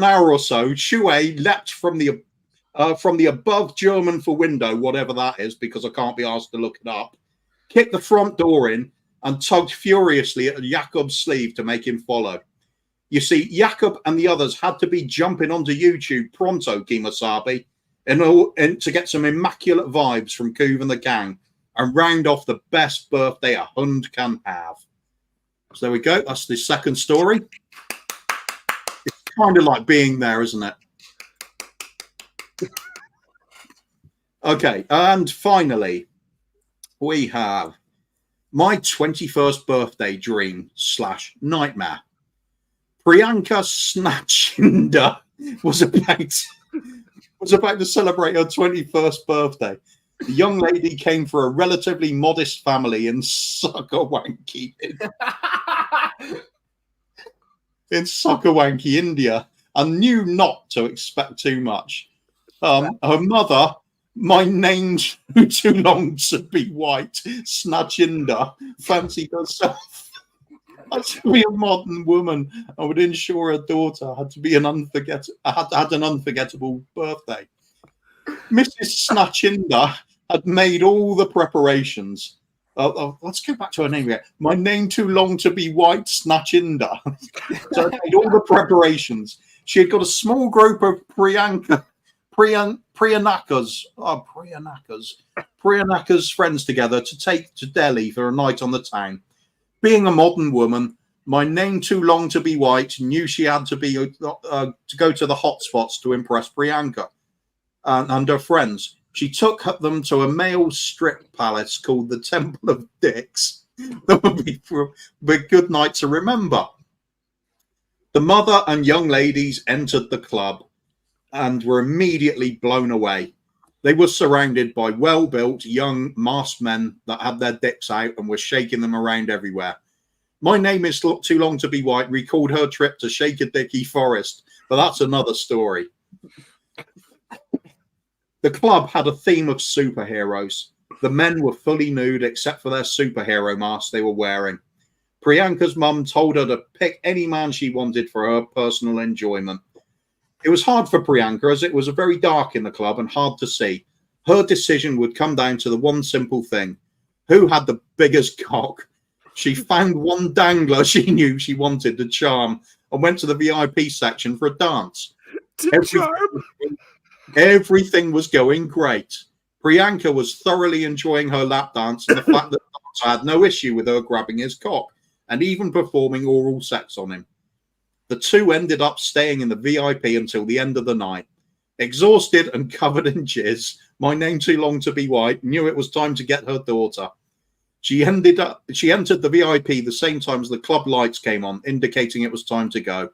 hour or so, Shuey leapt from the above German for window, whatever that is, because I can't be asked to look it up, kicked the front door in and tugged furiously at Jakob's sleeve to make him follow. You see, Jakob and the others had to be jumping onto YouTube pronto, Kimasabi, and to get some immaculate vibes from Kuv the Kang and round off the best birthday a Hund can have. So there we go. That's the second story. It's kind of like being there, isn't it? Okay, and finally, we have my 21st birthday dream / nightmare. Priyanka Snatchinder was about to celebrate her 21st birthday. The young lady came from a relatively modest family in Suckerwanky, India, and knew not to expect too much. Her mother, my name's too long to be white, Snatchinder, fancied herself to be a modern woman and would ensure her daughter had to be had an unforgettable birthday. Mrs. Snatchinder had made all the preparations. Let's go back to her name again. My name too long to be white, Snatchinder. So I made all the preparations. She had got a small group of Priyanaka's friends together to take to Delhi for a night on the town. Being a modern woman, my name too long to be white, knew she had to go to the hotspots to impress Priyanka and her friends. She took them to a male strip palace called the Temple of Dicks. That would be a good night to remember. The mother and young ladies entered the club and were immediately blown away. They were surrounded by well-built young masked men that had their dicks out and were shaking them around everywhere. My name is too long to be white recalled her trip to Shake a Dicky Forest, but that's another story. The club had a theme of superheroes. The men were fully nude except for their superhero masks they were wearing. Priyanka's mum told her to pick any man she wanted for her personal enjoyment. It was hard for Priyanka as it was very dark in the club and hard to see. Her decision would come down to the one simple thing. Who had the biggest cock? She found one dangler she knew she wanted to charm and went to the VIP section for a dance. Everything was going great. Priyanka was thoroughly enjoying her lap dance and the fact that the dancer had no issue with her grabbing his cock and even performing oral sex on him. The two ended up staying in the VIP until the end of the night. Exhausted and covered in jizz, my name too long to be white, knew it was time to get her daughter. She entered the VIP the same time as the club lights came on, indicating it was time to go.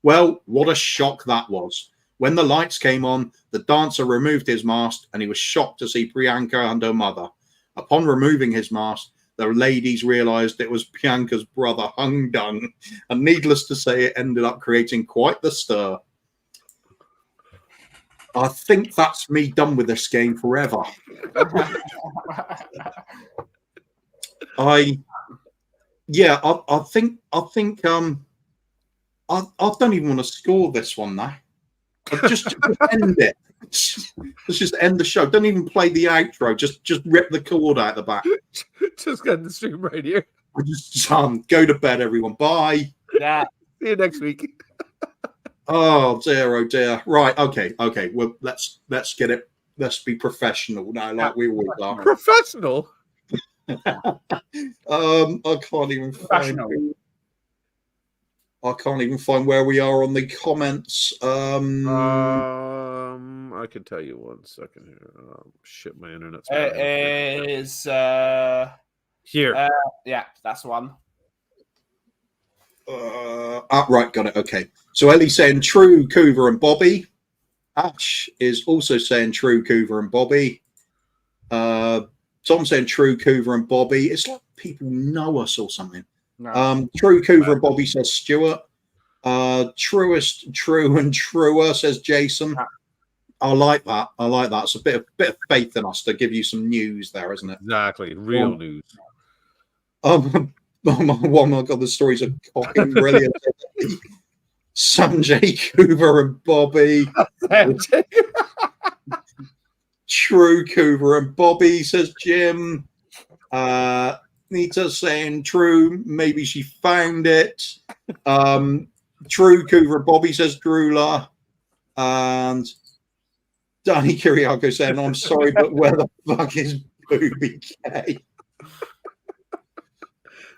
Well, what a shock that was. When the lights came on, the dancer removed his mask and he was shocked to see Priyanka and her mother. Upon removing his mask, the ladies realized it was Priyanka's brother, Hung Dung, and needless to say, it ended up creating quite the stir. I think that's me done with this game forever. I think I don't even want to score this one now. Just end it. Let's just end the show. Don't even play the outro. Just rip the cord out the back. Just get the stream right here. Just go to bed, everyone. Bye. Yeah. See you next week. Oh dear. Right. Okay. Well, let's get it. Let's be professional now, like we always are. Professional. I can't even find. I can't even find where we are on the comments. I can tell you 1 second here. Shit, my internet's It is here. Yeah, that's the one. Right, got it. Okay. So Ellie's saying true, Kuv and Bobby. Ash is also saying true, Kuv and Bobby. Tom saying true, Kuv and Bobby. It's like people know us or something. No. True, Kuv and Bobby says Stuart. Truest, true and truer says Jason. I like that. It's a bit of faith in us to give you some news there, isn't it? Exactly. Real news. Oh my God, the stories are fucking brilliant. Sanjay, Kuv and Bobby. True, Kuv and Bobby says Jim. Nita saying true. Maybe she found it. True. Cougar Bobby says Drooler. And Danny Kiriako saying, I'm sorry, but where the fuck is Booby K?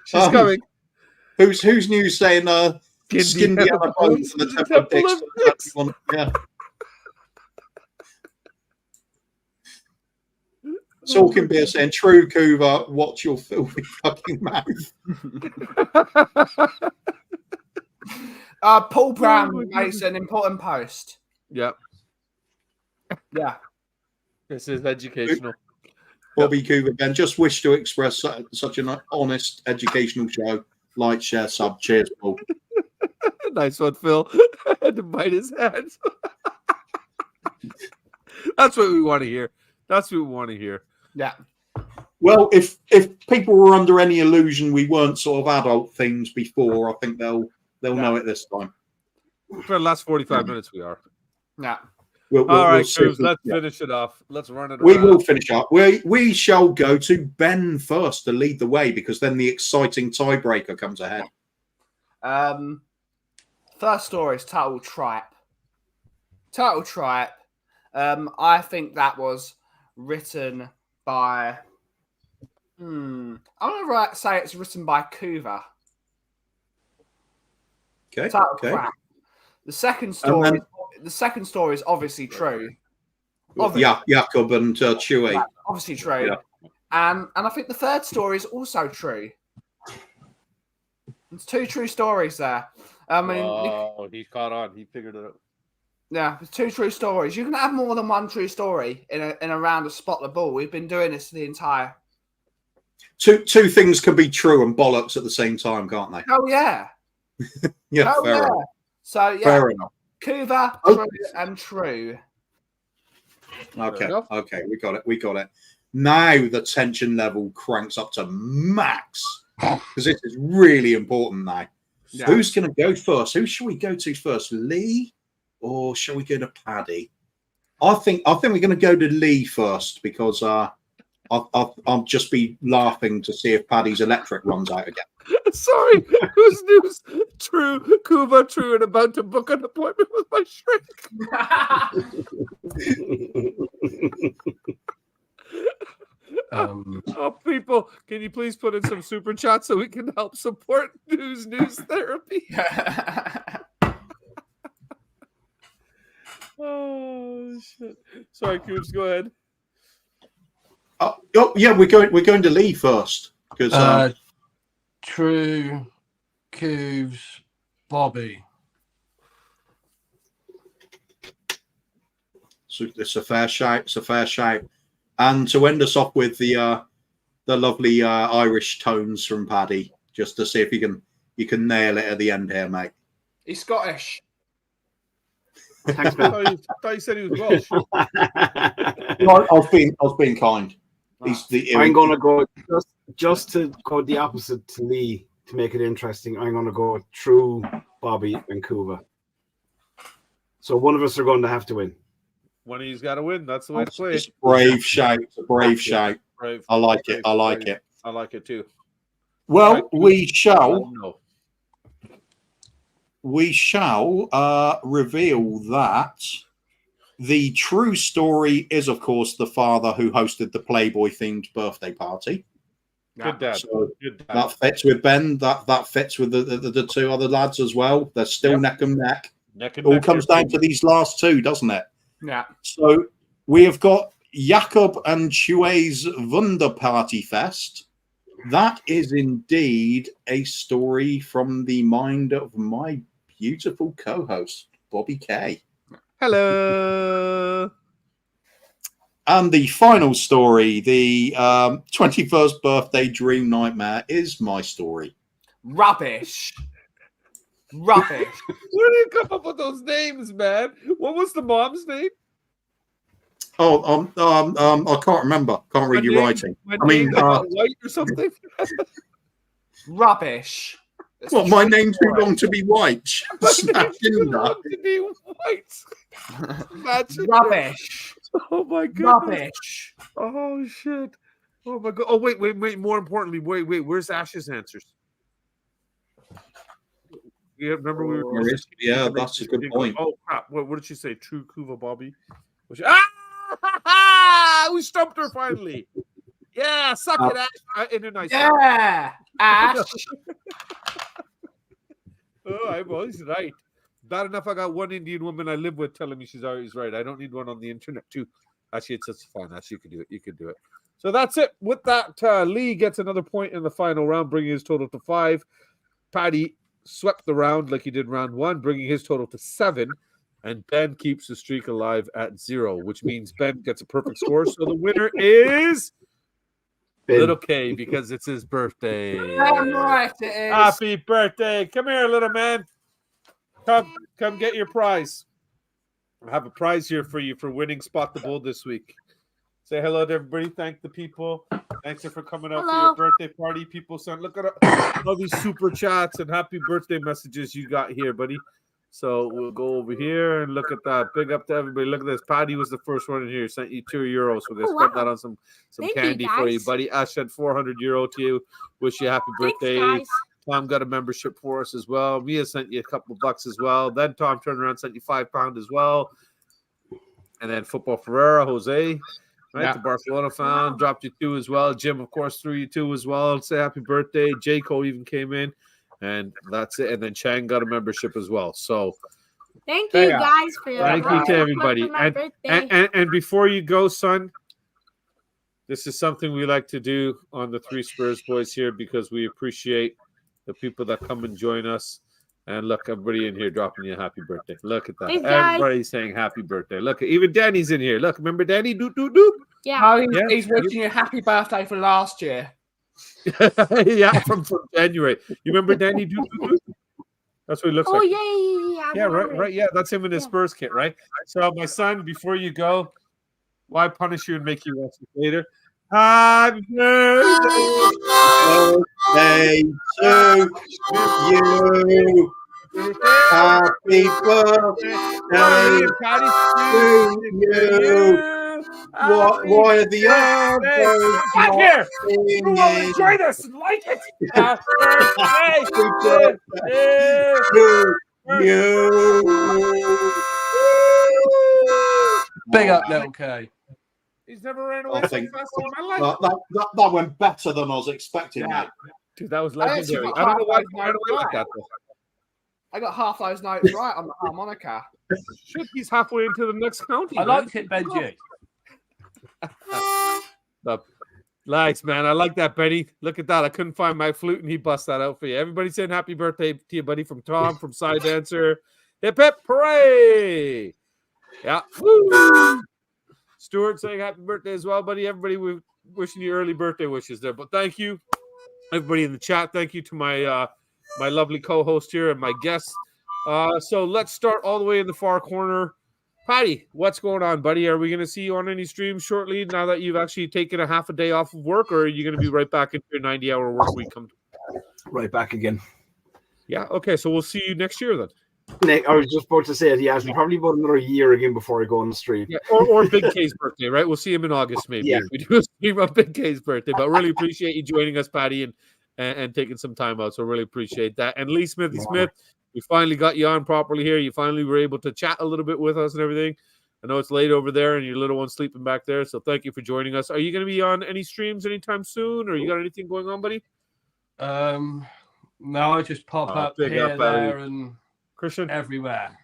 She's coming. Who's news saying Skindiana Bones and the Temple of Dicks? Yeah. Salkin Beer saying, true, Kuva, watch your filthy fucking mouth. Paul Brown makes an important post. Yep. Yeah. This is educational. Bobby Kuva again, just wish to express such an honest educational show. Like, share, sub. Cheers, Paul. Nice one, Phil. I had to bite his hands. That's what we want to hear. That's what we want to hear. Yeah. Well, if people were under any illusion we weren't sort of adult things before, I think they'll know it this time. For the last 45 minutes, we are. Yeah. All right, Cruz, let's finish it off. Let's run it. We will finish up. We shall go to Ben first to lead the way because then the exciting tiebreaker comes ahead. First story is Total Tripe. Total Tripe. I think that was written by. I'm gonna say it's written by Kuva. Okay. Total Crap. The second story. The second story is obviously true. Yeah, Jakob and Chewy. Yeah, obviously true. Yeah. And I think the third story is also true. There's two true stories there. I mean, he caught on. He figured it out. Yeah, there's two true stories. You can have more than one true story in a round of Spot the Ball. We've been doing this the entire. Two things can be true and bollocks at the same time, can't they? Oh yeah. Yeah, fair enough. So yeah, fair enough. Kuva, true and true. Okay, we got it. Now the tension level cranks up to max because this is really important now. Yeah. Who's going to go first? Who should we go to first, Lee, or shall we go to Paddy? I think we're going to go to Lee first because I'll just be laughing to see if Paddy's electric runs out again. Sorry, who's news? True, Kuva, true, and about to book an appointment with my shrink. Oh, people, can you please put in some super chats so we can help support news therapy? Oh shit! Sorry, Coops, go ahead. Yeah, we're going to Lee first because true, Cooves, Bobby. So it's a fair shout. It's a fair shout. And to end us off with the lovely Irish tones from Paddy, just to see if you can nail it at the end here, mate. He's Scottish. Thanks, man. I thought you said he was Welsh. No, I was being kind. I'm going to go just to go the opposite to Lee to make it interesting. I'm going to go True, Bobby, and Kuva. So one of us are going to have to win. One of you's got to win. That's the way to play. It's a brave shout. It's a brave shout. Brave. I like it. I like it. I like it too. Well, right. we shall reveal that the true story is, of course, the father who hosted the Playboy-themed birthday party. Good dad. So good dad. That fits with Ben. That fits with the two other lads as well. They're still neck and neck. It all comes down to these last two, doesn't it? Yeah. So we have got Jakob and Chue's Wunderparty Fest. That is indeed a story from the mind of my beautiful co-host, Bobby K. Hello. And the final story, the 21st birthday dream nightmare, is my story. Rubbish. Where did you come up with those names, man? What was the mom's name? Oh, I can't remember. Can't read your writing. I mean, White or something. Rubbish. What? My name's too long to be white. Snap in that. To be white. Rubbish. Oh my god. Rubbish. Oh shit. Oh my god! Oh wait! More importantly, wait! Where's Ash's answers? Yeah, remember we were. Yeah, that's a good point. Oh crap! What did she say? True Kuva Bobby. Ah! We stumped her finally. Yeah, suck it, Ash. In a nice way. Yeah, Ash. Oh, well, he's right. Bad enough I got one Indian woman I live with telling me she's always right. I don't need one on the internet too. Actually, it's fine. Actually, you can do it. You can do it. So that's it. With that, Lee gets another point in the final round, bringing his total to 5. Paddy swept the round like he did round 1, bringing his total to 7. And Ben keeps the streak alive at 0, which means Ben gets a perfect score. So the winner is Little K, because it's his birthday. Damn right it is. Happy birthday. Come here, little man. Come get your prize. I have a prize here for you for winning Spot the Bull this week. Say hello to everybody. Thank the people. Thanks for coming out for your birthday party. People sent, look at all these super chats and happy birthday messages you got here, buddy. So we'll go over here and look at that. Big up to everybody. Look at this. Paddy was the first one in here. Sent you €2. We're gonna spend that on some candy for you, buddy. Ash sent €400 to you. Wish you a happy birthday. Thanks, Tom got a membership for us as well. Mia sent you a couple bucks as well. Then Tom turned around and sent you £5 as well. And then Football Ferreira, Jose, right? The Barcelona fan dropped you 2 as well. Jim, of course, threw you 2 as well. Say happy birthday. Jayco even came in. And that's it. And then Chang got a membership as well. So thank you guys for thank you to everybody. And before you go, son, this is something we like to do on the 3 Spurs boys here because we appreciate the people that come and join us. And look, everybody in here dropping you a happy birthday. Look at that. Thanks, everybody's saying happy birthday. Look, even Danny's in here. Look, remember Danny? Doop, doop, doop. Yeah. He's wishing you a happy birthday for last year. Yeah, from January. You remember Danny? That's what he looks like. Oh yeah, right. Yeah, that's him in his Spurs kit, right? So, my son, before you go, why punish you and make you watch it later? Happy birthday to you. Happy birthday to you. Why are the others not here? singing? Join us and like it. Happy birthday to you. Big up, Little K. He's never ran away I so think fast in my life. that went better than I was expecting. Yeah. Dude, that was legendary. I don't know why he ran away like that, though. I got half those notes right on the harmonica. Shit, he's halfway into the next county. I liked it, Benji. Nice, man. I like that, Benny. Look at that. I couldn't find my flute, and he bust that out for you. Everybody saying happy birthday to you, buddy, from Tom, from Side Dancer. Hip, hip, hooray! Yeah. Woo! Stuart saying happy birthday as well, buddy. Everybody, we're wishing you early birthday wishes there. But thank you, everybody in the chat. Thank you to my my lovely co-host here and my guests. So let's start all the way in the far corner. Paddy, what's going on, buddy? Are we going to see you on any streams shortly now that you've actually taken a half a day off of work, or are you going to be right back into your 90-hour work week? Right back again. Yeah, okay. So we'll see you next year then. Nick, I was just about to say it. Yes, probably about another year again before I go on the stream. Yeah, or Big K's birthday, right? We'll see him in August, maybe. Yeah. We do a stream on Big K's birthday, but really appreciate you joining us, Paddy, and taking some time out. So really appreciate that. And Lee Smithy Smith, we finally got you on properly here. You finally were able to chat a little bit with us and everything. I know it's late over there and your little one's sleeping back there. So thank you for joining us. Are you going to be on any streams anytime soon, or you got anything going on, buddy? No, I just pop up here, there, and Christian everywhere.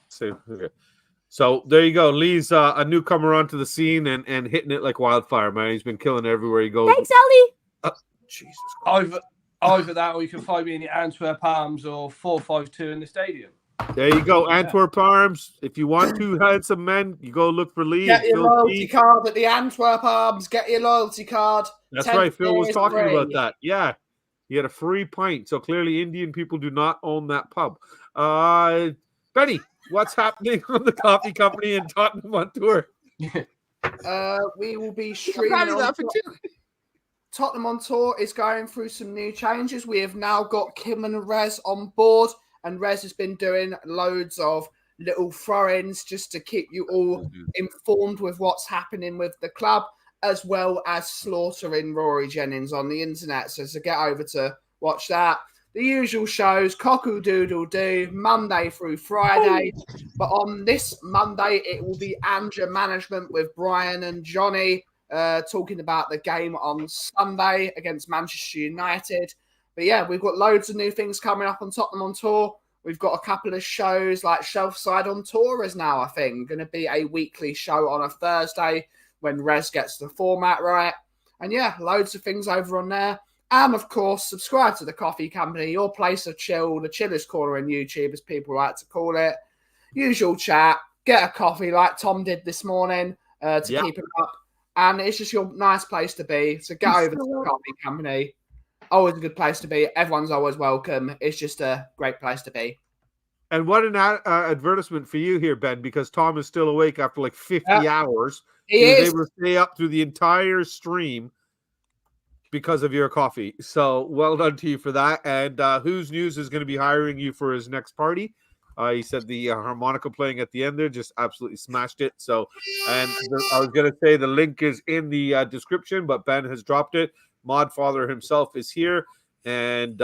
So there you go. Lee's a newcomer onto the scene and hitting it like wildfire, man. He's been killing it everywhere he goes. Thanks, Ellie. Jesus Christ. Either that, or you can find me in the Antwerp Arms or 452 in the stadium. There you go, Antwerp Arms. If you want to handsome men, you go look for Lee. Get your loyalty card at the Antwerp Arms. Get your loyalty card. That's right. Phil was talking about that. Yeah. He had a free pint. So clearly Indian people do not own that pub. Benny, what's happening on the coffee company in Tottenham on tour? We will be streaming on Tottenham on tour is going through some new changes. We have now got Kim and Rez on board, and Rez has been doing loads of little throw-ins just to keep you all informed with what's happening with the club, as well as slaughtering Rory Jennings on the internet. So get over to watch that. The usual shows, Cockle-Doodle-Doo, Monday through Friday. But on this Monday, it will be Anger Management with Brian and Johnny talking about the game on Sunday against Manchester United. But yeah, we've got loads of new things coming up on Tottenham on Tour. We've got a couple of shows like Shelfside on Tour is now, I think, going to be a weekly show on a Thursday when Rez gets the format right. And yeah, loads of things over on there. And of course, subscribe to the Kauffie Company, your place of chill, the chillest corner in YouTube, as people like to call it. Usual chat, get a coffee like Tom did this morning to keep it up. And it's just your nice place to be. So get over to the Kauffie Company. Always a good place to be. Everyone's always welcome. It's just a great place to be. And what an advertisement for you here, Ben, because Tom is still awake after like 50 hours. He was able to stay up through the entire stream because of your coffee. So well done to you for that. And Who's News is going to be hiring you for his next party. He said the harmonica playing at the end there just absolutely smashed it. So, and I was going to say the link is in the description, but Ben has dropped it. Modfather himself is here. And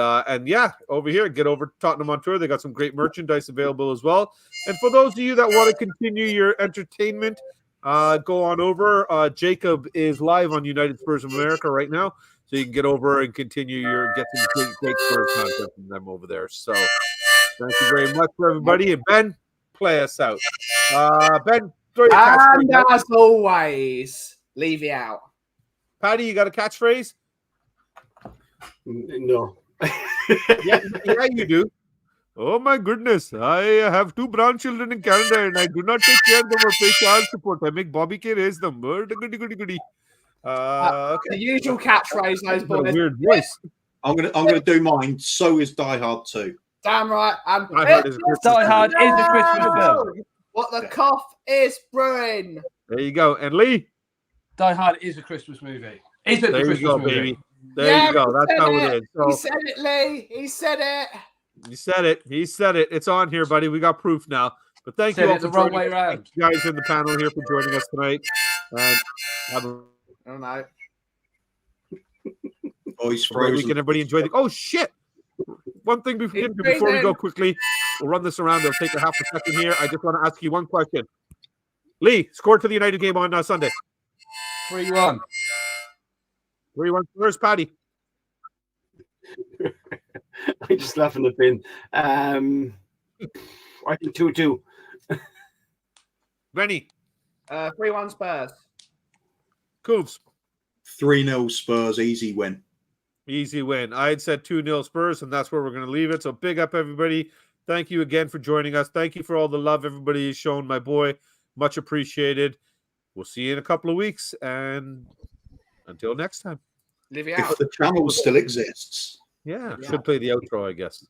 yeah, over here, get over to Tottenham on Tour. They got some great merchandise available as well. And for those of you that want to continue your entertainment, go on over. Jacob is live on United Spurs of America right now. So you can get over and continue get some great Spurs content from them over there. So thank you very much for everybody. And Ben, play us out. Ben, throw your catchphrase. And as always, leave you out. Patty, you got a catchphrase? No. yeah, you do. Oh my goodness. I have 2 brown children in Canada and I do not take care of them or pay child support. I make Bobby K raise them. Goody. The usual catchphrase, those boys. Weird voice. I'm gonna do mine. So is Die Hard 2. Damn right. And Die Hard is a Christmas film. What the Kauff is brewing. There you go. And Lee? Die Hard is a Christmas movie. Is it there the you go, movie? baby. There you go. That's how it is. So, he said it, Lee. He said it. He said it. He said it. It's on here, buddy. We got proof now. But thank you all for wrong way around. You guys in the panel here for joining us tonight. And have a I don't know. Voice great weekend, everybody. Enjoy the. Oh shit! One thing before we go quickly, we'll run this around. It'll take a half a second here. I just want to ask you one question. Lee, score to the United game on Sunday. 3-1. 3-1. Where's Paddy? I just laugh in the bin. I think 2-2. Benny. 3-1 Spurs. Coovs. 3-0 Spurs. Easy win. Easy win. I had said 2-0 Spurs, and that's where we're going to leave it. So big up, everybody. Thank you again for joining us. Thank you for all the love everybody has shown my boy. Much appreciated. We'll see you in a couple of weeks. And until next time. Live it out. If the channel still exists. Yeah, should play the outro, I guess.